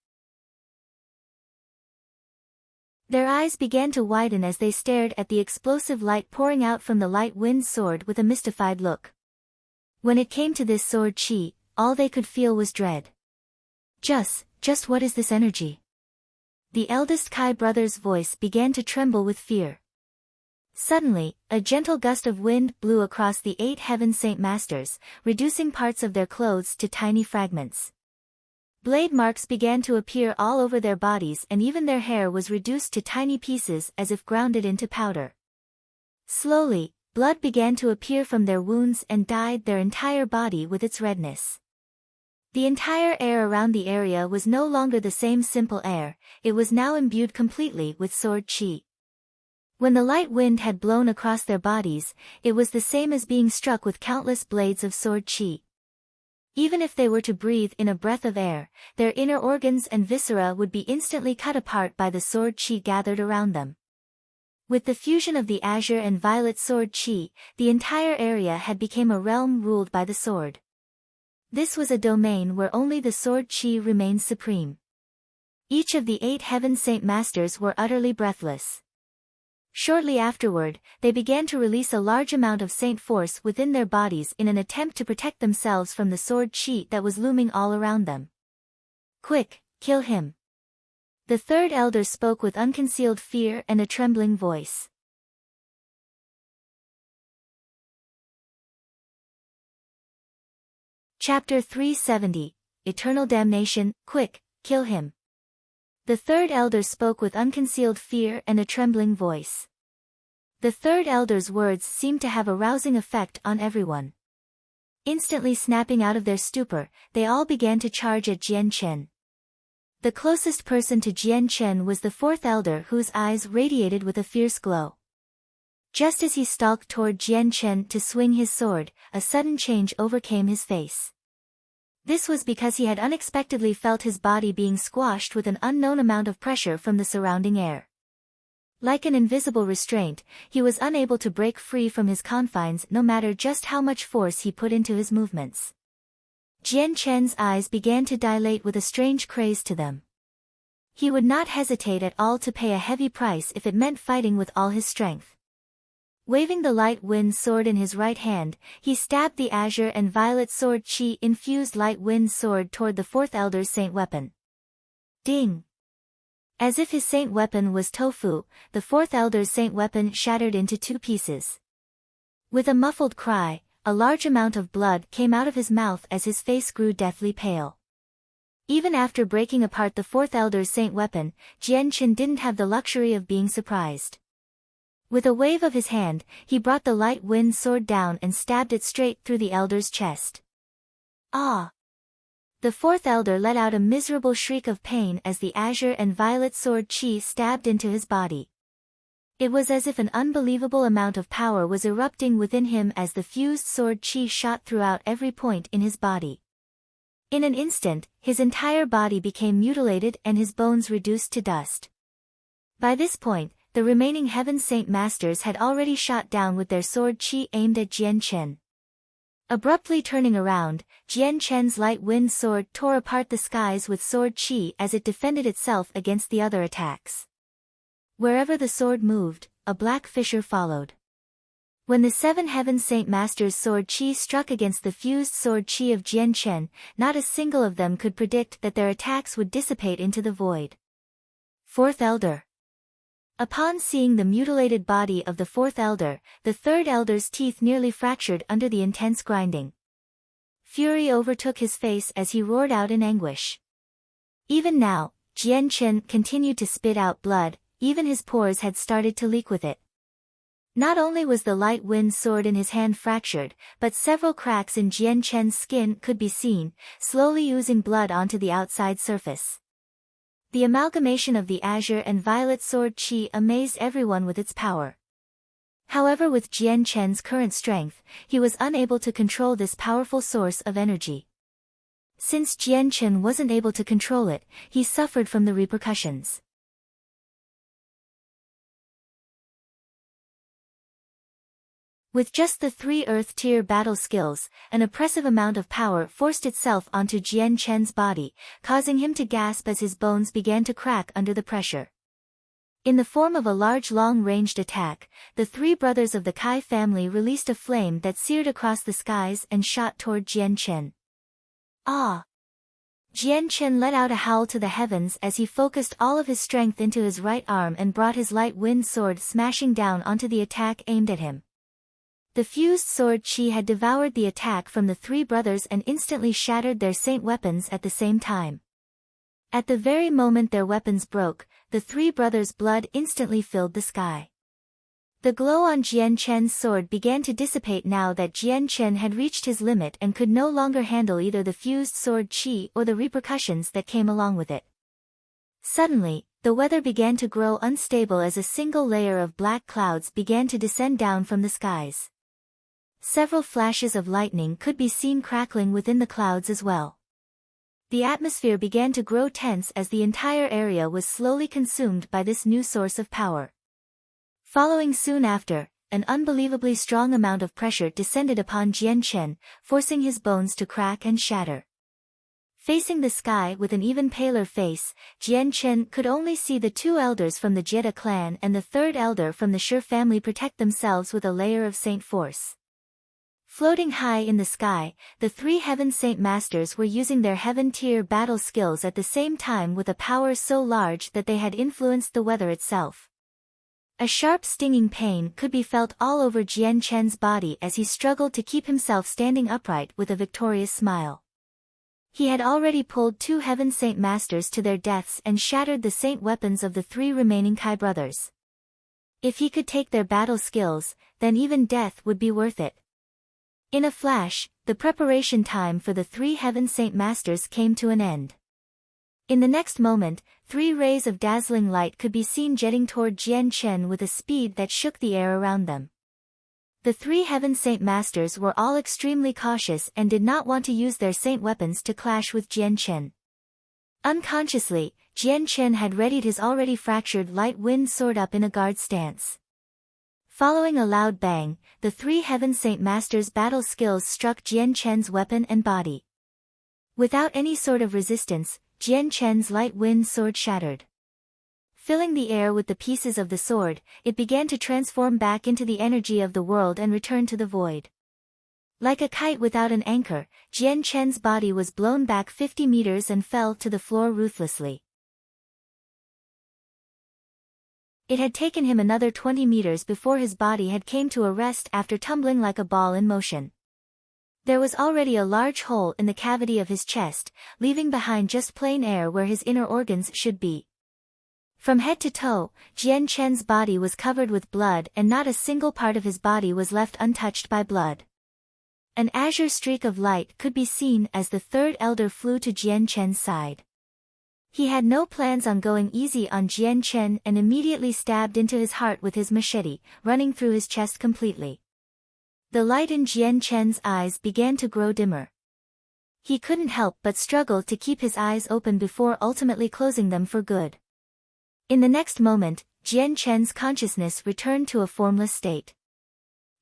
Their eyes began to widen as they stared at the explosive light pouring out from the light wind sword with a mystified look. When it came to this sword chi, all they could feel was dread. Just what is this energy? The eldest Kai brother's voice began to tremble with fear. Suddenly, a gentle gust of wind blew across the 8 Heaven Saint Masters, reducing parts of their clothes to tiny fragments. Blade marks began to appear all over their bodies, and even their hair was reduced to tiny pieces as if grounded into powder. Slowly, blood began to appear from their wounds and dyed their entire body with its redness. The entire air around the area was no longer the same simple air, it was now imbued completely with sword chi. When the light wind had blown across their bodies, it was the same as being struck with countless blades of sword chi. Even if they were to breathe in a breath of air, their inner organs and viscera would be instantly cut apart by the sword chi gathered around them. With the fusion of the azure and violet sword chi, the entire area had become a realm ruled by the sword. This was a domain where only the sword chi remained supreme. Each of the 8 Heaven Saint Masters were utterly breathless. Shortly afterward, they began to release a large amount of saint force within their bodies in an attempt to protect themselves from the sword chi that was looming all around them. Quick, kill him. The 3rd elder spoke with unconcealed fear and a trembling voice. Chapter 370, Eternal Damnation. Quick, kill him. The 3rd elder spoke with unconcealed fear and a trembling voice. The 3rd elder's words seemed to have a rousing effect on everyone. Instantly snapping out of their stupor, they all began to charge at Jian Chen. The closest person to Jian Chen was the 4th elder, whose eyes radiated with a fierce glow. Just as he stalked toward Jian Chen to swing his sword, a sudden change overcame his face. This was because he had unexpectedly felt his body being squashed with an unknown amount of pressure from the surrounding air. Like an invisible restraint, he was unable to break free from his confines no matter just how much force he put into his movements. Jian Chen's eyes began to dilate with a strange craze to them. He would not hesitate at all to pay a heavy price if it meant fighting with all his strength. Waving the light wind sword in his right hand, he stabbed the azure and violet sword chi-infused light wind sword toward the fourth elder's saint weapon. Ding! As if his saint weapon was tofu, the fourth elder's saint weapon shattered into two pieces. With a muffled cry, a large amount of blood came out of his mouth as his face grew deathly pale. Even after breaking apart the fourth elder's saint weapon, Jian Chen didn't have the luxury of being surprised. With a wave of his hand, he brought the light wind sword down and stabbed it straight through the elder's chest. Ah! The fourth elder let out a miserable shriek of pain as the azure and violet sword chi stabbed into his body. It was as if an unbelievable amount of power was erupting within him as the fused sword chi shot throughout every point in his body. In an instant, his entire body became mutilated and his bones reduced to dust. By this point, the remaining Heaven Saint Masters had already shot down with their sword chi aimed at Jian Chen. Abruptly turning around, Jian Chen's light wind sword tore apart the skies with sword chi as it defended itself against the other attacks. Wherever the sword moved, a black fissure followed. When the 7 Heaven Saint Masters' sword chi struck against the fused sword chi of Jian Chen, not a single of them could predict that their attacks would dissipate into the void. Fourth Elder. Upon seeing the mutilated body of the fourth elder, the third elder's teeth nearly fractured under the intense grinding. Fury overtook his face as he roared out in anguish. Even now, Jian Chen continued to spit out blood, even his pores had started to leak with it. Not only was the light wind sword in his hand fractured, but several cracks in Jian Chen's skin could be seen, slowly oozing blood onto the outside surface. The amalgamation of the azure and violet sword chi amazed everyone with its power. However, with Jian Chen's current strength, he was unable to control this powerful source of energy. Since Jian Chen wasn't able to control it, he suffered from the repercussions. With just the 3 Earth-tier battle skills, an oppressive amount of power forced itself onto Jian Chen's body, causing him to gasp as his bones began to crack under the pressure. In the form of a large long-ranged attack, the 3 brothers of the Kai family released a flame that seared across the skies and shot toward Jian Chen. Ah! Jian Chen let out a howl to the heavens as he focused all of his strength into his right arm and brought his light wind sword smashing down onto the attack aimed at him. The fused sword chi had devoured the attack from the 3 brothers and instantly shattered their saint weapons at the same time. At the very moment their weapons broke, the 3 brothers' blood instantly filled the sky. The glow on Jian Chen's sword began to dissipate now that Jian Chen had reached his limit and could no longer handle either the fused sword chi or the repercussions that came along with it. Suddenly, the weather began to grow unstable as a single layer of black clouds began to descend down from the skies. Several flashes of lightning could be seen crackling within the clouds as well. The atmosphere began to grow tense as the entire area was slowly consumed by this new source of power. Following soon after, an unbelievably strong amount of pressure descended upon Jian Chen, forcing his bones to crack and shatter. Facing the sky with an even paler face, Jian Chen could only see the 2 elders from the Jetta clan and the 3rd elder from the Shi family protect themselves with a layer of saint force. Floating high in the sky, the 3 Heaven Saint Masters were using their Heaven-tier battle skills at the same time with a power so large that they had influenced the weather itself. A sharp stinging pain could be felt all over Jian Chen's body as he struggled to keep himself standing upright with a victorious smile. He had already pulled 2 Heaven Saint Masters to their deaths and shattered the saint weapons of the 3 remaining Kai brothers. If he could take their battle skills, then even death would be worth it. In a flash, the preparation time for the 3 Heaven Saint Masters came to an end. In the next moment, 3 rays of dazzling light could be seen jetting toward Jian Chen with a speed that shook the air around them. The 3 Heaven Saint Masters were all extremely cautious and did not want to use their saint weapons to clash with Jian Chen. Unconsciously, Jian Chen had readied his already fractured light wind sword up in a guard stance. Following a loud bang, the 3 Heaven Saint Masters' battle skills struck Jian Chen's weapon and body. Without any sort of resistance, Jian Chen's light wind sword shattered. Filling the air with the pieces of the sword, it began to transform back into the energy of the world and return to the void. Like a kite without an anchor, Jian Chen's body was blown back 50 meters and fell to the floor ruthlessly. It had taken him another 20 meters before his body had came to a rest after tumbling like a ball in motion. There was already a large hole in the cavity of his chest, leaving behind just plain air where his inner organs should be. From head to toe, Jian Chen's body was covered with blood and not a single part of his body was left untouched by blood. An azure streak of light could be seen as the 3rd elder flew to Jian Chen's side. He had no plans on going easy on Jian Chen and immediately stabbed into his heart with his machete, running through his chest completely. The light in Jian Chen's eyes began to grow dimmer. He couldn't help but struggle to keep his eyes open before ultimately closing them for good. In the next moment, Jian Chen's consciousness returned to a formless state.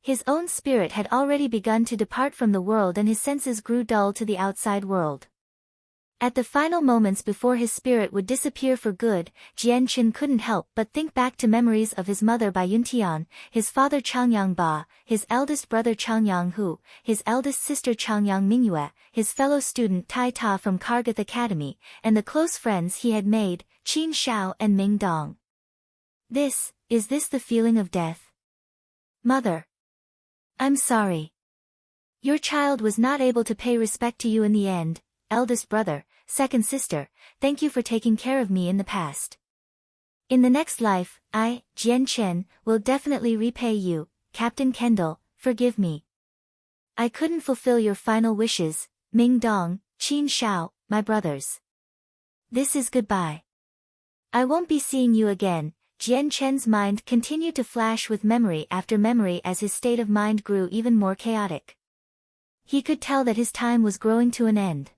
His own spirit had already begun to depart from the world and his senses grew dull to the outside world. At the final moments before his spirit would disappear for good, Jian Chen couldn't help but think back to memories of his mother Bai Yuntian, his father Changyang Ba, his eldest brother Changyang Hu, his eldest sister Changyang Mingyue, his fellow student Tai Ta from Kargath Academy, and the close friends he had made, Qin Shao and Ming Dong. Is this the feeling of death? Mother. I'm sorry. Your child was not able to pay respect to you in the end, eldest brother, second sister, thank you for taking care of me in the past. In the next life, I, Jian Chen, will definitely repay you, Captain Kendall, forgive me. I couldn't fulfill your final wishes, Ming Dong, Qin Shao, my brothers. This is goodbye. I won't be seeing you again. Jian Chen's mind continued to flash with memory after memory as his state of mind grew even more chaotic. He could tell that his time was growing to an end.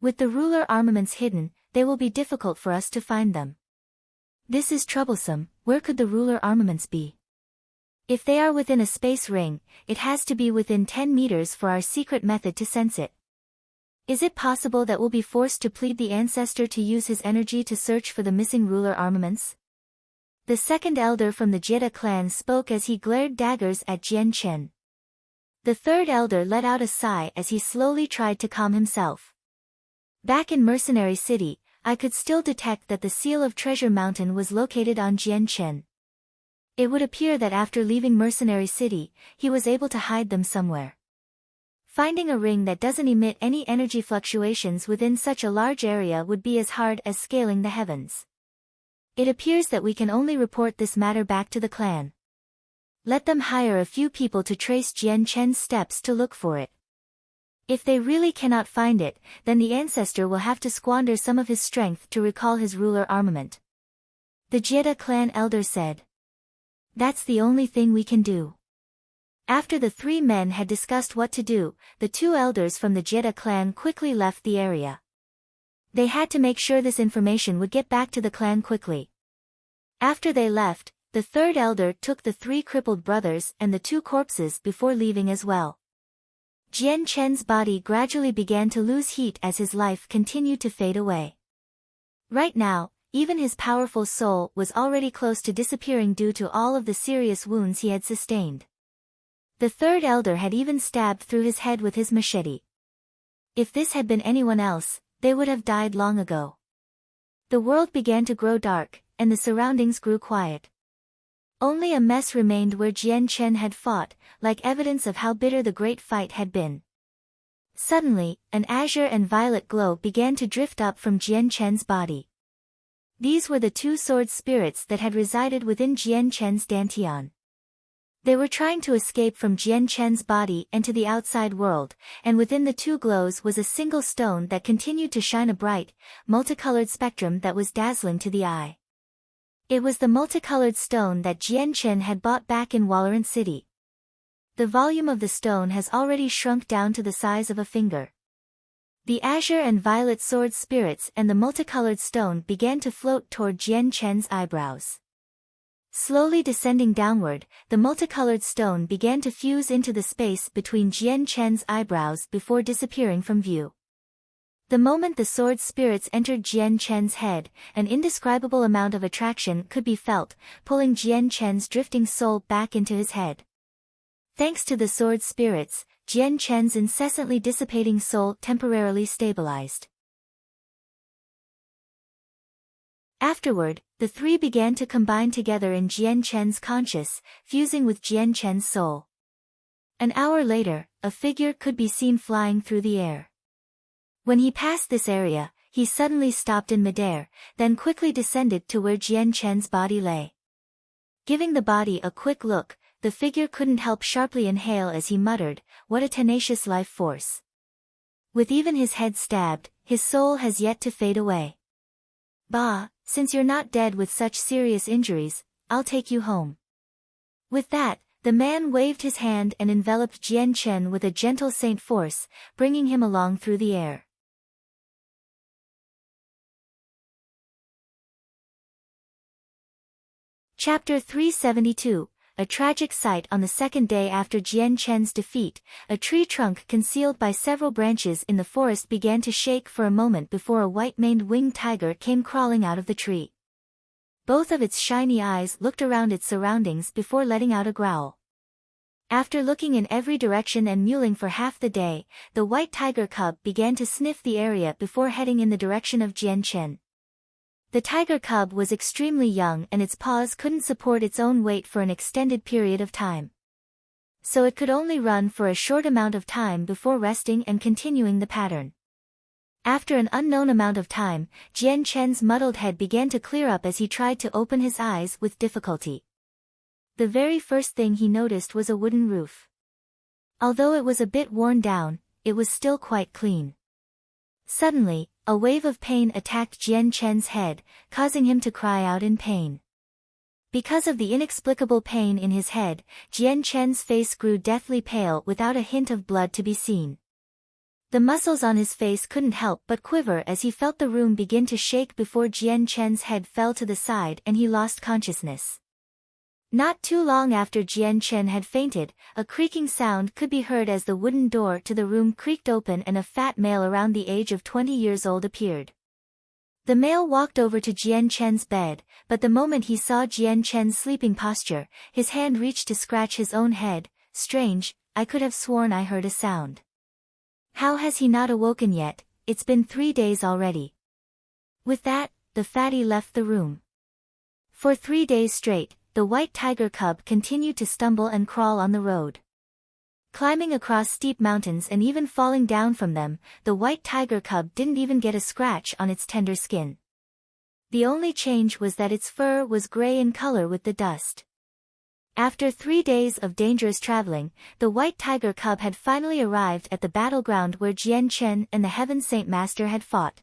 With the ruler armaments hidden, they will be difficult for us to find them. This is troublesome. Where could the ruler armaments be? If they are within a space ring, it has to be within 10 meters for our secret method to sense it. Is it possible that we'll be forced to plead the ancestor to use his energy to search for the missing ruler armaments? The 2nd elder from the Jeda clan spoke as he glared daggers at Jian Chen. The 3rd elder let out a sigh as he slowly tried to calm himself. Back in Mercenary City, I could still detect that the seal of Treasure Mountain was located on Jian Chen. It would appear that after leaving Mercenary City, he was able to hide them somewhere. Finding a ring that doesn't emit any energy fluctuations within such a large area would be as hard as scaling the heavens. It appears that we can only report this matter back to the clan. Let them hire a few people to trace Jian Chen's steps to look for it. If they really cannot find it, then the ancestor will have to squander some of his strength to recall his ruler armament. The Jeda clan elder said. That's the only thing we can do. After the 3 men had discussed what to do, the 2 elders from the Jeda clan quickly left the area. They had to make sure this information would get back to the clan quickly. After they left, the 3rd elder took the 3 crippled brothers and the 2 corpses before leaving as well. Jian Chen's body gradually began to lose heat as his life continued to fade away. Right now, even his powerful soul was already close to disappearing due to all of the serious wounds he had sustained. The 3rd elder had even stabbed through his head with his machete. If this had been anyone else, they would have died long ago. The world began to grow dark, and the surroundings grew quiet. Only a mess remained where Jian Chen had fought, like evidence of how bitter the great fight had been. Suddenly, an azure and violet glow began to drift up from Jian Chen's body. These were the 2 sword spirits that had resided within Jian Chen's dantian. They were trying to escape from Jian Chen's body and to the outside world, and within the two glows was a single stone that continued to shine a bright, multicolored spectrum that was dazzling to the eye. It was the multicolored stone that Jian Chen had bought back in Walorant City. The volume of the stone has already shrunk down to the size of a finger. The azure and violet sword spirits and the multicolored stone began to float toward Jian Chen's eyebrows. Slowly descending downward, the multicolored stone began to fuse into the space between Jian Chen's eyebrows before disappearing from view. The moment the sword spirits entered Jian Chen's head, an indescribable amount of attraction could be felt, pulling Jian Chen's drifting soul back into his head. Thanks to the sword spirits, Jian Chen's incessantly dissipating soul temporarily stabilized. Afterward, the three began to combine together in Jian Chen's conscious, fusing with Jian Chen's soul. An hour later, a figure could be seen flying through the air. When he passed this area, he suddenly stopped in midair, then quickly descended to where Jian Chen's body lay. Giving the body a quick look, the figure couldn't help sharply inhale as he muttered, "What a tenacious life force. With even his head stabbed, his soul has yet to fade away. Bah, since you're not dead with such serious injuries, I'll take you home." With that, the man waved his hand and enveloped Jian Chen with a gentle saint force, bringing him along through the air. Chapter 372, A tragic sight. On the second day after Jian Chen's defeat, a tree trunk concealed by several branches in the forest began to shake for a moment before a white-maned winged tiger came crawling out of the tree. Both of its shiny eyes looked around its surroundings before letting out a growl. After looking in every direction and mewling for half the day, the white tiger cub began to sniff the area before heading in the direction of Jian Chen. The tiger cub was extremely young and its paws couldn't support its own weight for an extended period of time. So it could only run for a short amount of time before resting and continuing the pattern. After an unknown amount of time, Jian Chen's muddled head began to clear up as he tried to open his eyes with difficulty. The very first thing he noticed was a wooden roof. Although it was a bit worn down, it was still quite clean. Suddenly, a wave of pain attacked Jian Chen's head, causing him to cry out in pain. Because of the inexplicable pain in his head, Jian Chen's face grew deathly pale without a hint of blood to be seen. The muscles on his face couldn't help but quiver as he felt the room begin to shake before Jian Chen's head fell to the side and he lost consciousness. Not too long after Jian Chen had fainted, a creaking sound could be heard as the wooden door to the room creaked open and a fat male around the age of 20 years old appeared. The male walked over to Jian Chen's bed, but the moment he saw Jian Chen's sleeping posture, his hand reached to scratch his own head. "Strange, I could have sworn I heard a sound. How has he not awoken yet? It's been 3 days already." With that, the fatty left the room. For 3 days straight, the white tiger cub continued to stumble and crawl on the road. Climbing across steep mountains and even falling down from them, the white tiger cub didn't even get a scratch on its tender skin. The only change was that its fur was gray in color with the dust. After 3 days of dangerous traveling, the white tiger cub had finally arrived at the battleground where Jian Chen and the Heaven Saint Master had fought.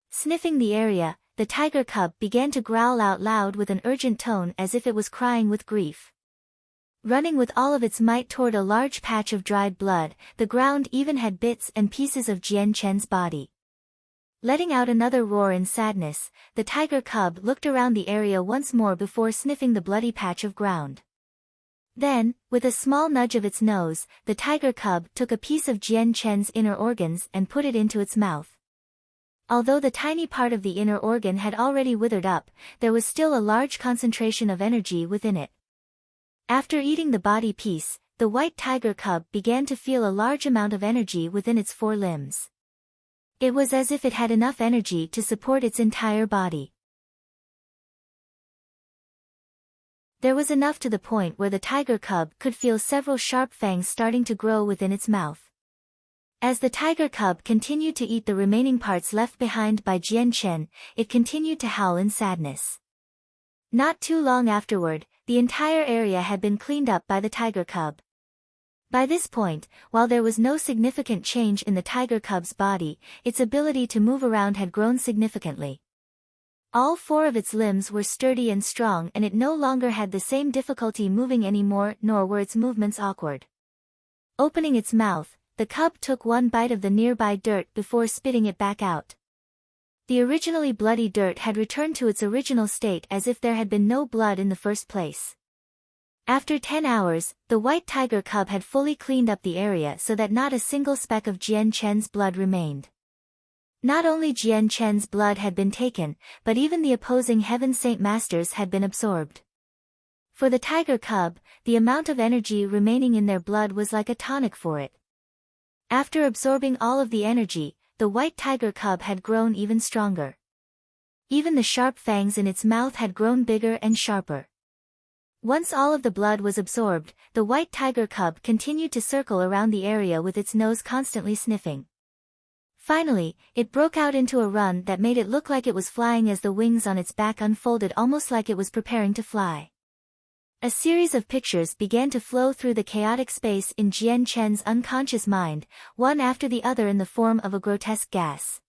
Sniffing the area, the tiger cub began to growl out loud with an urgent tone as if it was crying with grief. Running with all of its might toward a large patch of dried blood, the ground even had bits and pieces of Jian Chen's body. Letting out another roar in sadness, the tiger cub looked around the area once more before sniffing the bloody patch of ground. Then, with a small nudge of its nose, the tiger cub took a piece of Jian Chen's inner organs and put it into its mouth. Although the tiny part of the inner organ had already withered up, there was still a large concentration of energy within it. After eating the body piece, the white tiger cub began to feel a large amount of energy within its 4 limbs. It was as if it had enough energy to support its entire body. There was enough to the point where the tiger cub could feel several sharp fangs starting to grow within its mouth. As the tiger cub continued to eat the remaining parts left behind by Jian Chen, it continued to howl in sadness. Not too long afterward, the entire area had been cleaned up by the tiger cub. By this point, while there was no significant change in the tiger cub's body, its ability to move around had grown significantly. All 4 of its limbs were sturdy and strong, and it no longer had the same difficulty moving anymore, nor were its movements awkward. Opening its mouth, the cub took one bite of the nearby dirt before spitting it back out. The originally bloody dirt had returned to its original state as if there had been no blood in the first place. After 10 hours, the white tiger cub had fully cleaned up the area so that not a single speck of Jian Chen's blood remained. Not only Jian Chen's blood had been taken, but even the opposing Heaven Saint Masters had been absorbed. For the tiger cub, the amount of energy remaining in their blood was like a tonic for it. After absorbing all of the energy, the white tiger cub had grown even stronger. Even the sharp fangs in its mouth had grown bigger and sharper. Once all of the blood was absorbed, the white tiger cub continued to circle around the area with its nose constantly sniffing. Finally, it broke out into a run that made it look like it was flying as the wings on its back unfolded almost like it was preparing to fly. A series of pictures began to flow through the chaotic space in Jian Chen's unconscious mind, one after the other in the form of a grotesque gas.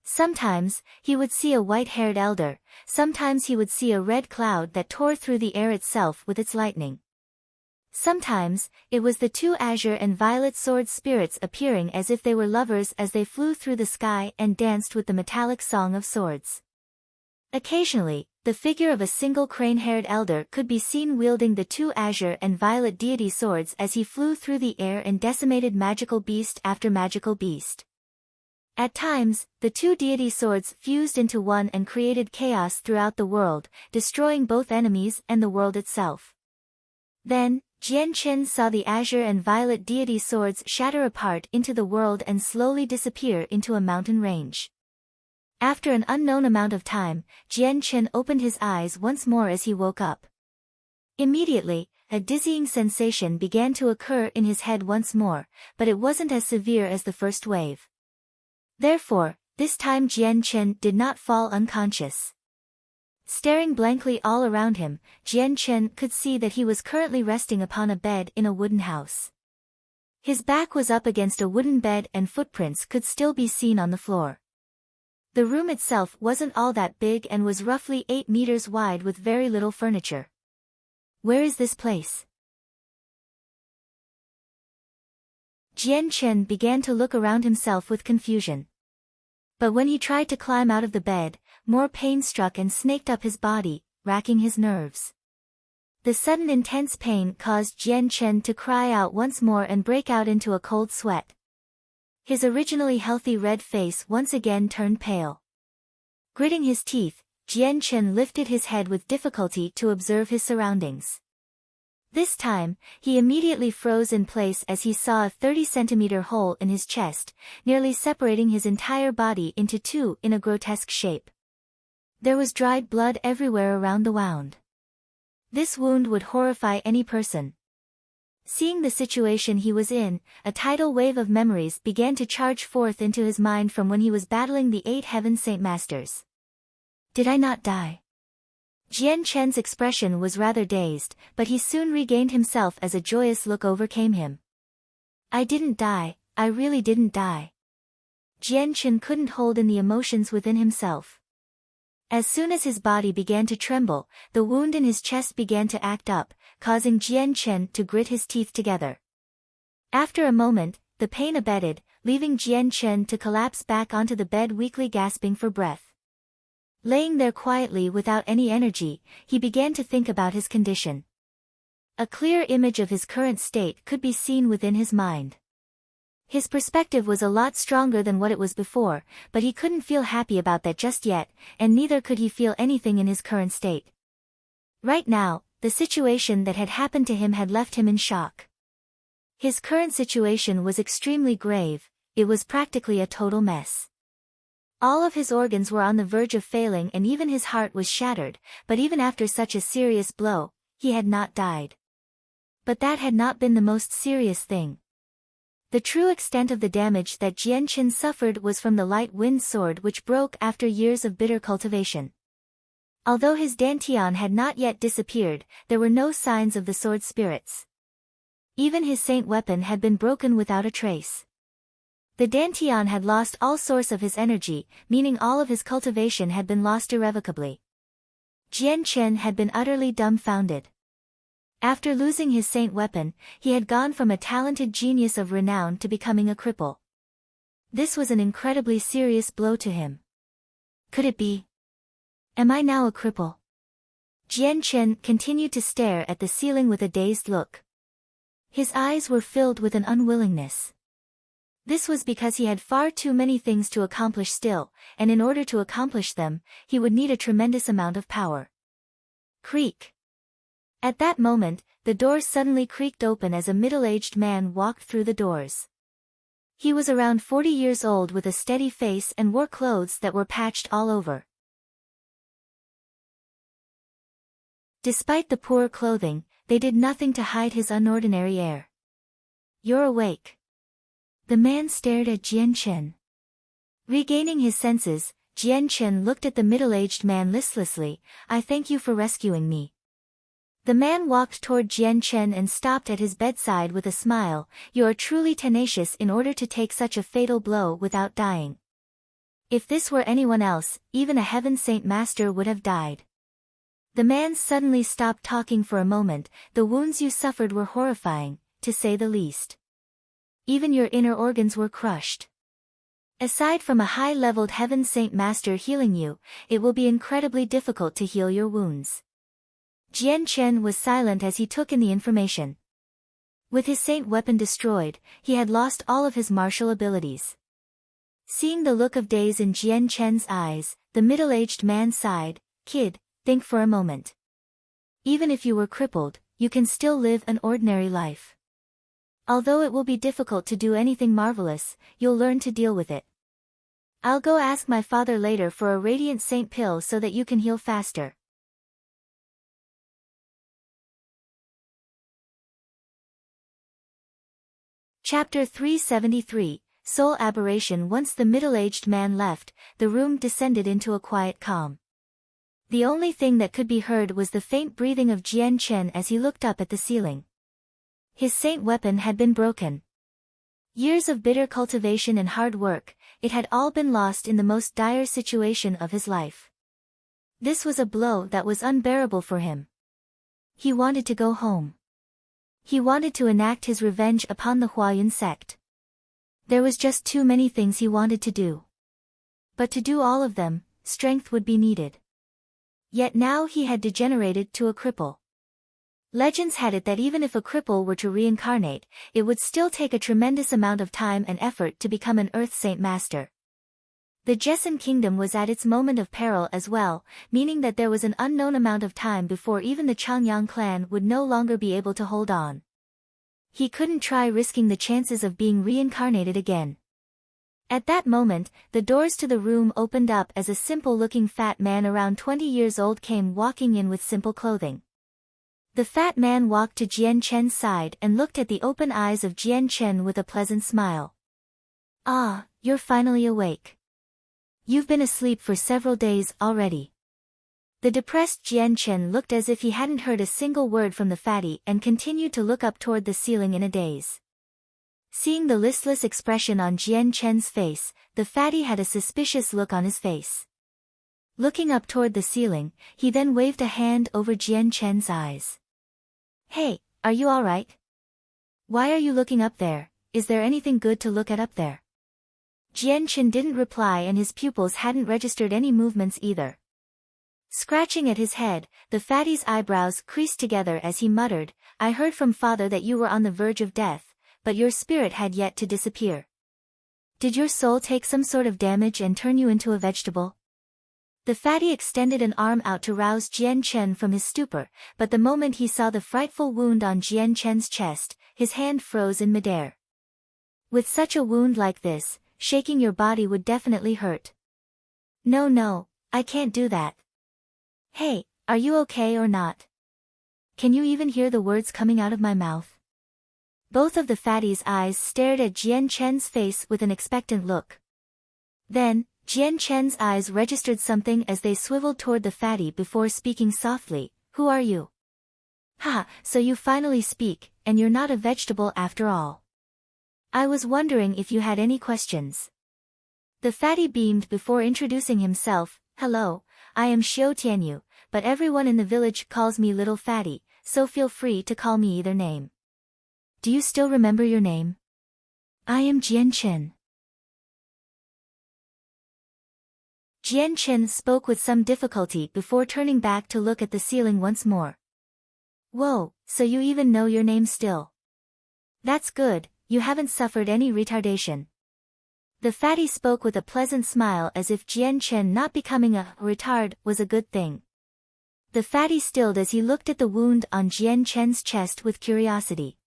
Sometimes, he would see a white-haired elder, sometimes he would see a red cloud that tore through the air itself with its lightning. Sometimes, it was the 2 azure and violet sword spirits appearing as if they were lovers as they flew through the sky and danced with the metallic song of swords. Occasionally, the figure of a single crane-haired elder could be seen wielding the 2 azure and violet deity swords as he flew through the air and decimated magical beast after magical beast. At times, the 2 deity swords fused into one and created chaos throughout the world, destroying both enemies and the world itself. Then, Jian Chen saw the azure and violet deity swords shatter apart into the world and slowly disappear into a mountain range. After an unknown amount of time, Jian Chen opened his eyes once more as he woke up. Immediately, a dizzying sensation began to occur in his head once more, but it wasn't as severe as the first wave. Therefore, this time Jian Chen did not fall unconscious. Staring blankly all around him, Jian Chen could see that he was currently resting upon a bed in a wooden house. His back was up against a wooden bed and footprints could still be seen on the floor. The room itself wasn't all that big and was roughly 8 meters wide with very little furniture. Where is this place? Jian Chen began to look around himself with confusion. But when he tried to climb out of the bed, more pain struck and snaked up his body, racking his nerves. The sudden intense pain caused Jian Chen to cry out once more and break out into a cold sweat. His originally healthy red face once again turned pale. Gritting his teeth, Jian Chen lifted his head with difficulty to observe his surroundings. This time, he immediately froze in place as he saw a 30-centimeter hole in his chest, nearly separating his entire body into 2 in a grotesque shape. There was dried blood everywhere around the wound. This wound would horrify any person. Seeing the situation he was in, a tidal wave of memories began to charge forth into his mind from when he was battling the 8 Heaven Saint Masters. Did I not die? Jian Chen's expression was rather dazed, but he soon regained himself as a joyous look overcame him. I didn't die, I really didn't die. Jian Chen couldn't hold in the emotions within himself. As soon as his body began to tremble, the wound in his chest began to act up, causing Jian Chen to grit his teeth together. After a moment, the pain abated, leaving Jian Chen to collapse back onto the bed weakly gasping for breath. Laying there quietly without any energy, he began to think about his condition. A clear image of his current state could be seen within his mind. His perspective was a lot stronger than what it was before, but he couldn't feel happy about that just yet, and neither could he feel anything in his current state. Right now, the situation that had happened to him had left him in shock. His current situation was extremely grave, it was practically a total mess. All of his organs were on the verge of failing and even his heart was shattered, but even after such a serious blow, he had not died. But that had not been the most serious thing. The true extent of the damage that Jian Chen suffered was from the light wind sword which broke after years of bitter cultivation. Although his dantian had not yet disappeared, there were no signs of the sword spirits. Even his saint weapon had been broken without a trace. The dantian had lost all source of his energy, meaning all of his cultivation had been lost irrevocably. Jian Chen had been utterly dumbfounded. After losing his saint weapon, he had gone from a talented genius of renown to becoming a cripple. This was an incredibly serious blow to him. Could it be? Am I now a cripple? Jian Chen continued to stare at the ceiling with a dazed look. His eyes were filled with an unwillingness. This was because he had far too many things to accomplish still, and in order to accomplish them, he would need a tremendous amount of power. Creak. At that moment, the door suddenly creaked open as a middle-aged man walked through the doors. He was around 40 years old with a steady face and wore clothes that were patched all over. Despite the poor clothing, they did nothing to hide his unordinary air. "You're awake." The man stared at Jian Chen. Regaining his senses, Jian Chen looked at the middle-aged man listlessly. "I thank you for rescuing me." The man walked toward Jian Chen and stopped at his bedside with a smile. "You are truly tenacious in order to take such a fatal blow without dying. If this were anyone else, even a heaven saint master would have died." The man suddenly stopped talking for a moment. "The wounds you suffered were horrifying, to say the least. Even your inner organs were crushed. Aside from a high-leveled heaven saint master healing you, it will be incredibly difficult to heal your wounds." Jian Chen was silent as he took in the information. With his saint weapon destroyed, he had lost all of his martial abilities. Seeing the look of daze in Jian Chen's eyes, the middle-aged man sighed. "Kid, think for a moment. Even if you were crippled, you can still live an ordinary life. Although it will be difficult to do anything marvelous, you'll learn to deal with it. I'll go ask my father later for a radiant saint pill so that you can heal faster." Chapter 373, Soul Aberration. Once the middle-aged man left, the room descended into a quiet calm. The only thing that could be heard was the faint breathing of Jian Chen as he looked up at the ceiling. His saint weapon had been broken. Years of bitter cultivation and hard work, it had all been lost in the most dire situation of his life. This was a blow that was unbearable for him. He wanted to go home. He wanted to enact his revenge upon the Huayun sect. There was just too many things he wanted to do. But to do all of them, strength would be needed. Yet now he had degenerated to a cripple. Legends had it that even if a cripple were to reincarnate, it would still take a tremendous amount of time and effort to become an Earth Saint Master. The Jessen Kingdom was at its moment of peril as well, meaning that there was an unknown amount of time before even the Changyang clan would no longer be able to hold on. He couldn't try risking the chances of being reincarnated again. At that moment, the doors to the room opened up as a simple-looking fat man around 20 years old came walking in with simple clothing. The fat man walked to Jian Chen's side and looked at the open eyes of Jian Chen with a pleasant smile. "Ah, you're finally awake. You've been asleep for several days already." The depressed Jian Chen looked as if he hadn't heard a single word from the fatty and continued to look up toward the ceiling in a daze. Seeing the listless expression on Jian Chen's face, the fatty had a suspicious look on his face. Looking up toward the ceiling, he then waved a hand over Jian Chen's eyes. "Hey, are you all right? Why are you looking up there? Is there anything good to look at up there?" Jian Chen didn't reply and his pupils hadn't registered any movements either. Scratching at his head, the fatty's eyebrows creased together as he muttered, "I heard from father that you were on the verge of death, but your spirit had yet to disappear. Did your soul take some sort of damage and turn you into a vegetable?" The fatty extended an arm out to rouse Jian Chen from his stupor, but the moment he saw the frightful wound on Jian Chen's chest, his hand froze in midair. With such a wound like this, shaking your body would definitely hurt. No, I can't do that." "Hey, are you okay or not? Can you even hear the words coming out of my mouth?" Both of the fatty's eyes stared at Jian Chen's face with an expectant look. Then, Jian Chen's eyes registered something as they swiveled toward the fatty before speaking softly, "Who are you?" "Ha, so you finally speak, and you're not a vegetable after all. I was wondering if you had any questions." The fatty beamed before introducing himself. "Hello, I am Xiao Tianyu, but everyone in the village calls me Little Fatty, so feel free to call me either name." "Do you still remember your name?" "I am Jian Chen." Jian Chen spoke with some difficulty before turning back to look at the ceiling once more. "Whoa, so you even know your name still. That's good, you haven't suffered any retardation." The fatty spoke with a pleasant smile as if Jian Chen not becoming a retard was a good thing. The fatty stilled as he looked at the wound on Jian Chen's chest with curiosity.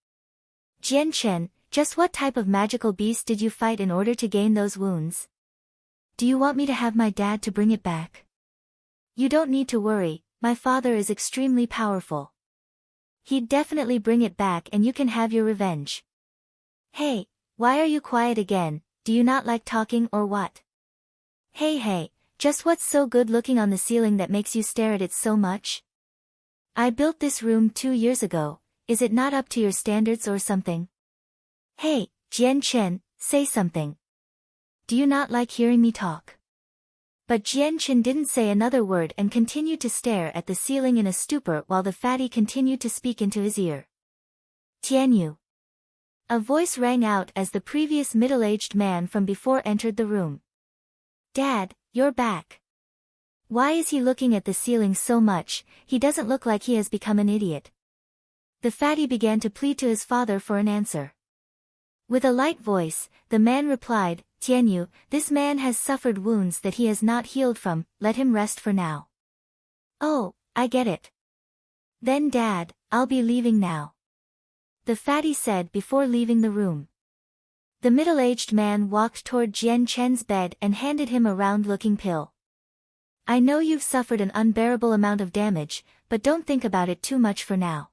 "Jian Chen, just what type of magical beast did you fight in order to gain those wounds? Do you want me to have my dad to bring it back?" "You don't need to worry, my father is extremely powerful. He'd definitely bring it back and you can have your revenge." "Hey, why are you quiet again? Do you not like talking or what?" Hey, just what's so good looking on the ceiling that makes you stare at it so much?" "I built this room 2 years ago, is it not up to your standards or something?" "Hey, Jian Chen, say something. Do you not like hearing me talk?" But Jian Chen didn't say another word and continued to stare at the ceiling in a stupor while the fatty continued to speak into his ear. "Tianyu." A voice rang out as the previous middle-aged man from before entered the room. "Dad, you're back. Why is he looking at the ceiling so much? He doesn't look like he has become an idiot." The fatty began to plead to his father for an answer. With a light voice, the man replied, "Tianyu, this man has suffered wounds that he has not healed from, let him rest for now." "Oh, I get it. Then Dad, I'll be leaving now," the fatty said before leaving the room. The middle-aged man walked toward Jian Chen's bed and handed him a round-looking pill. "I know you've suffered an unbearable amount of damage, but don't think about it too much for now.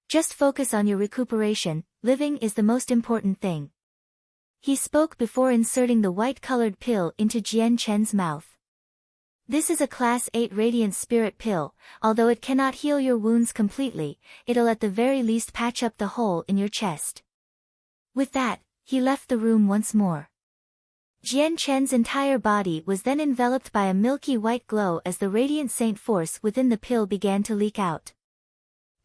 Just focus on your recuperation, living is the most important thing." He spoke before inserting the white-colored pill into Jian Chen's mouth. "This is a Class 8 Radiant Spirit pill, although it cannot heal your wounds completely, it'll at the very least patch up the hole in your chest." With that, he left the room once more. Jian Chen's entire body was then enveloped by a milky white glow as the Radiant Saint Force within the pill began to leak out.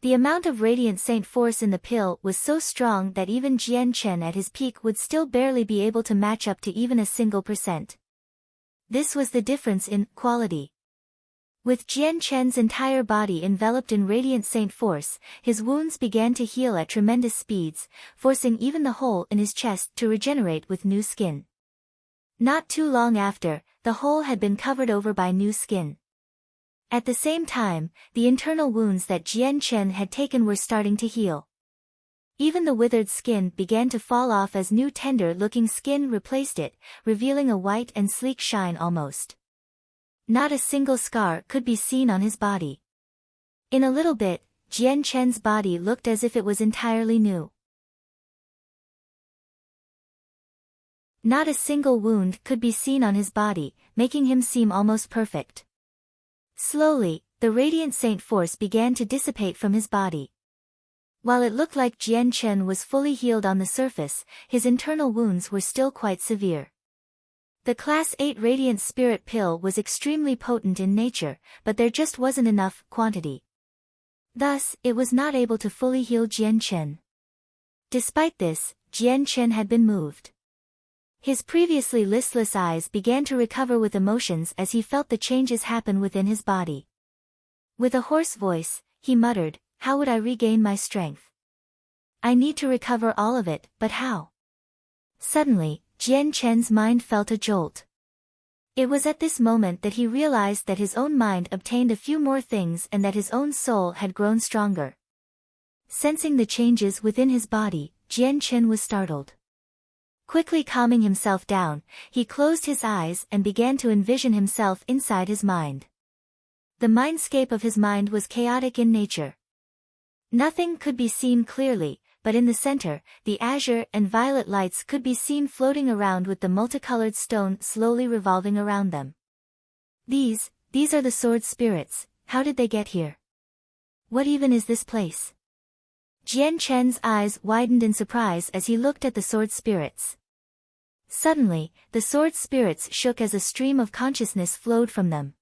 The amount of Radiant Saint Force in the pill was so strong that even Jian Chen at his peak would still barely be able to match up to even a single %. This was the difference in quality. With Jian Chen's entire body enveloped in Radiant Saint Force, his wounds began to heal at tremendous speeds, forcing even the hole in his chest to regenerate with new skin. Not too long after, the hole had been covered over by new skin. At the same time, the internal wounds that Jian Chen had taken were starting to heal. Even the withered skin began to fall off as new tender-looking skin replaced it, revealing a white and sleek shine almost. Not a single scar could be seen on his body. In a little bit, Jian Chen's body looked as if it was entirely new. Not a single wound could be seen on his body, making him seem almost perfect. Slowly, the Radiant Saint Force began to dissipate from his body. While it looked like Jian Chen was fully healed on the surface, his internal wounds were still quite severe. The Class 8 Radiant Spirit Pill was extremely potent in nature, but there just wasn't enough quantity. Thus, it was not able to fully heal Jian Chen. Despite this, Jian Chen had been moved. His previously listless eyes began to recover with emotions as he felt the changes happen within his body. With a hoarse voice, he muttered, "How would I regain my strength? I need to recover all of it, but how?" Suddenly, Jian Chen's mind felt a jolt. It was at this moment that he realized that his own mind obtained a few more things and that his own soul had grown stronger. Sensing the changes within his body, Jian Chen was startled. Quickly calming himself down, he closed his eyes and began to envision himself inside his mind. The mindscape of his mind was chaotic in nature. Nothing could be seen clearly, but in the center, the azure and violet lights could be seen floating around with the multicolored stone slowly revolving around them. These are the sword spirits. How did they get here? What even is this place? Jian Chen's eyes widened in surprise as he looked at the sword spirits. Suddenly, the sword spirits shook as a stream of consciousness flowed from them.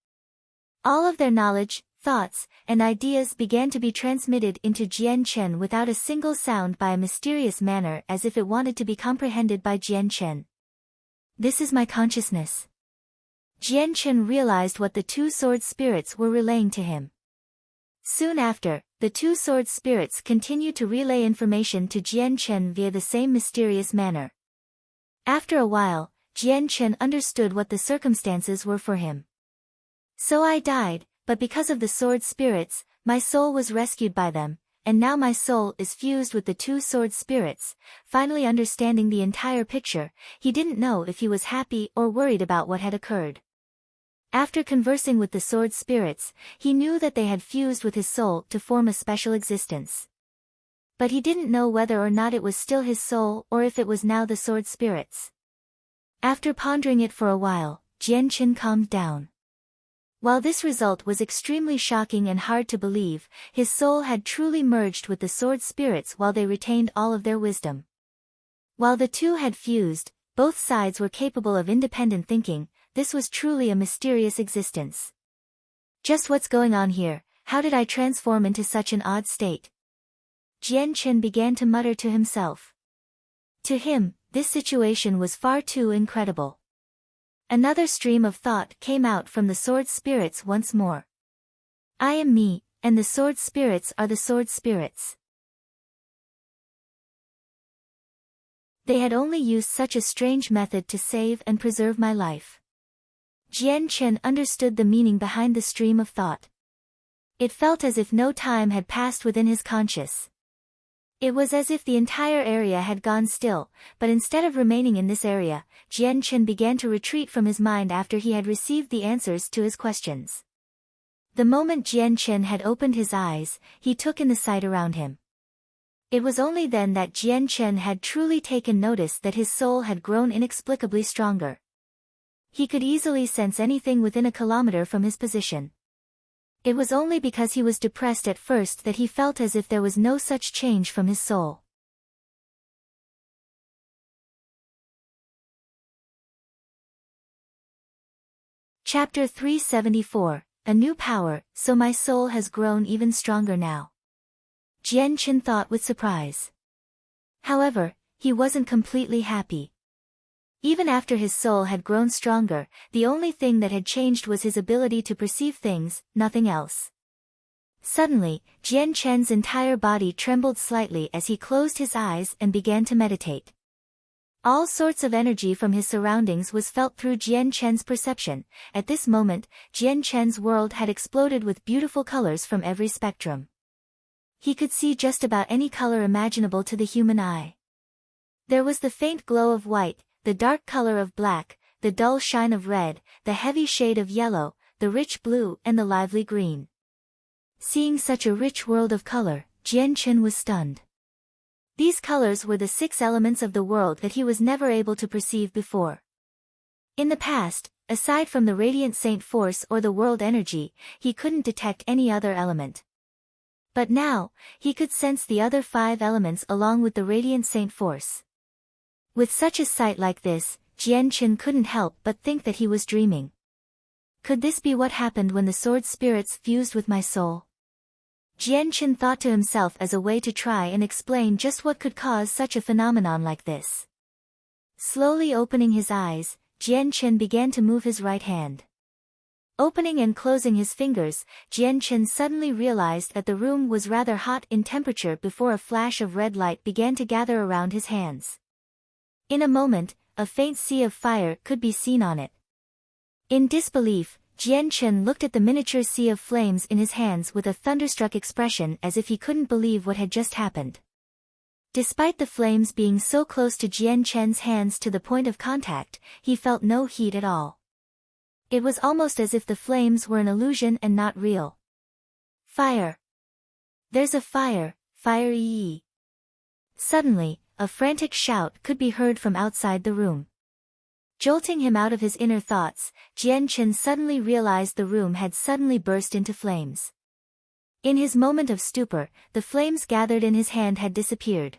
All of their knowledge, thoughts, and ideas began to be transmitted into Jian Chen without a single sound by a mysterious manner as if it wanted to be comprehended by Jian Chen. This is my consciousness. Jian Chen realized what the two sword spirits were relaying to him. Soon after, the two sword spirits continued to relay information to Jian Chen via the same mysterious manner. After a while, Jian Chen understood what the circumstances were for him. So I died, but because of the sword spirits, my soul was rescued by them, and now my soul is fused with the two sword spirits. Finally understanding the entire picture, he didn't know if he was happy or worried about what had occurred. After conversing with the sword spirits, he knew that they had fused with his soul to form a special existence. But he didn't know whether or not it was still his soul or if it was now the sword spirits. After pondering it for a while, Jian Chen calmed down. While this result was extremely shocking and hard to believe, his soul had truly merged with the sword spirits while they retained all of their wisdom. While the two had fused, both sides were capable of independent thinking. This was truly a mysterious existence. Just what's going on here? How did I transform into such an odd state? Jian Chen began to mutter to himself. To him, this situation was far too incredible. Another stream of thought came out from the sword spirits once more. I am me, and the sword spirits are the sword spirits. They had only used such a strange method to save and preserve my life. Jian Chen understood the meaning behind the stream of thought. It felt as if no time had passed within his conscious. It was as if the entire area had gone still, but instead of remaining in this area, Jian Chen began to retreat from his mind after he had received the answers to his questions. The moment Jian Chen had opened his eyes, he took in the sight around him. It was only then that Jian Chen had truly taken notice that his soul had grown inexplicably stronger. He could easily sense anything within a kilometer from his position. It was only because he was depressed at first that he felt as if there was no such change from his soul. Chapter 374, A New Power, So My Soul Has Grown Even Stronger Now. Jian Chen thought with surprise. However, he wasn't completely happy. Even after his soul had grown stronger, the only thing that had changed was his ability to perceive things, nothing else. Suddenly, Jian Chen's entire body trembled slightly as he closed his eyes and began to meditate. All sorts of energy from his surroundings was felt through Jian Chen's perception. At this moment, Jian Chen's world had exploded with beautiful colors from every spectrum. He could see just about any color imaginable to the human eye. There was the faint glow of white, the dark color of black, the dull shine of red, the heavy shade of yellow, the rich blue and the lively green. Seeing such a rich world of color, Jian Chen was stunned. These colors were the 6 elements of the world that he was never able to perceive before. In the past, aside from the radiant saint force or the world energy, he couldn't detect any other element. But now, he could sense the other 5 elements along with the radiant saint force. With such a sight like this, Jian Chen couldn't help but think that he was dreaming. Could this be what happened when the sword spirits fused with my soul? Jian Chen thought to himself as a way to try and explain just what could cause such a phenomenon like this. Slowly opening his eyes, Jian Chen began to move his right hand. Opening and closing his fingers, Jian Chen suddenly realized that the room was rather hot in temperature before a flash of red light began to gather around his hands. In a moment, a faint sea of fire could be seen on it. In disbelief, Jian Chen looked at the miniature sea of flames in his hands with a thunderstruck expression as if he couldn't believe what had just happened. Despite the flames being so close to Jian Chen's hands to the point of contact, he felt no heat at all. It was almost as if the flames were an illusion and not real. Fire. There's a fire, fire-ee. Suddenly, a frantic shout could be heard from outside the room. Jolting him out of his inner thoughts, Jian Chen suddenly realized the room had suddenly burst into flames. In his moment of stupor, the flames gathered in his hand had disappeared.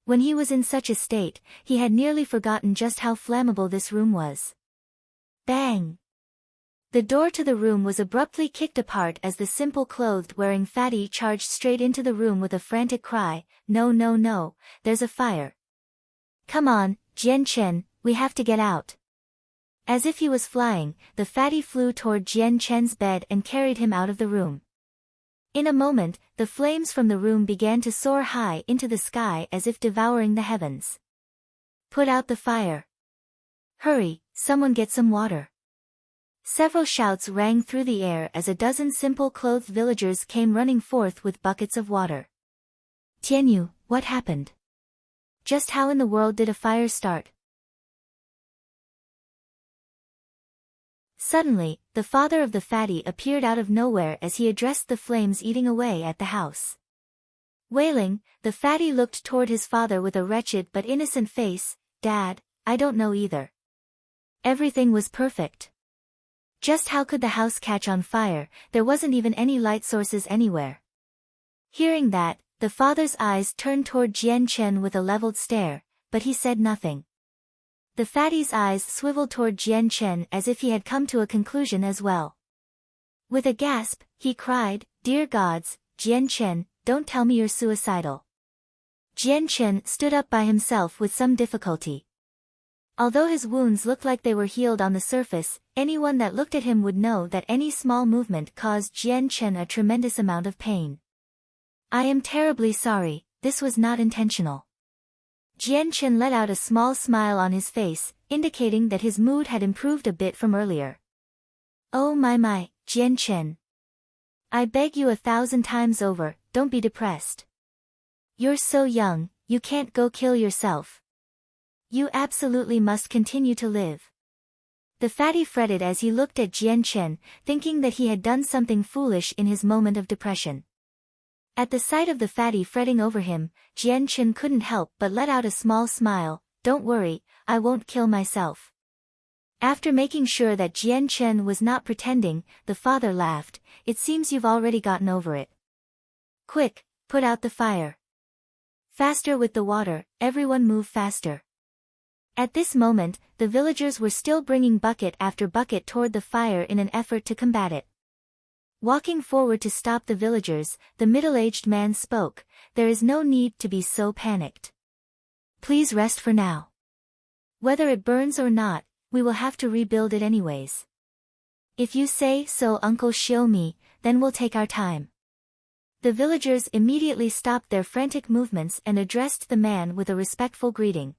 When he was in such a state, he had nearly forgotten just how flammable this room was. Bang! The door to the room was abruptly kicked apart as the simple clothed-wearing fatty charged straight into the room with a frantic cry, "No, no, no, there's a fire. Come on, Jian Chen, we have to get out." As if he was flying, the fatty flew toward Jian Chen's bed and carried him out of the room. In a moment, the flames from the room began to soar high into the sky as if devouring the heavens. "Put out the fire. Hurry, someone get some water." Several shouts rang through the air as a dozen simple-clothed villagers came running forth with buckets of water. "Tianyu, what happened? Just how in the world did a fire start?" Suddenly, the father of the fatty appeared out of nowhere as he addressed the flames eating away at the house. Wailing, the fatty looked toward his father with a wretched but innocent face. "Dad, I don't know either. Everything was perfect. Just how could the house catch on fire? There wasn't even any light sources anywhere." Hearing that, the father's eyes turned toward Jian Chen with a leveled stare, but he said nothing. The fatty's eyes swiveled toward Jian Chen as if he had come to a conclusion as well. With a gasp, he cried, "Dear gods, Jian Chen, don't tell me you're suicidal." Jian Chen stood up by himself with some difficulty. Although his wounds looked like they were healed on the surface, anyone that looked at him would know that any small movement caused Jian Chen a tremendous amount of pain. "I am terribly sorry, this was not intentional." Jian Chen let out a small smile on his face, indicating that his mood had improved a bit from earlier. "Oh my, Jian Chen. I beg you 1,000 times over, don't be depressed. You're so young, you can't go kill yourself. You absolutely must continue to live." The fatty fretted as he looked at Jian Chen, thinking that he had done something foolish in his moment of depression. At the sight of the fatty fretting over him, Jian Chen couldn't help but let out a small smile. "Don't worry, I won't kill myself." After making sure that Jian Chen was not pretending, the father laughed. "It seems you've already gotten over it. Quick, put out the fire. Faster with the water, everyone move faster." At this moment, the villagers were still bringing bucket after bucket toward the fire in an effort to combat it. Walking forward to stop the villagers, the middle-aged man spoke, "There is no need to be so panicked. Please rest for now. Whether it burns or not, we will have to rebuild it anyways. If you say so, Uncle Shiomi, then we'll take our time." The villagers immediately stopped their frantic movements and addressed the man with a respectful greeting.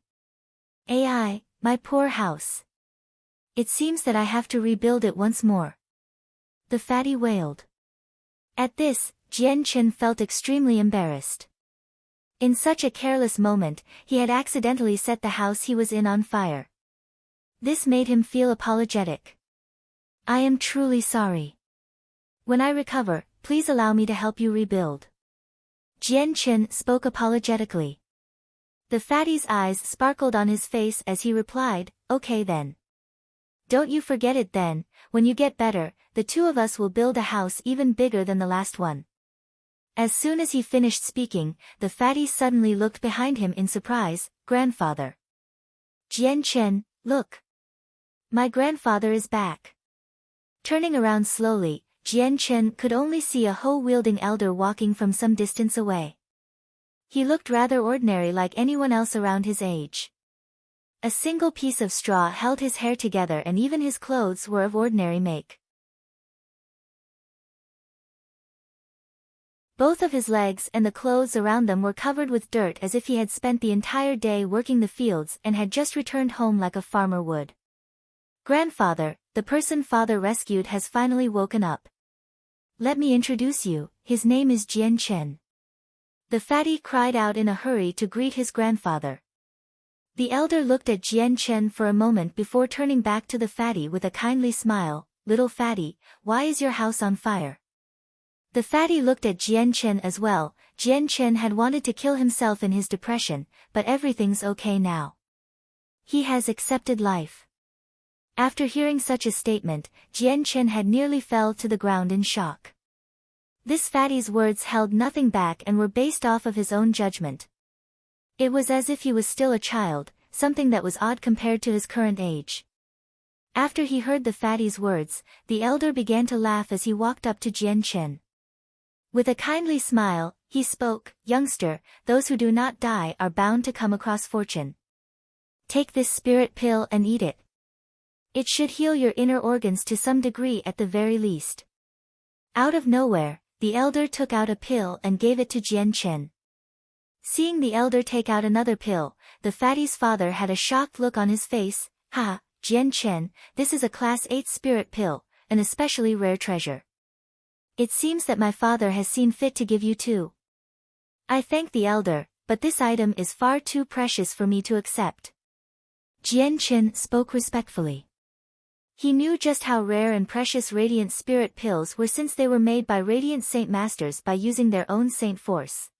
"Ai, my poor house. It seems that I have to rebuild it once more," the fatty wailed. At this, Jian Chen felt extremely embarrassed. In such a careless moment, he had accidentally set the house he was in on fire. This made him feel apologetic. "I am truly sorry. When I recover, please allow me to help you rebuild." Jian Chen spoke apologetically. The fatty's eyes sparkled on his face as he replied, "Okay then. Don't you forget it then, when you get better, the two of us will build a house even bigger than the last one." As soon as he finished speaking, the fatty suddenly looked behind him in surprise. "Grandfather. Jian Chen, look. My grandfather is back." Turning around slowly, Jian Chen could only see a hoe-wielding elder walking from some distance away. He looked rather ordinary like anyone else around his age. A single piece of straw held his hair together and even his clothes were of ordinary make. Both of his legs and the clothes around them were covered with dirt as if he had spent the entire day working the fields and had just returned home like a farmer would. "Grandfather, the person father rescued has finally woken up. Let me introduce you, his name is Jian Chen." The fatty cried out in a hurry to greet his grandfather. The elder looked at Jian Chen for a moment before turning back to the fatty with a kindly smile. "Little fatty, why is your house on fire?" The fatty looked at Jian Chen as well. Jian Chen had wanted to kill himself in his depression, but everything's okay now. He has accepted life. After hearing such a statement, Jian Chen had nearly fell to the ground in shock. This fatty's words held nothing back and were based off of his own judgment. It was as if he was still a child, something that was odd compared to his current age. After he heard the fatty's words, the elder began to laugh as he walked up to Jian Chen. With a kindly smile, he spoke, "Youngster, those who do not die are bound to come across fortune. Take this spirit pill and eat it. It should heal your inner organs to some degree at the very least." Out of nowhere, the elder took out a pill and gave it to Jian Chen. Seeing the elder take out another pill, the fatty's father had a shocked look on his face. "Ha, Jian Chen, this is a Class 8 spirit pill, an especially rare treasure. It seems that my father has seen fit to give you too. I thank the elder, but this item is far too precious for me to accept." Jian Chen spoke respectfully. He knew just how rare and precious radiant spirit pills were since they were made by radiant saint masters by using their own saint force.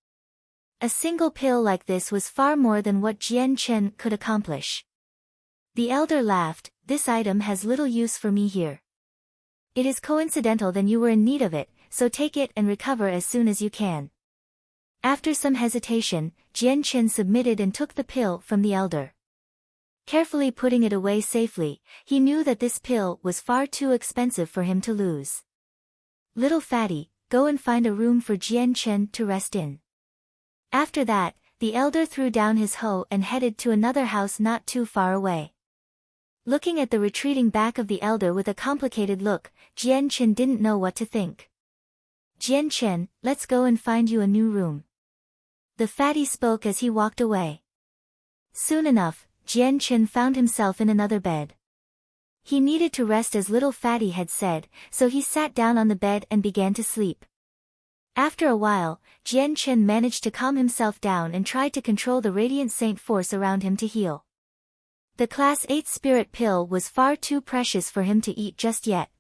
A single pill like this was far more than what Jian Chen could accomplish. The elder laughed, "This item has little use for me here. It is coincidental that you were in need of it, so take it and recover as soon as you can." After some hesitation, Jian Chen submitted and took the pill from the elder. Carefully putting it away safely, he knew that this pill was far too expensive for him to lose. "Little fatty, go and find a room for Jian Chen to rest in." After that, the elder threw down his hoe and headed to another house not too far away. Looking at the retreating back of the elder with a complicated look, Jian Chen didn't know what to think. "Jian Chen, let's go and find you a new room." The fatty spoke as he walked away. Soon enough, Jian Chen found himself in another bed. He needed to rest as little fatty had said, so he sat down on the bed and began to sleep. After a while, Jian Chen managed to calm himself down and tried to control the radiant saint force around him to heal. The Class 8 spirit pill was far too precious for him to eat just yet.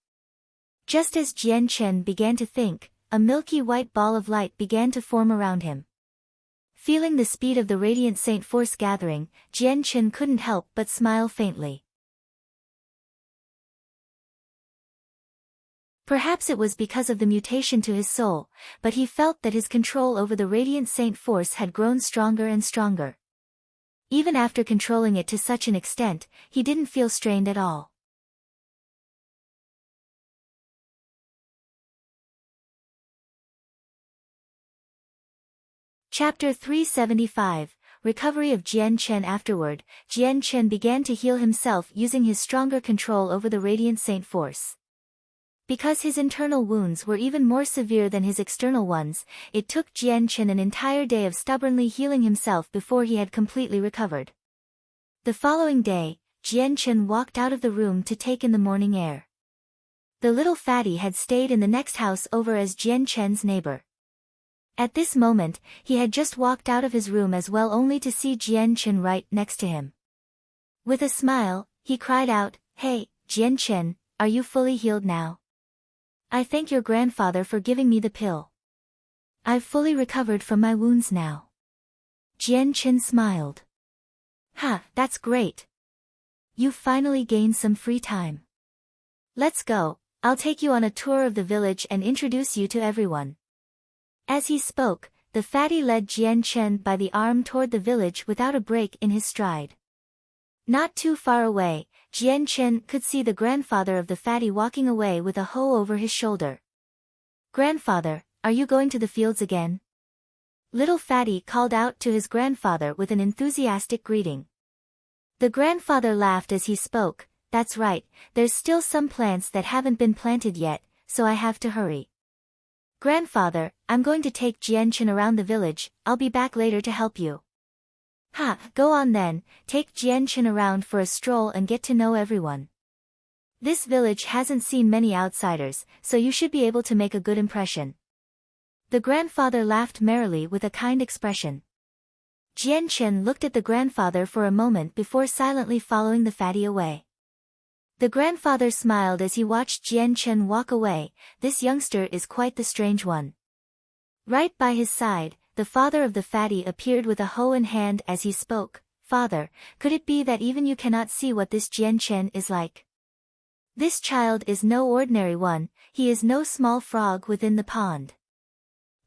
Just as Jian Chen began to think, a milky white ball of light began to form around him. Feeling the speed of the radiant saint force gathering, Jian Chen couldn't help but smile faintly. Perhaps it was because of the mutation to his soul, but he felt that his control over the radiant saint force had grown stronger and stronger. Even after controlling it to such an extent, he didn't feel strained at all. Chapter 375, Recovery of Jian Chen. Afterward, Jian Chen began to heal himself using his stronger control over the radiant saint force. Because his internal wounds were even more severe than his external ones, it took Jian Chen an entire day of stubbornly healing himself before he had completely recovered. The following day, Jian Chen walked out of the room to take in the morning air. The little fatty had stayed in the next house over as Jian Chen's neighbor. At this moment, he had just walked out of his room as well only to see Jian Chen right next to him. With a smile, he cried out, "Hey, Jian Chen, are you fully healed now? I thank your grandfather for giving me the pill. I've fully recovered from my wounds now." Jian Chen smiled. "Ha, that's great. You've finally gained some free time. Let's go, I'll take you on a tour of the village and introduce you to everyone." As he spoke, the fatty led Jian Chen by the arm toward the village without a break in his stride. Not too far away, Jian Chen could see the grandfather of the fatty walking away with a hoe over his shoulder. "Grandfather, are you going to the fields again?" Little fatty called out to his grandfather with an enthusiastic greeting. The grandfather laughed as he spoke, "That's right, there's still some plants that haven't been planted yet, so I have to hurry. Grandfather, I'm going to take Jian Chen around the village, I'll be back later to help you." "Ha, go on then, take Jian Chen around for a stroll and get to know everyone. This village hasn't seen many outsiders, so you should be able to make a good impression." The grandfather laughed merrily with a kind expression. Jian Chen looked at the grandfather for a moment before silently following the fatty away. The grandfather smiled as he watched Jian Chen walk away. This youngster is quite the strange one. Right by his side, the father of the fatty appeared with a hoe in hand as he spoke. Father, could it be that even you cannot see what this Jian Chen is like? This child is no ordinary one, he is no small frog within the pond.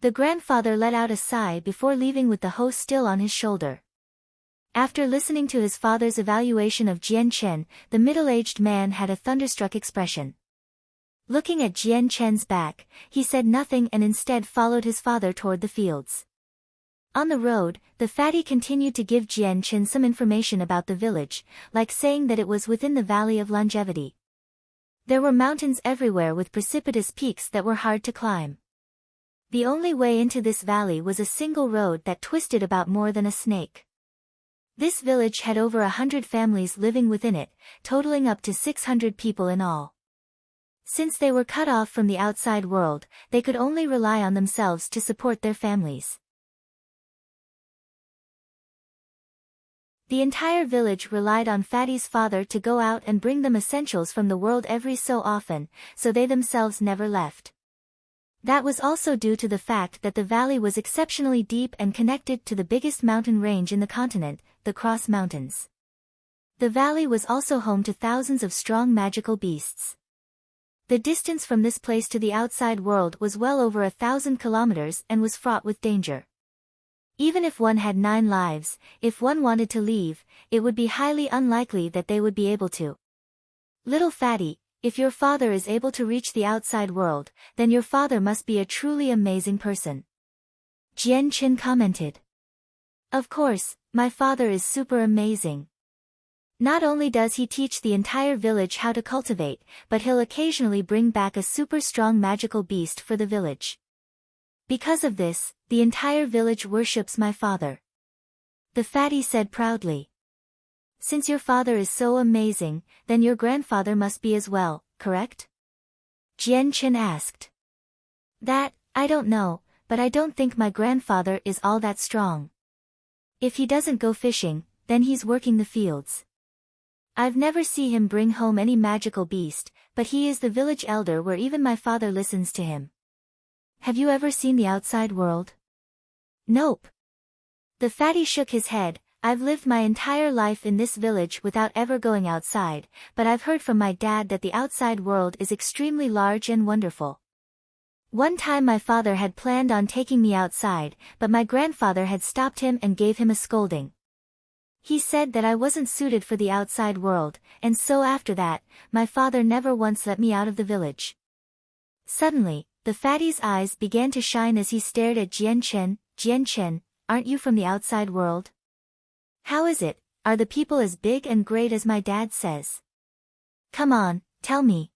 The grandfather let out a sigh before leaving with the hoe still on his shoulder. After listening to his father's evaluation of Jian Chen, the middle-aged man had a thunderstruck expression. Looking at Jian Chen's back, he said nothing and instead followed his father toward the fields. On the road, the fatty continued to give Jian Chen some information about the village, like saying that it was within the Valley of Longevity. There were mountains everywhere with precipitous peaks that were hard to climb. The only way into this valley was a single road that twisted about more than a snake. This village had over 100 families living within it, totaling up to 600 people in all. Since they were cut off from the outside world, they could only rely on themselves to support their families. The entire village relied on Fatty's father to go out and bring them essentials from the world every so often, so they themselves never left. That was also due to the fact that the valley was exceptionally deep and connected to the biggest mountain range in the continent, the Cross Mountains. The valley was also home to thousands of strong magical beasts. The distance from this place to the outside world was well over 1,000 kilometers and was fraught with danger. Even if one had 9 lives, if one wanted to leave, it would be highly unlikely that they would be able to. Little Fatty, if your father is able to reach the outside world, then your father must be a truly amazing person. Jian Chen commented. Of course, my father is super amazing. Not only does he teach the entire village how to cultivate, but he'll occasionally bring back a super strong magical beast for the village. Because of this, the entire village worships my father. The fatty said proudly. Since your father is so amazing, then your grandfather must be as well, correct? Jian Chen asked. That, I don't know, but I don't think my grandfather is all that strong. If he doesn't go fishing, then he's working the fields. I've never seen him bring home any magical beast, but he is the village elder where even my father listens to him. Have you ever seen the outside world? Nope. The fatty shook his head. I've lived my entire life in this village without ever going outside, but I've heard from my dad that the outside world is extremely large and wonderful. One time my father had planned on taking me outside, but my grandfather had stopped him and gave him a scolding. He said that I wasn't suited for the outside world, and so after that, my father never once let me out of the village. Suddenly, the fatty's eyes began to shine as he stared at Jian Chen. Jian Chen, aren't you from the outside world? How is it, are the people as big and great as my dad says? Come on, tell me.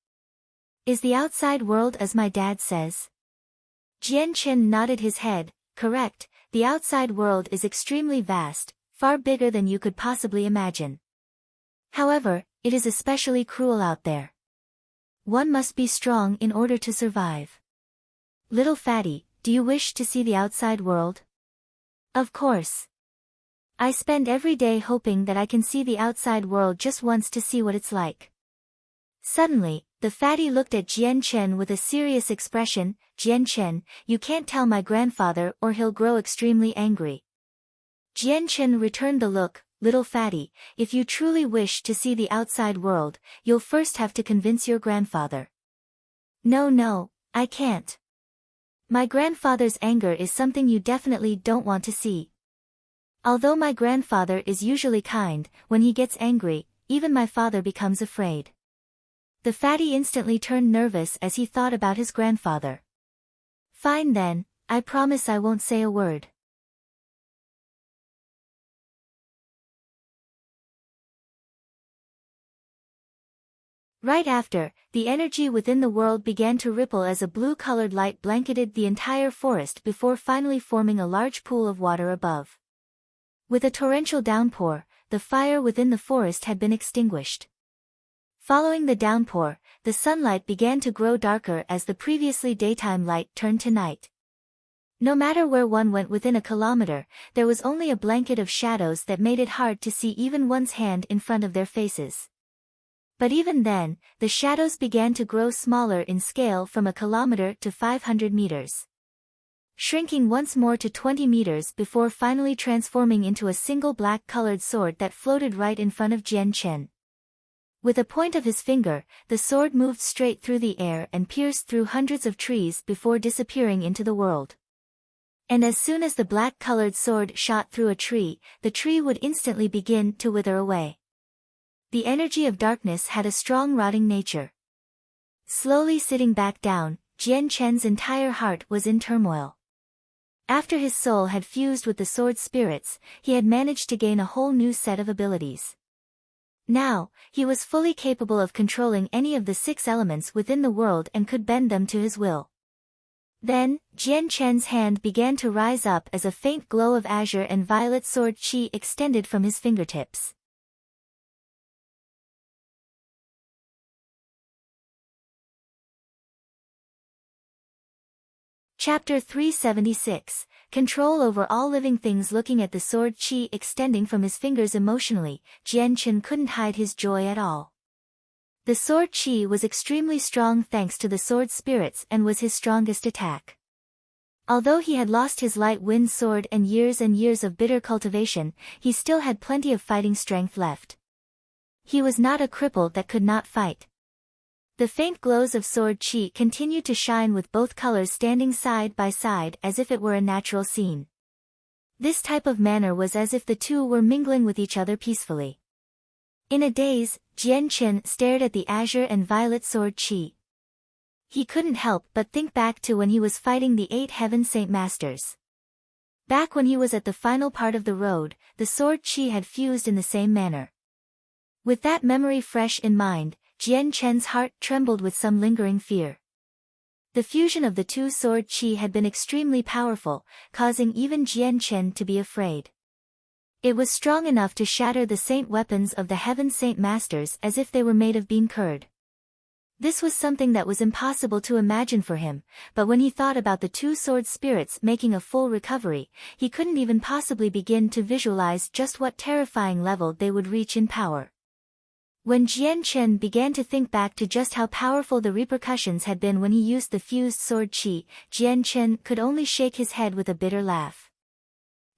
Is the outside world as my dad says? Jian Chen nodded his head. Correct, the outside world is extremely vast, far bigger than you could possibly imagine. However, it is especially cruel out there. One must be strong in order to survive. Little fatty, do you wish to see the outside world? Of course. I spend every day hoping that I can see the outside world just once to see what it's like. Suddenly, the fatty looked at Jian Chen with a serious expression. Jian Chen, you can't tell my grandfather or he'll grow extremely angry. Jian Chen returned the look. Little fatty, if you truly wish to see the outside world, you'll first have to convince your grandfather. No, I can't. My grandfather's anger is something you definitely don't want to see. Although my grandfather is usually kind, when he gets angry, even my father becomes afraid. The fatty instantly turned nervous as he thought about his grandfather. Fine then, I promise I won't say a word. Right after, the energy within the world began to ripple as a blue-colored light blanketed the entire forest before finally forming a large pool of water above. With a torrential downpour, the fire within the forest had been extinguished. Following the downpour, the sunlight began to grow darker as the previously daytime light turned to night. No matter where one went within a kilometer, there was only a blanket of shadows that made it hard to see even one's hand in front of their faces. But even then, the shadows began to grow smaller in scale from 1 kilometer to 500 meters. Shrinking once more to 20 meters before finally transforming into a single black-colored sword that floated right in front of Jian Chen. With a point of his finger, the sword moved straight through the air and pierced through hundreds of trees before disappearing into the world. And as soon as the black-colored sword shot through a tree, the tree would instantly begin to wither away. The energy of darkness had a strong rotting nature. Slowly sitting back down, Jian Chen's entire heart was in turmoil. After his soul had fused with the sword spirits, he had managed to gain a whole new set of abilities. Now, he was fully capable of controlling any of the 6 elements within the world and could bend them to his will. Then, Jian Chen's hand began to rise up as a faint glow of azure and violet sword qi extended from his fingertips. Chapter 376, Control over all living things. Looking at the sword qi extending from his fingers emotionally, Jian Chen couldn't hide his joy at all. The sword qi was extremely strong thanks to the sword spirits and was his strongest attack. Although he had lost his light wind sword and years of bitter cultivation, he still had plenty of fighting strength left. He was not a cripple that could not fight. The faint glows of sword qi continued to shine with both colors standing side by side as if it were a natural scene. This type of manner was as if the two were mingling with each other peacefully. In a daze, Jian Chen stared at the azure and violet sword qi. He couldn't help but think back to when he was fighting the 8 Heaven Saint Masters. Back when he was at the final part of the road, the sword qi had fused in the same manner. With that memory fresh in mind, Jian Chen's heart trembled with some lingering fear. The fusion of the 2 sword qi had been extremely powerful, causing even Jian Chen to be afraid. It was strong enough to shatter the saint weapons of the Heaven Saint Masters as if they were made of bean curd. This was something that was impossible to imagine for him, but when he thought about the 2 sword spirits making a full recovery, he couldn't even possibly begin to visualize just what terrifying level they would reach in power. When Jian Chen began to think back to just how powerful the repercussions had been when he used the fused sword qi, Jian Chen could only shake his head with a bitter laugh.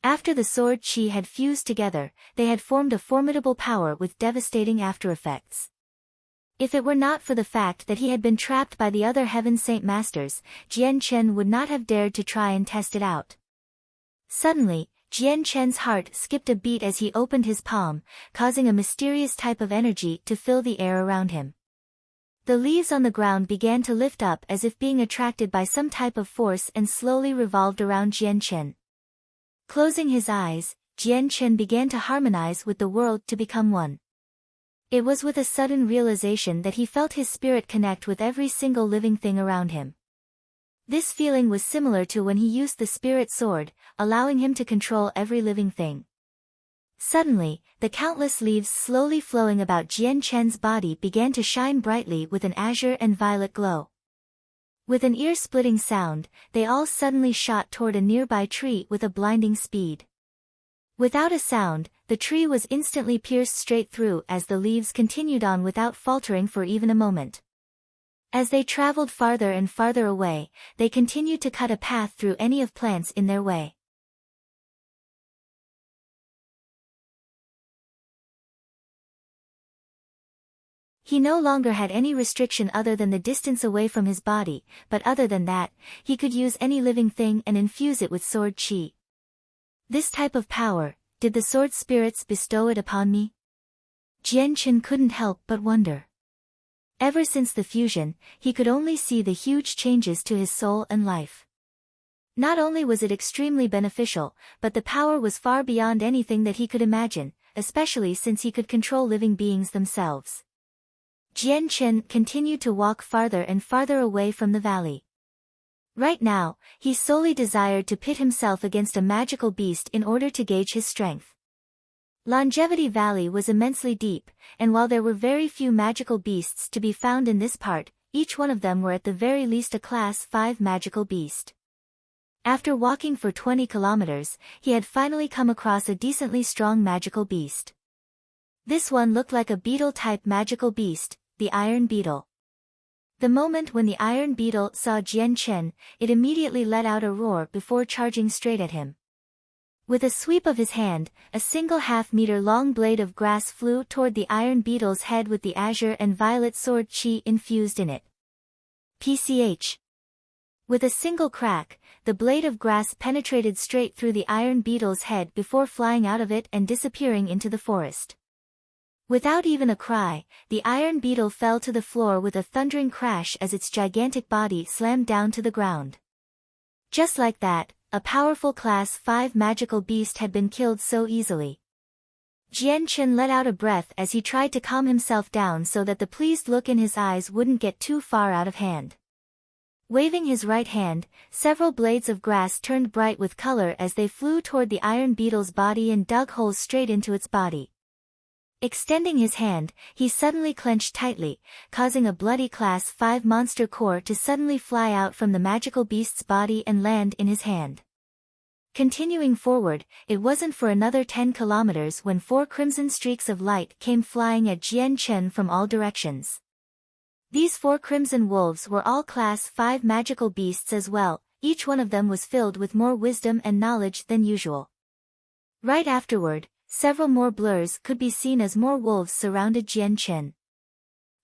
After the sword qi had fused together, they had formed a formidable power with devastating aftereffects. If it were not for the fact that he had been trapped by the other Heaven Saint Masters, Jian Chen would not have dared to try and test it out. Suddenly, Jian Chen's heart skipped a beat as he opened his palm, causing a mysterious type of energy to fill the air around him. The leaves on the ground began to lift up as if being attracted by some type of force and slowly revolved around Jian Chen. Closing his eyes, Jian Chen began to harmonize with the world to become one. It was with a sudden realization that he felt his spirit connect with every single living thing around him. This feeling was similar to when he used the spirit sword, allowing him to control every living thing. Suddenly, the countless leaves slowly flowing about Jian Chen's body began to shine brightly with an azure and violet glow. With an ear-splitting sound, they all suddenly shot toward a nearby tree with a blinding speed. Without a sound, the tree was instantly pierced straight through as the leaves continued on without faltering for even a moment. As they traveled farther and farther away, they continued to cut a path through any of plants in their way. He no longer had any restriction other than the distance away from his body, but other than that, he could use any living thing and infuse it with sword qi. This type of power, did the sword spirits bestow it upon me? Jian Chen couldn't help but wonder. Ever since the fusion, he could only see the huge changes to his soul and life. Not only was it extremely beneficial, but the power was far beyond anything that he could imagine, especially since he could control living beings themselves. Jian Chen continued to walk farther and farther away from the valley. Right now, he solely desired to pit himself against a magical beast in order to gauge his strength. Longevity Valley was immensely deep, and while there were very few magical beasts to be found in this part, each one of them were at the very least a Class 5 magical beast. After walking for 20 kilometers, he had finally come across a decently strong magical beast. This one looked like a beetle-type magical beast, the iron beetle. The moment when the iron beetle saw Jian Chen, it immediately let out a roar before charging straight at him. With a sweep of his hand, a single half-meter-long blade of grass flew toward the iron beetle's head with the azure and violet sword qi infused in it. PCH. With a single crack, the blade of grass penetrated straight through the iron beetle's head before flying out of it and disappearing into the forest. Without even a cry, the iron beetle fell to the floor with a thundering crash as its gigantic body slammed down to the ground. Just like that, a powerful Class 5 magical beast had been killed so easily. Jian Chen let out a breath as he tried to calm himself down so that the pleased look in his eyes wouldn't get too far out of hand. Waving his right hand, several blades of grass turned bright with color as they flew toward the iron beetle's body and dug holes straight into its body. Extending his hand, he suddenly clenched tightly, causing a bloody Class 5 monster core to suddenly fly out from the magical beast's body and land in his hand. Continuing forward, it wasn't for another 10 kilometers when 4 crimson streaks of light came flying at Jian Chen from all directions. These 4 crimson wolves were all Class 5 magical beasts as well, each one of them was filled with more wisdom and knowledge than usual. Right afterward, several more blurs could be seen as more wolves surrounded Jian Chen.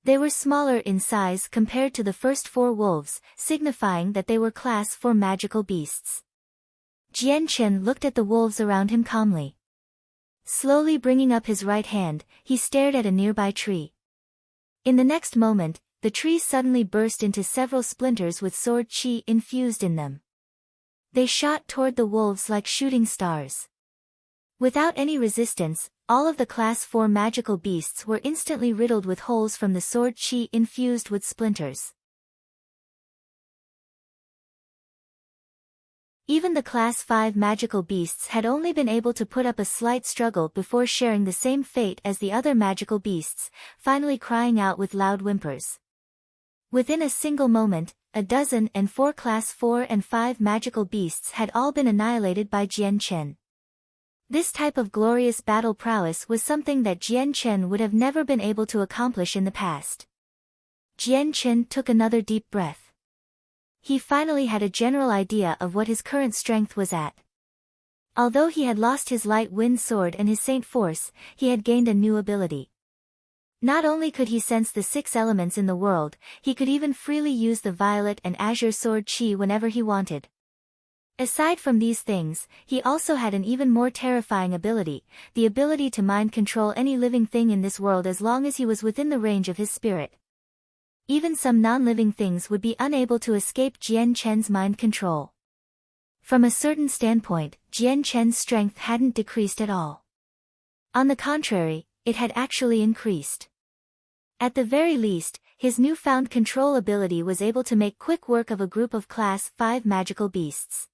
They were smaller in size compared to the first 4 wolves, signifying that they were Class 4 magical beasts. Jian Chen looked at the wolves around him calmly. Slowly bringing up his right hand, he stared at a nearby tree. In the next moment, the tree suddenly burst into several splinters with sword qi infused in them. They shot toward the wolves like shooting stars. Without any resistance, all of the Class 4 magical beasts were instantly riddled with holes from the sword qi infused with splinters. Even the Class 5 magical beasts had only been able to put up a slight struggle before sharing the same fate as the other magical beasts, finally crying out with loud whimpers. Within a single moment, a dozen and 4 Class 4 and 5 magical beasts had all been annihilated by Jian Chen. This type of glorious battle prowess was something that Jian Chen would have never been able to accomplish in the past. Jian Chen took another deep breath. He finally had a general idea of what his current strength was at. Although he had lost his light wind sword and his saint force, he had gained a new ability. Not only could he sense the 6 elements in the world, he could even freely use the violet and azure sword qi whenever he wanted. Aside from these things, he also had an even more terrifying ability, the ability to mind control any living thing in this world as long as he was within the range of his spirit. Even some non-living things would be unable to escape Jian Chen's mind control. From a certain standpoint, Jian Chen's strength hadn't decreased at all. On the contrary, it had actually increased. At the very least, his newfound control ability was able to make quick work of a group of Class 5 magical beasts.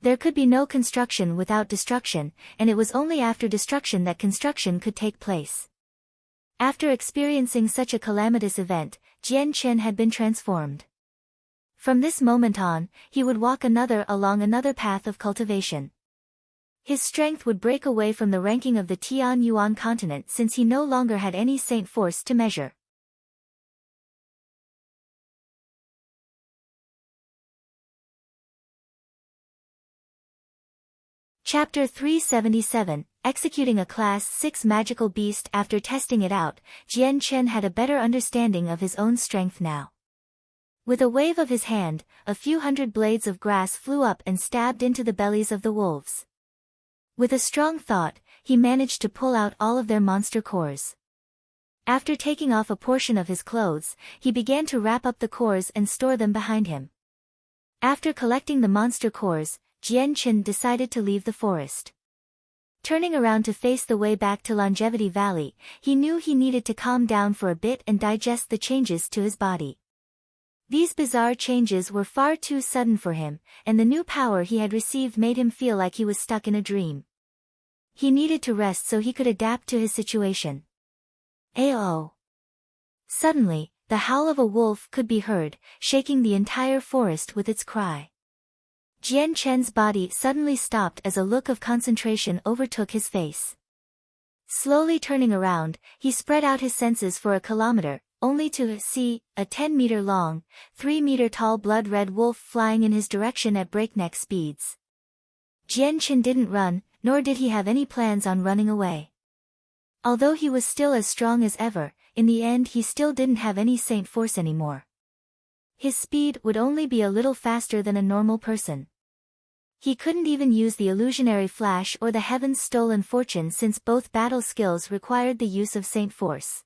There could be no construction without destruction, and it was only after destruction that construction could take place. After experiencing such a calamitous event, Jian Chen had been transformed. From this moment on, he would walk along another path of cultivation. His strength would break away from the ranking of the Tian Yuan continent since he no longer had any saint force to measure. Chapter 377, Executing a Class 6 Magical Beast. After testing it out, Jian Chen had a better understanding of his own strength now. With a wave of his hand, a few hundred blades of grass flew up and stabbed into the bellies of the wolves. With a strong thought, he managed to pull out all of their monster cores. After taking off a portion of his clothes, he began to wrap up the cores and store them behind him. After collecting the monster cores, Jian Chen decided to leave the forest. Turning around to face the way back to Longevity Valley, he knew he needed to calm down for a bit and digest the changes to his body. These bizarre changes were far too sudden for him, and the new power he had received made him feel like he was stuck in a dream. He needed to rest so he could adapt to his situation. Ayo! Suddenly, the howl of a wolf could be heard, shaking the entire forest with its cry. Jian Chen's body suddenly stopped as a look of concentration overtook his face. Slowly turning around, he spread out his senses for a kilometer, only to see a 10-meter-long, 3-meter-tall blood-red wolf flying in his direction at breakneck speeds. Jian Qin didn't run, nor did he have any plans on running away. Although he was still as strong as ever, in the end he still didn't have any saint force anymore. His speed would only be a little faster than a normal person. He couldn't even use the illusionary flash or the heaven's stolen fortune since both battle skills required the use of saint force.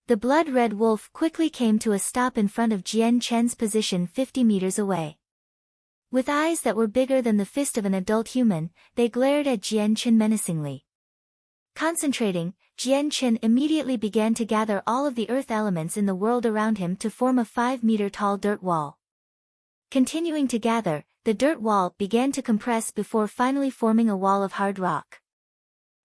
The blood-red wolf quickly came to a stop in front of Jian Chen's position 50 meters away. With eyes that were bigger than the fist of an adult human, they glared at Jian Chen menacingly. Concentrating, Jian Chen immediately began to gather all of the earth elements in the world around him to form a 5-meter-tall dirt wall. Continuing to gather, the dirt wall began to compress before finally forming a wall of hard rock.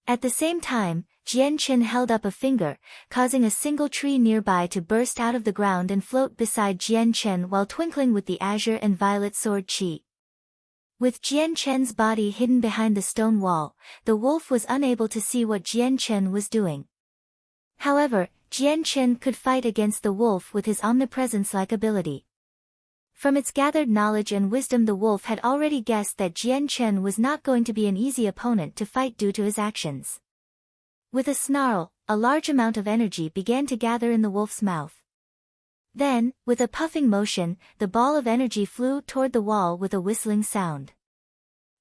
At the same time, Jian Chen held up a finger, causing a single tree nearby to burst out of the ground and float beside Jian Chen while twinkling with the azure and violet sword chi. With Jian Chen's body hidden behind the stone wall, the wolf was unable to see what Jian Chen was doing. However, Jian Chen could fight against the wolf with his omnipresence-like ability. From its gathered knowledge and wisdom, the wolf had already guessed that Jian Chen was not going to be an easy opponent to fight due to his actions. With a snarl, a large amount of energy began to gather in the wolf's mouth. Then, with a puffing motion, the ball of energy flew toward the wall with a whistling sound.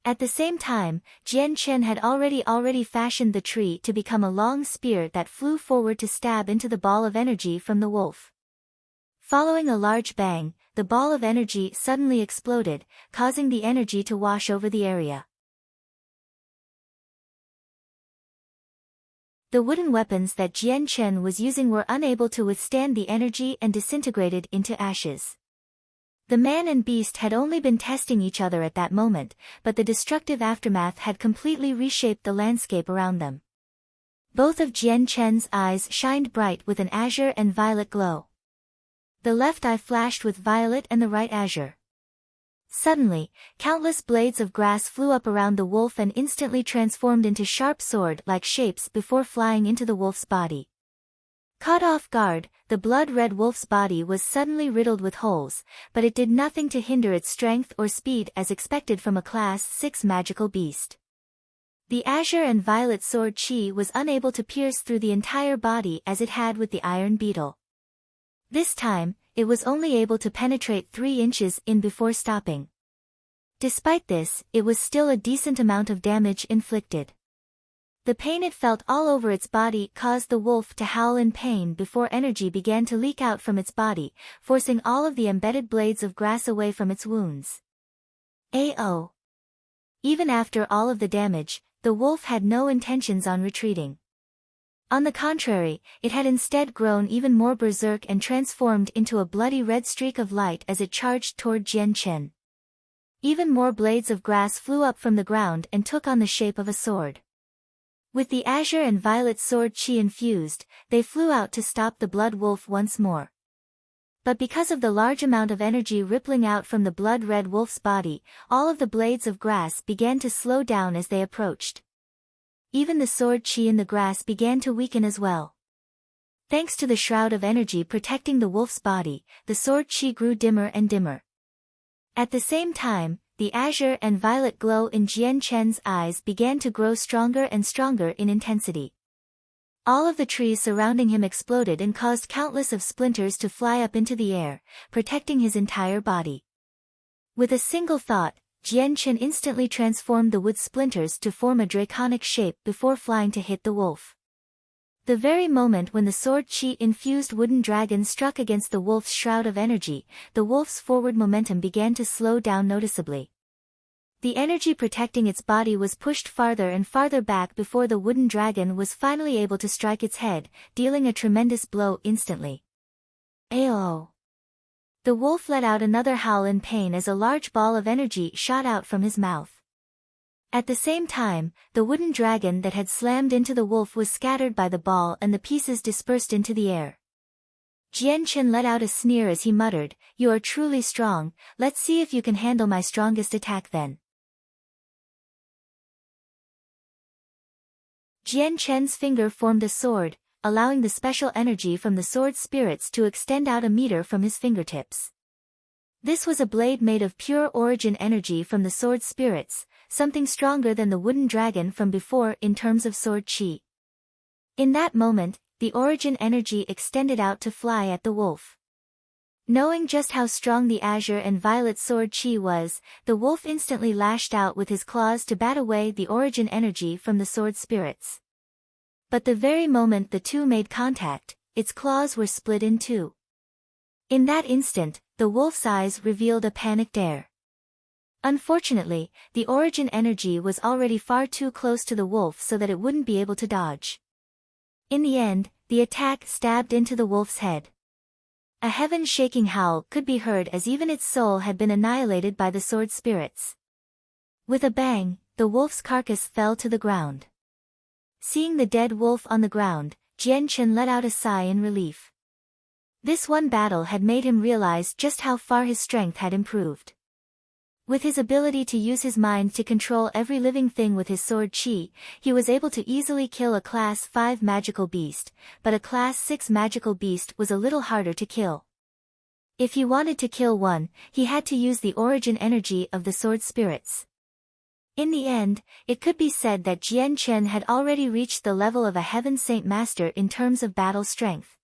At the same time, Jian Chen had already fashioned the tree to become a long spear that flew forward to stab into the ball of energy from the wolf. Following a large bang, the ball of energy suddenly exploded, causing the energy to wash over the area. The wooden weapons that Jian Chen was using were unable to withstand the energy and disintegrated into ashes. The man and beast had only been testing each other at that moment, but the destructive aftermath had completely reshaped the landscape around them. Both of Jian Chen's eyes shined bright with an azure and violet glow. The left eye flashed with violet and the right azure. Suddenly, countless blades of grass flew up around the wolf and instantly transformed into sharp sword-like shapes before flying into the wolf's body. Caught off guard, the blood-red wolf's body was suddenly riddled with holes, but it did nothing to hinder its strength or speed as expected from a Class 6 magical beast. The azure and violet sword chi was unable to pierce through the entire body as it had with the iron beetle. This time, it was only able to penetrate 3 inches in before stopping. Despite this, it was still a decent amount of damage inflicted. The pain it felt all over its body caused the wolf to howl in pain before energy began to leak out from its body, forcing all of the embedded blades of grass away from its wounds. AO. Even after all of the damage, the wolf had no intentions on retreating. On the contrary, it had instead grown even more berserk and transformed into a bloody red streak of light as it charged toward Jian Chen. Even more blades of grass flew up from the ground and took on the shape of a sword. With the azure and violet sword chi infused, they flew out to stop the blood wolf once more. But because of the large amount of energy rippling out from the blood-red wolf's body, all of the blades of grass began to slow down as they approached. Even the sword chi in the grass began to weaken as well. Thanks to the shroud of energy protecting the wolf's body, the sword chi grew dimmer and dimmer. At the same time, the azure and violet glow in Jian Chen's eyes began to grow stronger and stronger in intensity. All of the trees surrounding him exploded and caused countless of splinters to fly up into the air, protecting his entire body. With a single thought, Jian Chen instantly transformed the wood splinters to form a draconic shape before flying to hit the wolf. The very moment when the sword chi-infused wooden dragon struck against the wolf's shroud of energy, the wolf's forward momentum began to slow down noticeably. The energy protecting its body was pushed farther and farther back before the wooden dragon was finally able to strike its head, dealing a tremendous blow instantly. Ayo! The wolf let out another howl in pain as a large ball of energy shot out from his mouth. At the same time, the wooden dragon that had slammed into the wolf was scattered by the ball and the pieces dispersed into the air. Jian Chen let out a sneer as he muttered, "You are truly strong, let's see if you can handle my strongest attack then." Jian Chen's finger formed a sword, allowing the special energy from the sword spirits to extend out a meter from his fingertips. This was a blade made of pure origin energy from the sword spirits, something stronger than the wooden dragon from before in terms of sword chi. In that moment, the origin energy extended out to fly at the wolf. Knowing just how strong the azure and violet sword chi was, the wolf instantly lashed out with his claws to bat away the origin energy from the sword spirits. But the very moment the two made contact, its claws were split in two. In that instant, the wolf's eyes revealed a panicked air. Unfortunately, the origin energy was already far too close to the wolf so that it wouldn't be able to dodge. In the end, the attack stabbed into the wolf's head. A heaven-shaking howl could be heard as even its soul had been annihilated by the sword spirits. With a bang, the wolf's carcass fell to the ground. Seeing the dead wolf on the ground, Jian Chen let out a sigh in relief. This one battle had made him realize just how far his strength had improved. With his ability to use his mind to control every living thing with his sword chi, he was able to easily kill a Class 5 magical beast, but a Class 6 magical beast was a little harder to kill. If he wanted to kill one, he had to use the origin energy of the sword spirits. In the end, it could be said that Jian Chen had already reached the level of a Heaven Saint Master in terms of battle strength.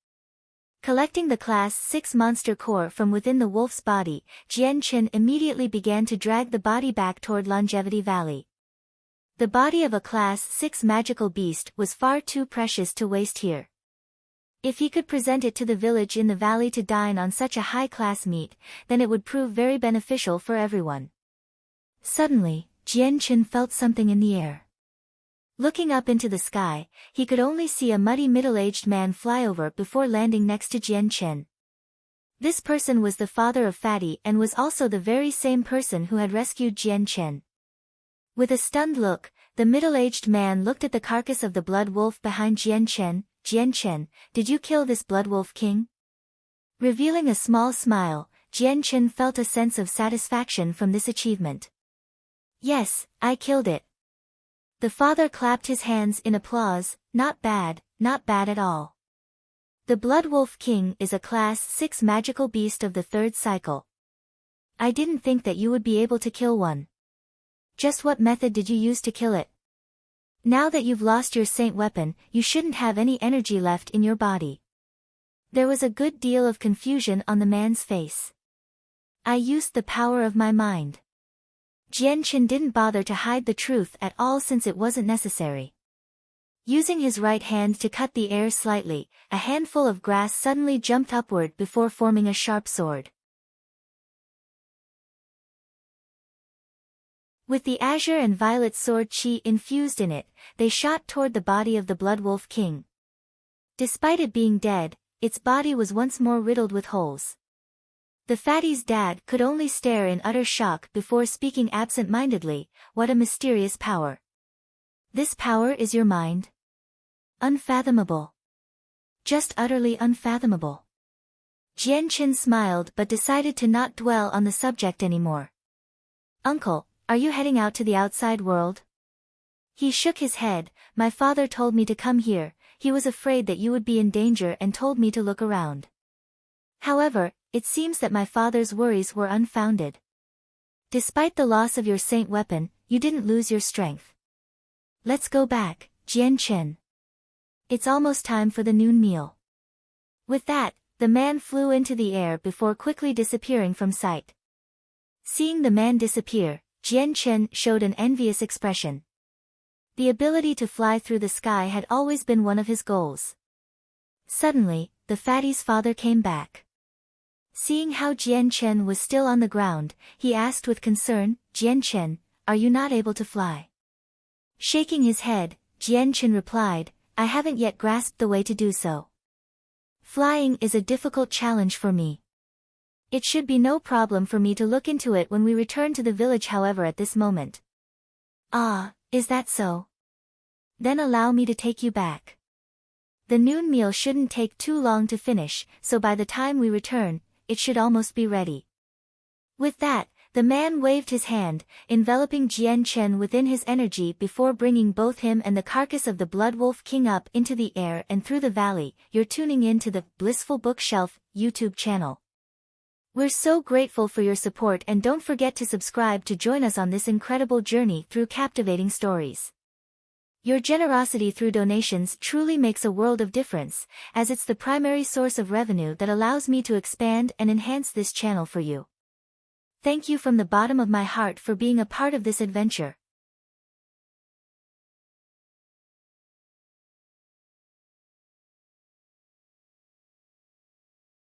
Collecting the Class 6 monster core from within the wolf's body, Jian Chen immediately began to drag the body back toward Longevity Valley. The body of a Class 6 magical beast was far too precious to waste here. If he could present it to the village in the valley to dine on such a high-class meat, then it would prove very beneficial for everyone. Suddenly, Jian Chen felt something in the air. Looking up into the sky, he could only see a muddy middle-aged man fly over before landing next to Jian Chen. This person was the father of Fatty and was also the very same person who had rescued Jian Chen. With a stunned look, the middle-aged man looked at the carcass of the blood wolf behind Jian Chen. Jian Chen, did you kill this blood wolf king? Revealing a small smile, Jian Chen felt a sense of satisfaction from this achievement. Yes, I killed it. The father clapped his hands in applause. Not bad at all. The Blood Wolf King is a Class 6 magical beast of the third cycle. I didn't think that you would be able to kill one. Just what method did you use to kill it? Now that you've lost your saint weapon, you shouldn't have any energy left in your body. There was a good deal of confusion on the man's face. I used the power of my mind. Jian Chen didn't bother to hide the truth at all since it wasn't necessary. Using his right hand to cut the air slightly, a handful of grass suddenly jumped upward before forming a sharp sword. With the azure and violet sword chi infused in it, they shot toward the body of the Blood Wolf King. Despite it being dead, its body was once more riddled with holes. The fatty's dad could only stare in utter shock before speaking absent-mindedly. What a mysterious power. This power is your mind? Unfathomable. Just utterly unfathomable. Jian Chen smiled but decided to not dwell on the subject anymore. Uncle, are you heading out to the outside world? He shook his head. My father told me to come here. He was afraid that you would be in danger and told me to look around. However, it seems that my father's worries were unfounded. Despite the loss of your saint weapon, you didn't lose your strength. Let's go back, Jian Chen. It's almost time for the noon meal. With that, the man flew into the air before quickly disappearing from sight. Seeing the man disappear, Jian Chen showed an envious expression. The ability to fly through the sky had always been one of his goals. Suddenly, the fatty's father came back. Seeing how Jian Chen was still on the ground, he asked with concern, Jian Chen, are you not able to fly? Shaking his head, Jian Chen replied, I haven't yet grasped the way to do so. Flying is a difficult challenge for me. It should be no problem for me to look into it when we return to the village, however at this moment. Ah, is that so? Then allow me to take you back. The noon meal shouldn't take too long to finish, so by the time we return, it should almost be ready. With that, The man waved his hand, enveloping Jian Chen within his energy before bringing both him and the carcass of the Blood Wolf King up into the air and through the valley. You're tuning in to the Blissful Bookshelf YouTube channel. We're so grateful for your support, and don't forget to subscribe to join us on this incredible journey through captivating stories. Your generosity through donations truly makes a world of difference, as it's the primary source of revenue that allows me to expand and enhance this channel for you. Thank you from the bottom of my heart for being a part of this adventure.